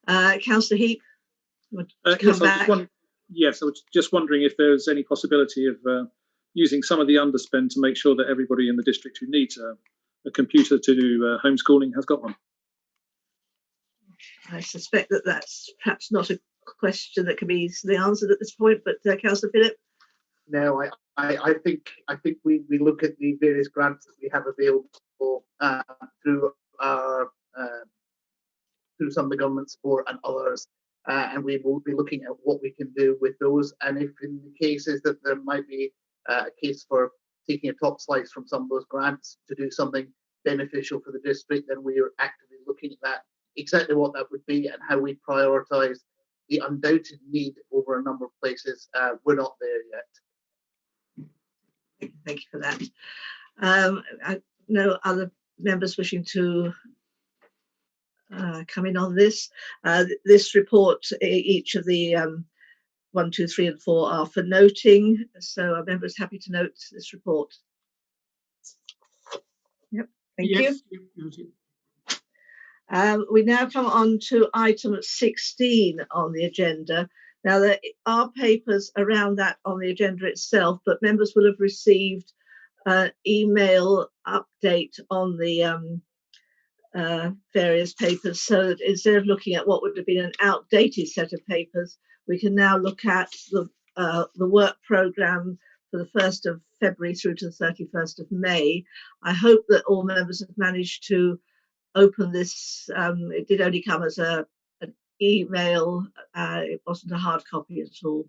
Councillor Heap, yes, I was just wondering if there's any possibility of using some of the underspend to make sure that everybody in the district who needs a computer to do homeschooling has got one. I suspect that that's perhaps not a question that can be easily answered at this point, but Councillor Phillip? No, I think we look at the various grants that we have available through our through some of the government support and others, and we will be looking at what we can do with those. And if in the cases that there might be a case for taking a top slice from some of those grants to do something beneficial for the district, then we are actively looking at that, exactly what that would be and how we prioritise the undoubted need over a number of places. We're not there yet. Thank you for that. No other members wishing to come in on this. This report, each of the 1, 2, 3 and 4 are for noting, so are members happy to note this report? Yep, thank you. We now come on to item 16 on the agenda. Now, there are papers around that on the agenda itself, but members will have received an email update on the various papers, so that instead of looking at what would have been an outdated set of papers, we can now look at the work programme for the 1st of February through to the 31st of May. I hope that all members have managed to open this. It did only come as an email, it wasn't a hard copy at all.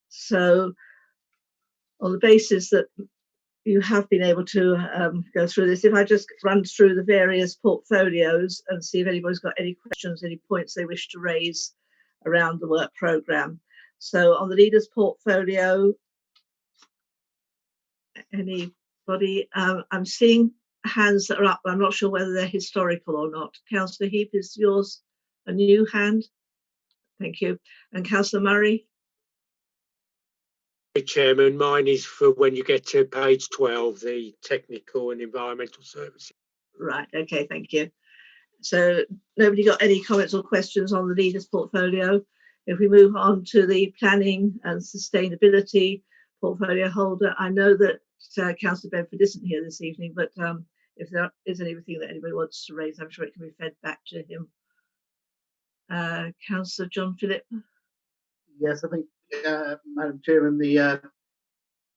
So on the basis that you have been able to go through this, if I just run through the various portfolios and see if anybody's got any questions, any points they wish to raise around the work programme. So on the leaders portfolio, anybody? I'm seeing hands that are up, but I'm not sure whether they're historical or not. Councillor Heap, is yours a new hand? Thank you. And Councillor Murray? Chairman, mine is for when you get to page 12, the technical and environmental services. Right, okay, thank you. So nobody got any comments or questions on the leaders portfolio? If we move on to the planning and sustainability portfolio holder, I know that Councillor Bedford isn't here this evening, but if there is anything that anybody wants to raise, I'm sure it can be fed back to him. Councillor John Phillip. Yes, I think, Madam Chairman, the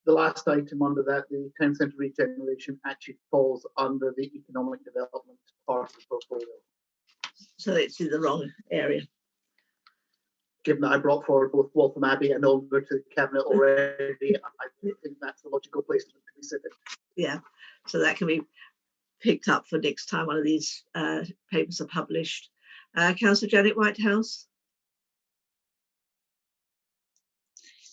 last item under that, the town centre regeneration, actually falls under the economic development part of the portfolio. So it's in the wrong area. Given that I brought forward both Waltham Abbey and over to Cabinet already, I think that's the logical place to be sitting. Yeah, so that can be picked up for next time one of these papers are published. Councillor Janet Whitehouse.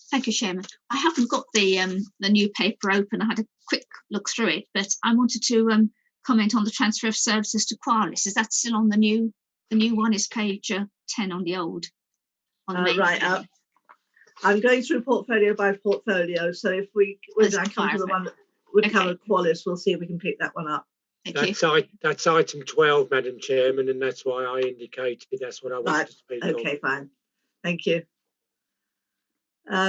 Thank you, Chairman. I haven't got the new paper open. I had a quick look through it, but I wanted to comment on the transfer of services to Qualis. Is that still on the new? The new one is page 10 on the old. On the Right. I'm going through portfolio by portfolio. So if we, when I come to the one that would cover Qualis, we'll see if we can pick that one up. That's item 12, Madam Chairman, and that's why I indicated that's what I wanted to speak on. Okay, fine. Thank you.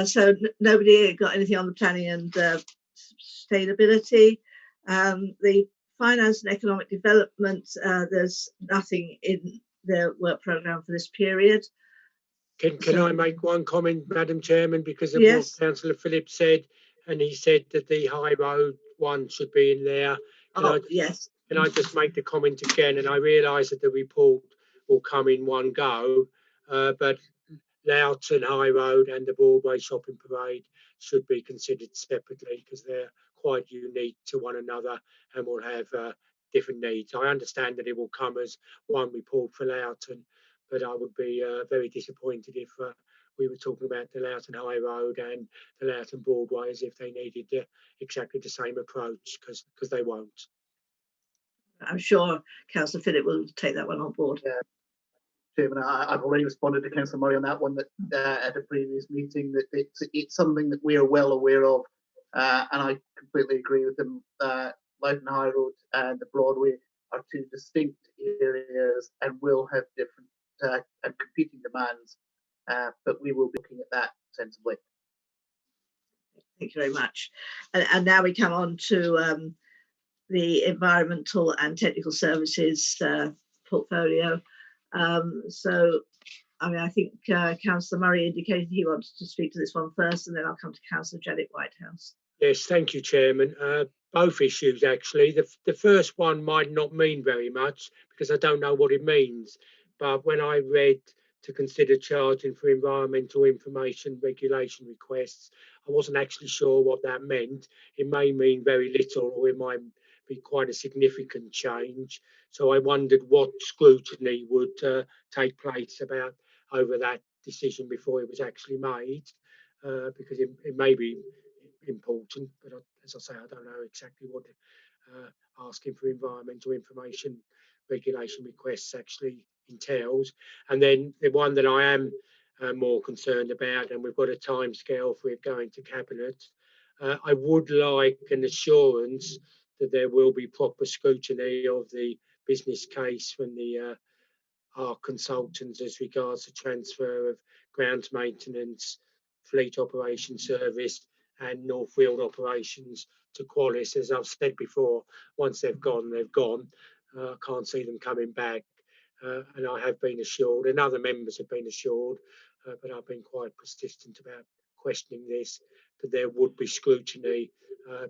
So nobody got anything on the planning and sustainability. The finance and economic development, there's nothing in the work programme for this period. Can I make one comment, Madam Chairman, because of what Councillor Phillips said, and he said that the High Road one should be in there. Yes. Can I just make the comment again? And I realise that the report will come in one go, but Loughton High Road and the Broadway Shopping Parade should be considered separately because they're quite unique to one another and will have different needs. I understand that it will come as one report for Loughton, but I would be very disappointed if we were talking about the Loughton High Road and the Loughton Broadway as if they needed exactly the same approach, because they won't. I'm sure Councillor Phillip will take that one on board. Yeah. Chairman, I've already responded to Councillor Murray on that one that at a previous meeting, that it's something that we are well aware of, and I completely agree with them. Loughton High Road and the Broadway are two distinct areas and will have different and competing demands, but we will be looking at that sensibly. Thank you very much. And now we come on to the environmental and technical services portfolio. So, I mean, I think Councillor Murray indicated he wanted to speak to this one first, and then I'll come to Councillor Janet Whitehouse. Yes, thank you, Chairman. Both issues, actually. The first one might not mean very much because I don't know what it means. But when I read to consider charging for environmental information regulation requests, I wasn't actually sure what that meant. It may mean very little, or it might be quite a significant change. So I wondered what scrutiny would take place about over that decision before it was actually made, because it may be important, but as I say, I don't know exactly what asking for environmental information regulation requests actually entails. And then the one that I am more concerned about, and we've got a timescale for it going to Cabinet, I would like an assurance that there will be proper scrutiny of the business case from our consultants as regards the transfer of grounds maintenance, fleet operation service and North Weald operations to Qualis. As I've said before, once they've gone, they've gone. I can't see them coming back. And I have been assured, and other members have been assured, but I've been quite persistent about questioning this, that there would be scrutiny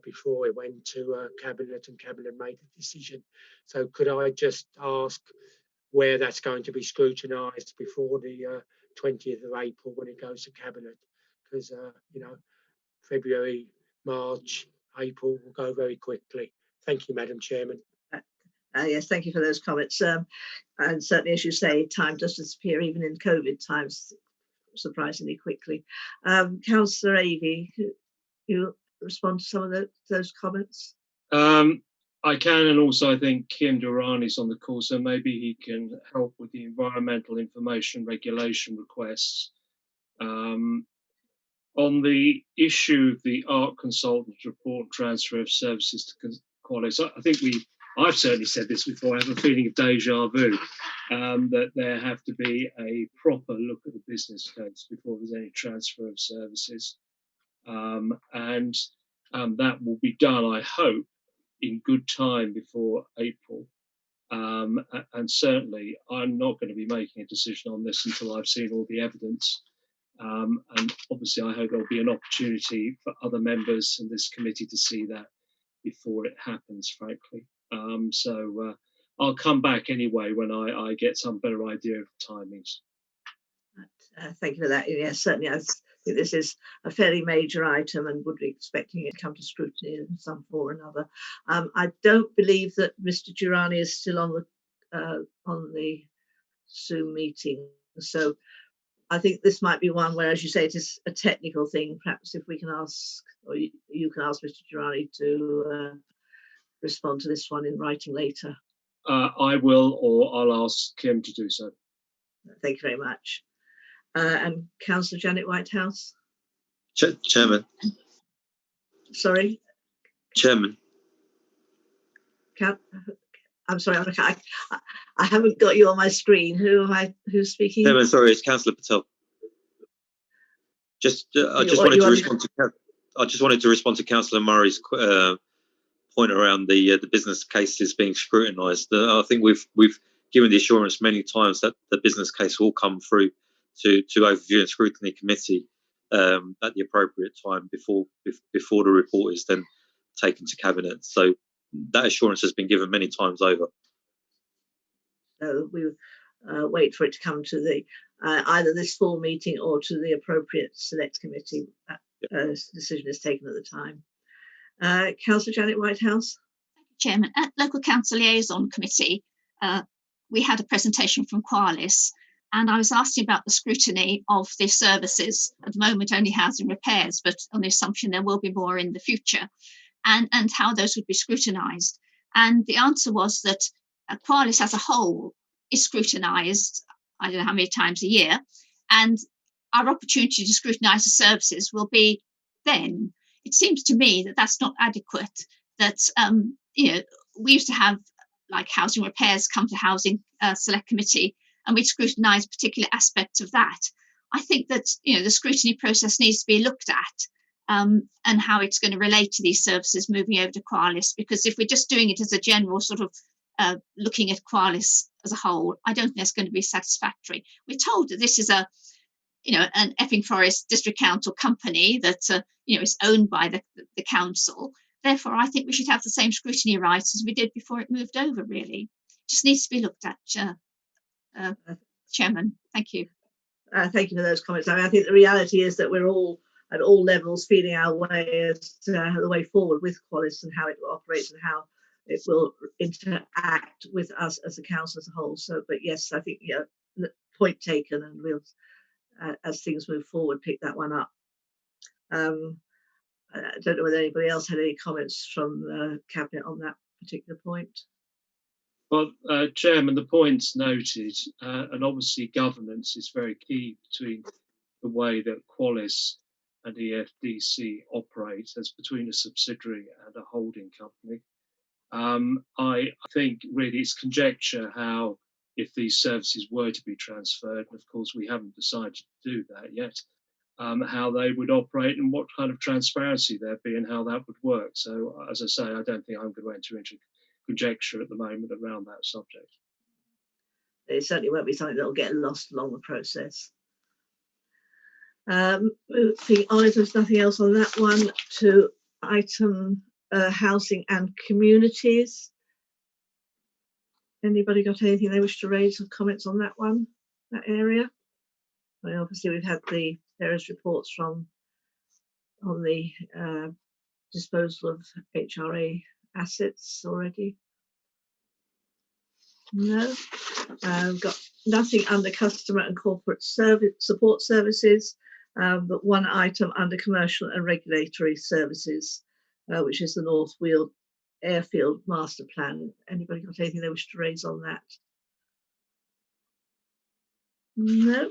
before it went to Cabinet and Cabinet made a decision. So could I just ask where that's going to be scrutinised before the 20th of April when it goes to Cabinet? Because, February, March, April will go very quickly. Thank you, Madam Chairman. Yes, thank you for those comments. And certainly, as you say, time does disappear even in COVID times, surprisingly quickly. Councillor Avey, you respond to some of those comments? I can, and also I think Kim Durrani's on the call, so maybe he can help with the environmental information regulation requests. On the issue of the art consultants report transfer of services to Qualis, I think I've certainly said this before, I have a feeling of deja vu, that there have to be a proper look at the business case before there's any transfer of services. And that will be done, I hope, in good time before April. And certainly I'm not going to be making a decision on this until I've seen all the evidence. And obviously I hope there'll be an opportunity for other members in this committee to see that before it happens, frankly. So I'll come back anyway when I get some better idea of timings. Thank you for that. Yes, certainly I think this is a fairly major item and would be expecting it to come to scrutiny in some form or another. I don't believe that Mr. Durrani is still on the Zoom meeting, so I think this might be one where, as you say, it is a technical thing. Perhaps if we can ask, or you can ask Mr. Durrani to respond to this one in writing later. I will, or I'll ask Kim to do so. Thank you very much. And Councillor Janet Whitehouse. Chairman. Sorry. Chairman. I'm sorry, I haven't got you on my screen. Who's speaking? Chairman, sorry, it's Councillor Patel. I just wanted to respond to Councillor Murray's point around the business cases being scrutinised. I think we've given the assurance many times that the business case will come through to overview and scrutiny committee at the appropriate time before the report is then taken to cabinet. So that assurance has been given many times over. So we wait for it to come to the either this full meeting or to the appropriate select committee. Decision is taken at the time. Councillor Janet Whitehouse. Chairman, at Local Council Liaison Committee, we had a presentation from Qualis, and I was asking about the scrutiny of the services. At the moment, only housing repairs, but on the assumption there will be more in the future, and how those would be scrutinised. And the answer was that Qualis as a whole is scrutinised, I don't know how many times a year, and our opportunity to scrutinise the services will be then. It seems to me that that's not adequate, that we used to have like housing repairs come to housing select committee and we'd scrutinise particular aspects of that. I think that the scrutiny process needs to be looked at and how it's going to relate to these services moving over to Qualis, because if we're just doing it as a general sort of looking at Qualis as a whole, I don't think that's going to be satisfactory. We're told that this is an Epping Forest District Council company that is owned by the council. Therefore, I think we should have the same scrutiny rights as we did before it moved over. Really, just needs to be looked at, Chairman. Thank you. Thank you for those comments. I think the reality is that we're all at all levels feeling our way as to the way forward with Qualis and how it operates and how it will interact with us as a council as a whole. So, but yes, I think point taken, and we'll as things move forward pick that one up. I don't know whether anybody else had any comments from Cabinet on that particular point. Well, Chairman, the point's noted, and obviously governance is very key between the way that Qualis and EFDC operate as between a subsidiary and a holding company. I think really it's conjecture how, if these services were to be transferred, and of course we haven't decided to do that yet, how they would operate and what kind of transparency there'd be and how that would work. So, as I say, I don't think I'm going to enter into conjecture at the moment around that subject. It certainly won't be something that will get lost along the process. Moving on, if there's nothing else on that one, to item housing and communities. Anybody got anything they wish to raise or comments on that one, that area? Well, obviously we've had the various reports on the disposal of HRA assets already. No, got nothing under customer and corporate support services, but one item under commercial and regulatory services, which is the North Weald airfield master plan. Anybody got anything they wish to raise on that? No.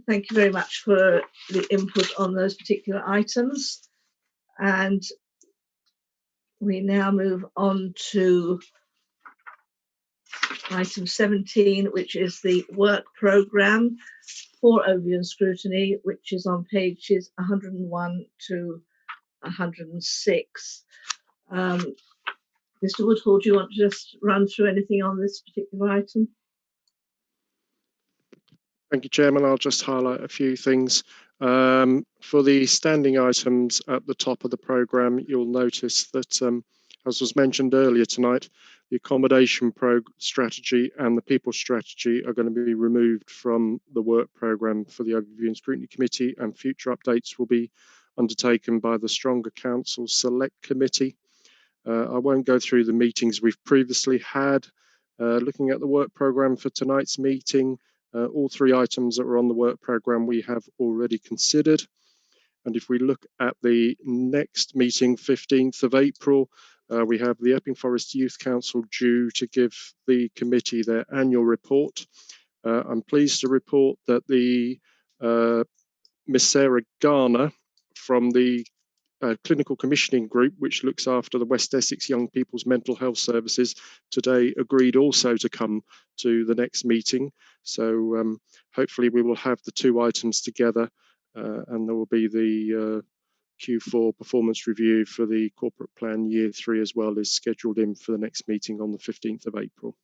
Thank you very much for the input on those particular items. And we now move on to item 17, which is the work programme for overview and scrutiny, which is on pages 101 to 106. Mr. Woodhall, do you want to just run through anything on this particular item? Thank you, Chairman. I'll just highlight a few things. For the standing items at the top of the programme, you'll notice that, as was mentioned earlier tonight, the accommodation strategy and the people strategy are going to be removed from the work programme for the Overview and Scrutiny Committee, and future updates will be undertaken by the Stronger Council Select Committee. I won't go through the meetings we've previously had. Looking at the work programme for tonight's meeting, all three items that were on the work programme we have already considered. And if we look at the next meeting, 15th of April, we have the Epping Forest Youth Council due to give the committee their annual report. I'm pleased to report that the Miss Sarah Garner from the Clinical Commissioning Group, which looks after the West Essex Young People's Mental Health Services, today agreed also to come to the next meeting. So hopefully we will have the two items together, and there will be the Q4 performance review for the corporate plan year 3 as well, is scheduled in for the next meeting on the 15th of April.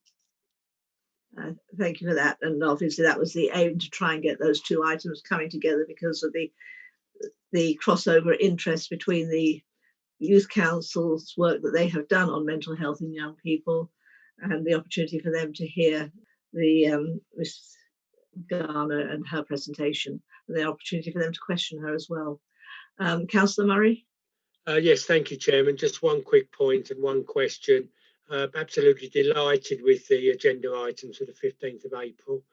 Thank you for that. And obviously that was the aim, to try and get those two items coming together because of the crossover interest between the youth council's work that they have done on mental health in young people and the opportunity for them to hear the Miss Garner and her presentation, and the opportunity for them to question her as well. Councillor Murray? Yes, thank you, Chairman. Just one quick point and one question. Absolutely delighted with the agenda items for the 15th of April.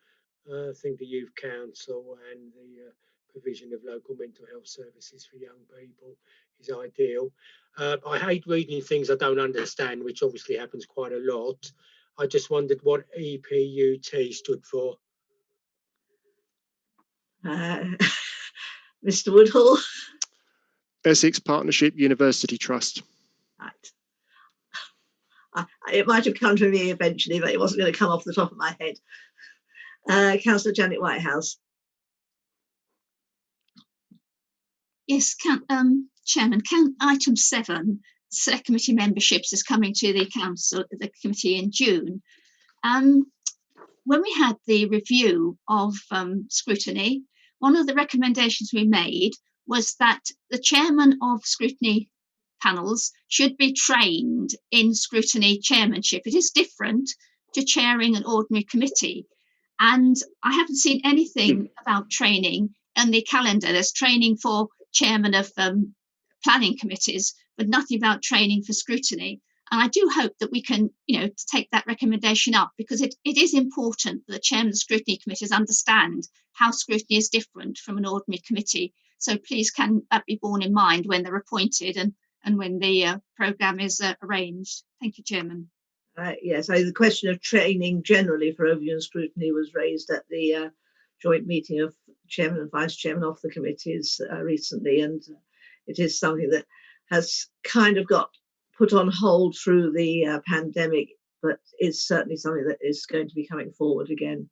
I think the Youth Council and the provision of local mental health services for young people is ideal. I hate reading things I don't understand, which obviously happens quite a lot. I just wondered what EPUT stood for. Mr. Woodhall? Essex Partnership University Trust. Right. It might have come to me eventually, but it wasn't going to come off the top of my head. Councillor Janet Whitehouse. Yes, Chairman, item 7, select committee memberships, is coming to the committee in June. When we had the review of scrutiny, one of the recommendations we made was that the chairman of scrutiny panels should be trained in scrutiny chairmanship. It is different to chairing an ordinary committee. And I haven't seen anything about training in the calendar. There's training for chairman of planning committees, but nothing about training for scrutiny. And I do hope that we can, take that recommendation up, because it is important that the chairman of the scrutiny committees understand how scrutiny is different from an ordinary committee. So please, can that be borne in mind when they're appointed and when the programme is arranged? Thank you, Chairman. Yes, the question of training generally for overview and scrutiny was raised at the joint meeting of chairman and vice chairman of the committees recently, and it is something that has kind of got put on hold through the pandemic, but is certainly something that is going to be coming forward again.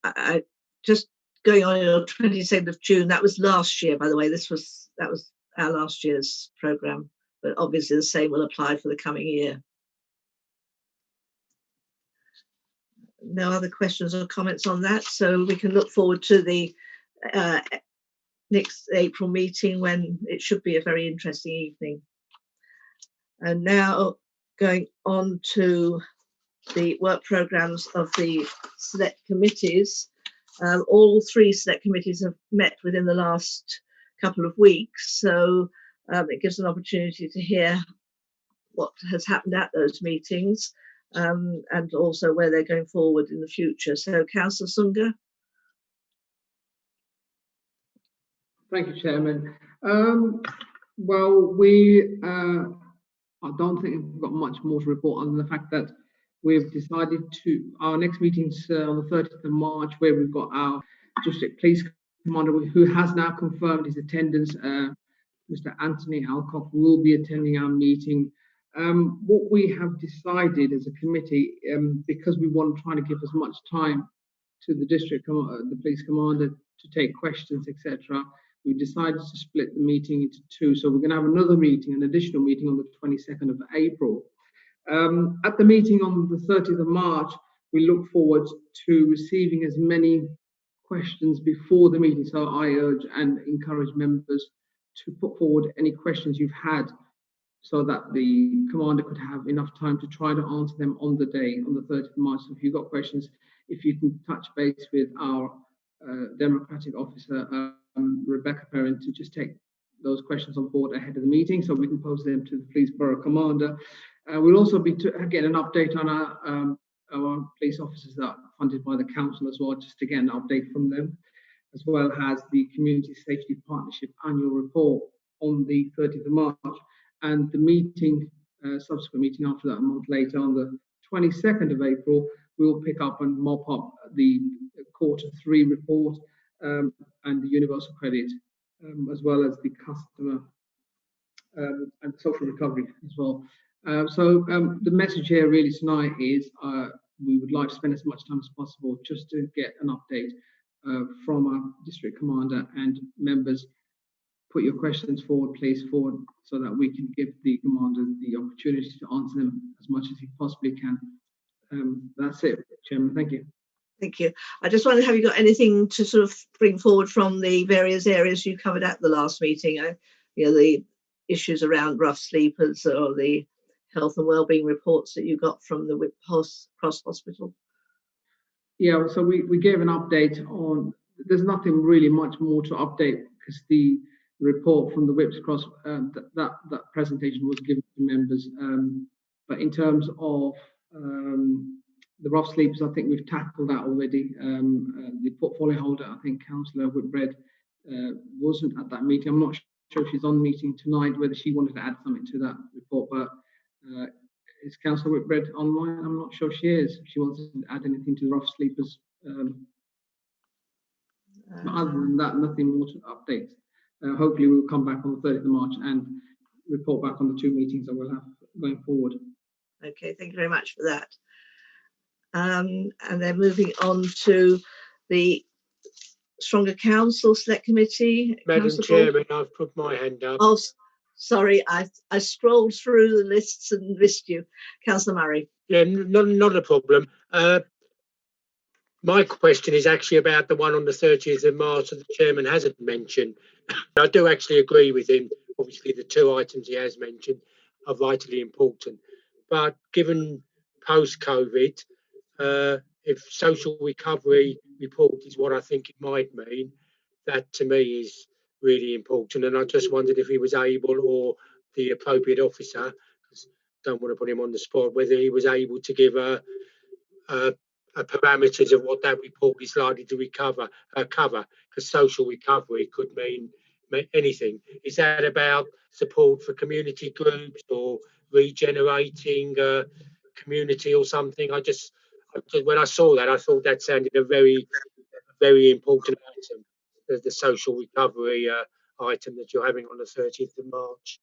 I just going on 22nd of June, that was last year, by the way. That was our last year's programme, but obviously the same will apply for the coming year. No other questions or comments on that, so we can look forward to the next April meeting, when it should be a very interesting evening. And now going on to the work programmes of the select committees. All three select committees have met within the last couple of weeks, so it gives an opportunity to hear what has happened at those meetings, and also where they're going forward in the future. So, Councillor Sunga. Thank you, Chairman. Well, we I don't think we've got much more to report other than the fact that we've decided to, our next meeting's on the 30th of March, where we've got our district police commander who has now confirmed his attendance. Mr. Anthony Alcock will be attending our meeting. What we have decided as a committee, because we want to try to give as much time to the the police commander to take questions, etc., we decided to split the meeting into two. So we're going to have another meeting, an additional meeting on the 22nd of April. At the meeting on the 30th of March, we look forward to receiving as many questions before the meeting. So I urge and encourage members to put forward any questions you've had so that the commander could have enough time to try to answer them on the day, on the 30th of March. So if you've got questions, if you can touch base with our democratic officer, Rebecca Perrin, to just take those questions on board ahead of the meeting so we can pose them to the police borough commander. We'll also be getting an update on our police officers that are funded by the council as well, just to get an update from them, as well as the Community Safety Partnership annual report on the 30th of March. And the meeting, subsequent meeting after that, a month later, on the 22nd of April, we will pick up and mop up the Q3 report and the universal credit, as well as the customer and social recovery as well. So the message here really tonight is we would like to spend as much time as possible just to get an update from our district commander and members. Put your questions forward, please, so that we can give the commander the opportunity to answer them as much as he possibly can. That's it, Chairman. Thank you. Thank you. I just wonder, have you got anything to sort of bring forward from the various areas you covered at the last meeting? You know, the issues around rough sleepers or the health and wellbeing reports that you got from the Whip Cross Hospital? Yeah, so we gave an update on, there's nothing really much more to update because the report from the Whips Cross, that presentation was given to members. But in terms of the rough sleepers, I think we've tackled that already. The portfolio holder, I think Councillor Whitbread wasn't at that meeting. I'm not sure if she's on the meeting tonight, whether she wanted to add something to that report, but is Councillor Whitbread online? I'm not sure she is. If she wants to add anything to the rough sleepers. But other than that, nothing more to update. Hopefully we'll come back on the 30th of March and report back on the two meetings that we'll have going forward. Okay, thank you very much for that. And then moving on to the Stronger Council Select Committee. Madam Councillor Chairman, I've put my hand up. Oh, sorry, I scrolled through the lists and missed you. Councillor Murray. Yeah, not a problem. My question is actually about the one on the 30th of March that the chairman hasn't mentioned. I do actually agree with him. Obviously, the two items he has mentioned are vitally important. But given post-COVID, if social recovery report is what I think it might mean, that to me is really important. And I just wondered if he was able, or the appropriate officer, don't want to put him on the spot, whether he was able to give a parameters of what that report is likely to cover, because social recovery could mean anything. Is that about support for community groups or regenerating community or something? When I saw that, I thought that sounded a very, very important item, the social recovery item that you're having on the 30th of March.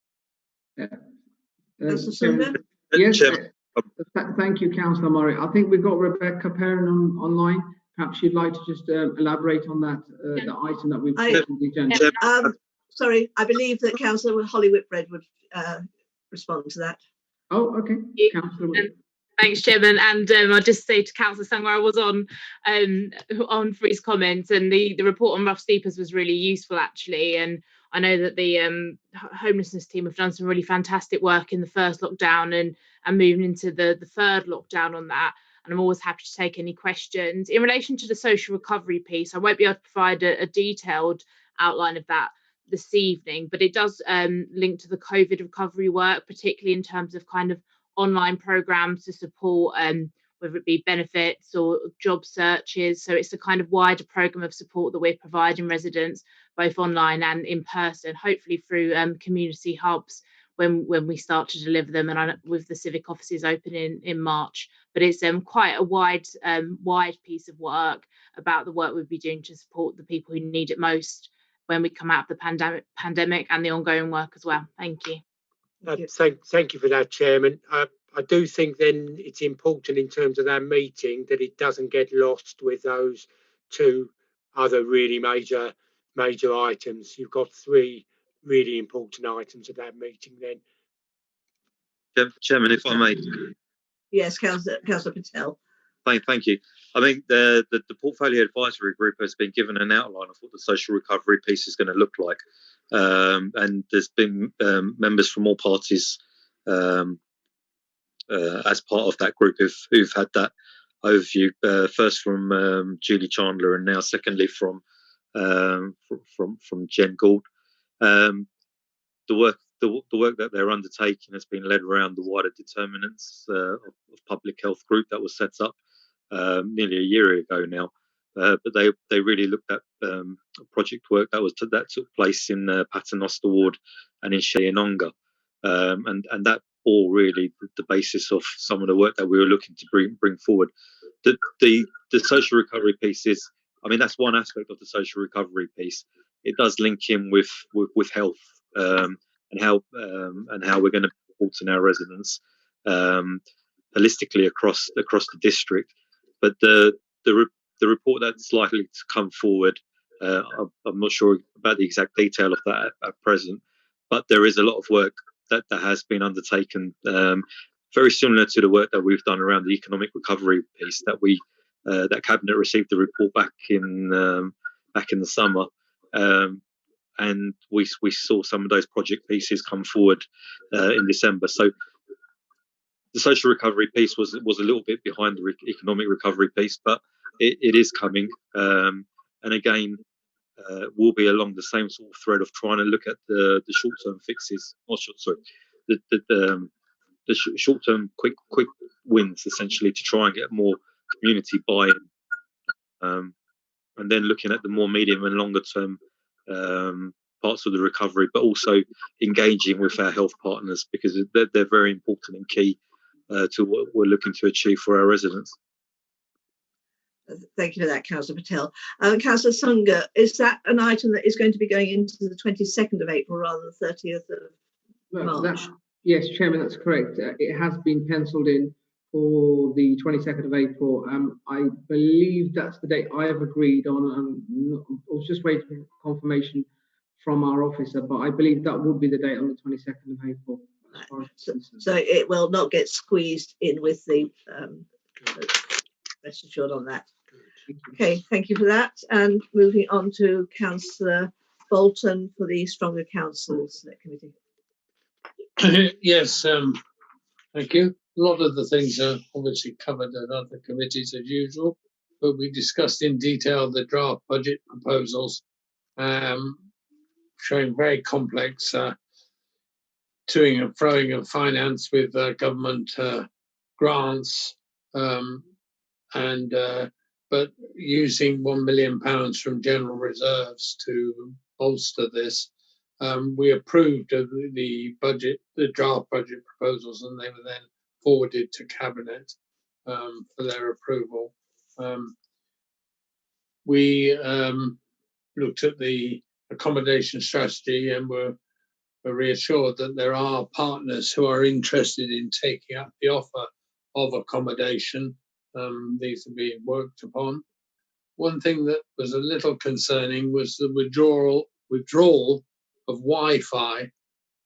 Yes, thank you, Councillor Murray. I think we've got Rebecca Perrin online. Perhaps you'd like to just elaborate on that, the item that we've put on the agenda. Sorry, I believe that Councillor Holly Whitbread would respond to that. Oh, okay. Councillor Whitbread. Thanks, Chairman. And I'll just say to Councillor Sangwar, I was on for his comments, and the report on rough sleepers was really useful, actually. And I know that the homelessness team have done some really fantastic work in the first lockdown and moving into the third lockdown on that. And I'm always happy to take any questions. In relation to the social recovery piece, I won't be able to provide a detailed outline of that this evening, but it does link to the COVID recovery work, particularly in terms of kind of online programs to support whether it be benefits or job searches. So it's a kind of wider program of support that we're providing residents both online and in person, hopefully through community hubs when we start to deliver them, and with the civic offices opening in March. But it's quite a wide piece of work about the work we'll be doing to support the people who need it most when we come out of the pandemic and the ongoing work as well. Thank you. Thank you for that, Chairman. I do think then it's important in terms of that meeting that it doesn't get lost with those two other really major items. You've got three really important items at that meeting then. Chairman, if I may. Yes, Councillor Patel. Thank you. I think the Portfolio Advisory Group has been given an outline of what the social recovery piece is going to look like. And there's been members from all parties as part of that group who've had that overview. First from Julie Chandler, and now secondly from Jen Gould. The work that they're undertaking has been led around the wider determinants of public health group that was set up nearly a year ago now. But they really looked at project work that took place in Paternoster Ward and in Sheyononga, and that all really the basis of some of the work that we were looking to bring forward. The social recovery piece is, I mean, that's one aspect of the social recovery piece. It does link in with health and how we're going to support our residents holistically across the district. But the report that's likely to come forward, I'm not sure about the exact detail of that at present, but there is a lot of work that has been undertaken, very similar to the work that we've done around the economic recovery piece that Cabinet received the report back in the summer. And we saw some of those project pieces come forward in December. So the social recovery piece was a little bit behind the economic recovery piece, but it is coming. And again, we'll be along the same sort of thread of trying to look at the short-term fixes, the short-term quick wins, essentially, to try and get more community buy-in, and then looking at the more medium and longer-term parts of the recovery, but also engaging with our health partners, because they're very important and key to what we're looking to achieve for our residents. Thank you for that, Councillor Patel. Councillor Sunga, is that an item that is going to be going into the 22nd of April rather than 30th of March? Yes, Chairman, that's correct. It has been penciled in for the 22nd of April. I believe that's the date I have agreed on. I was just waiting for confirmation from our officer, but I believe that would be the date on the 22nd of April. So it will not get squeezed in with the rest assured on that. Okay, thank you for that. And moving on to Councillor Bolton for the Stronger Councils Committee. Yes, thank you. A lot of the things are obviously covered at other committees as usual, but we discussed in detail the draft budget proposals, showing very complex toing and froing of finance with government grants, but using £1 million from general reserves to bolster this. We approved the draft budget proposals, and they were then forwarded to Cabinet for their approval. We looked at the accommodation strategy and were reassured that there are partners who are interested in taking up the offer of accommodation. These are being worked upon. One thing that was a little concerning was the withdrawal of Wi-Fi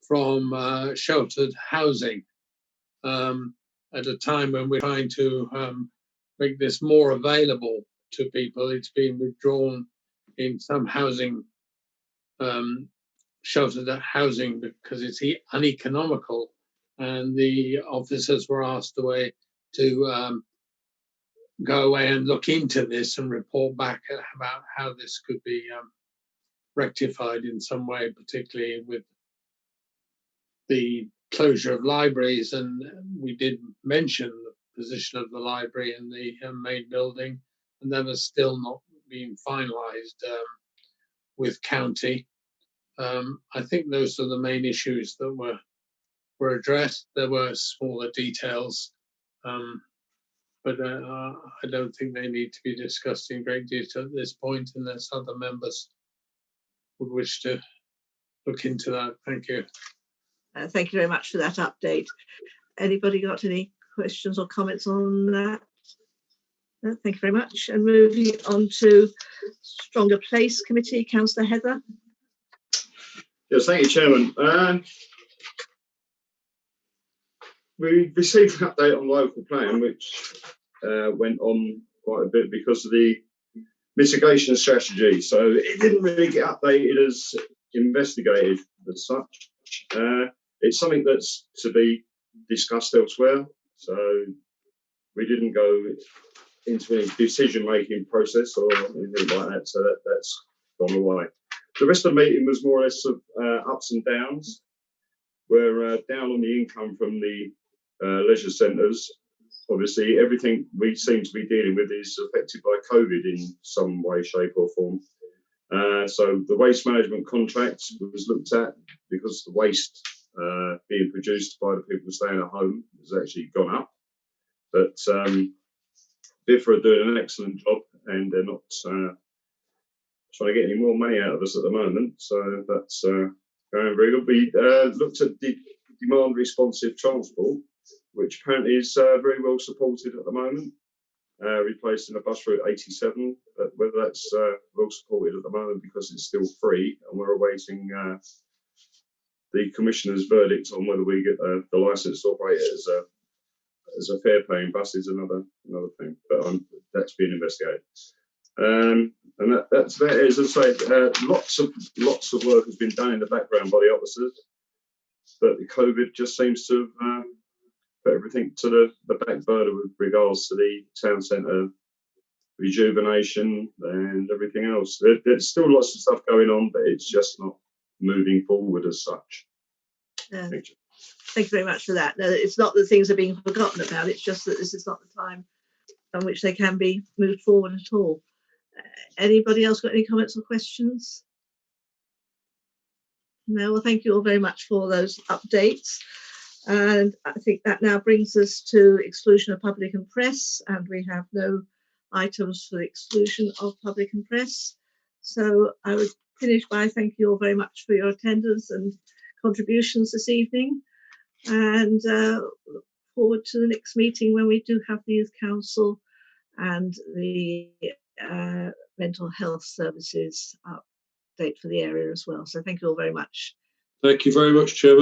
from sheltered housing at a time when we're trying to make this more available to people. It's being withdrawn in some housing, sheltered housing, because it's uneconomical, and the officers were asked to go away and look into this and report back about how this could be rectified in some way, particularly with the closure of libraries. And we did mention the position of the library in the main building, and that was still not being finalised with county. I think those are the main issues that were were addressed. There were smaller details, but I don't think they need to be discussed in great detail at this point unless other members would wish to look into that. Thank you. Thank you very much for that update. Anybody got any questions or comments on that? No, thank you very much. And moving on to Stronger Place Committee, Councillor Heather. Yes, thank you, Chairman. We received an update on local plan, which went on quite a bit because of the mitigation strategy. So it didn't really get updated as investigated as such. It's something that's to be discussed elsewhere. So we didn't go into any decision-making process or anything like that. So that's gone away. The rest of the meeting was more or less of ups and downs. We're down on the income from the leisure centres. Obviously, everything we seem to be dealing with is affected by COVID in some way, shape or form. So the waste management contract was looked at because the waste being produced by the people staying at home has actually gone up. But BIFRA are doing an excellent job and they're not trying to get any more money out of us at the moment. So that's going very good. We looked at the demand responsive transport, which apparently is very well supported at the moment, replacing a bus route 87. But whether that's well supported at the moment because it's still free and we're awaiting the Commissioner's verdict on whether we get the licence to operate it as a fare paying bus is another thing. But that's being investigated. And that's about it. As I say, lots of work has been done in the background by the officers, but the COVID just seems to have put everything to the back burner with regards to the town centre rejuvenation and everything else. There's still lots of stuff going on, but it's just not moving forward as such. Thank you very much for that. No, it's not that things are being forgotten about, it's just that this is not the time on which they can be moved forward at all. Anybody else got any comments or questions? No, well, thank you all very much for those updates. And I think that now brings us to exclusion of public and press, and we have no items for the exclusion of public and press. So I would finish by thanking you all very much for your attendance and contributions this evening, and look forward to the next meeting when we do have the Youth Council and the mental health services update for the area as well. So thank you all very much. Thank you very much, Chairman.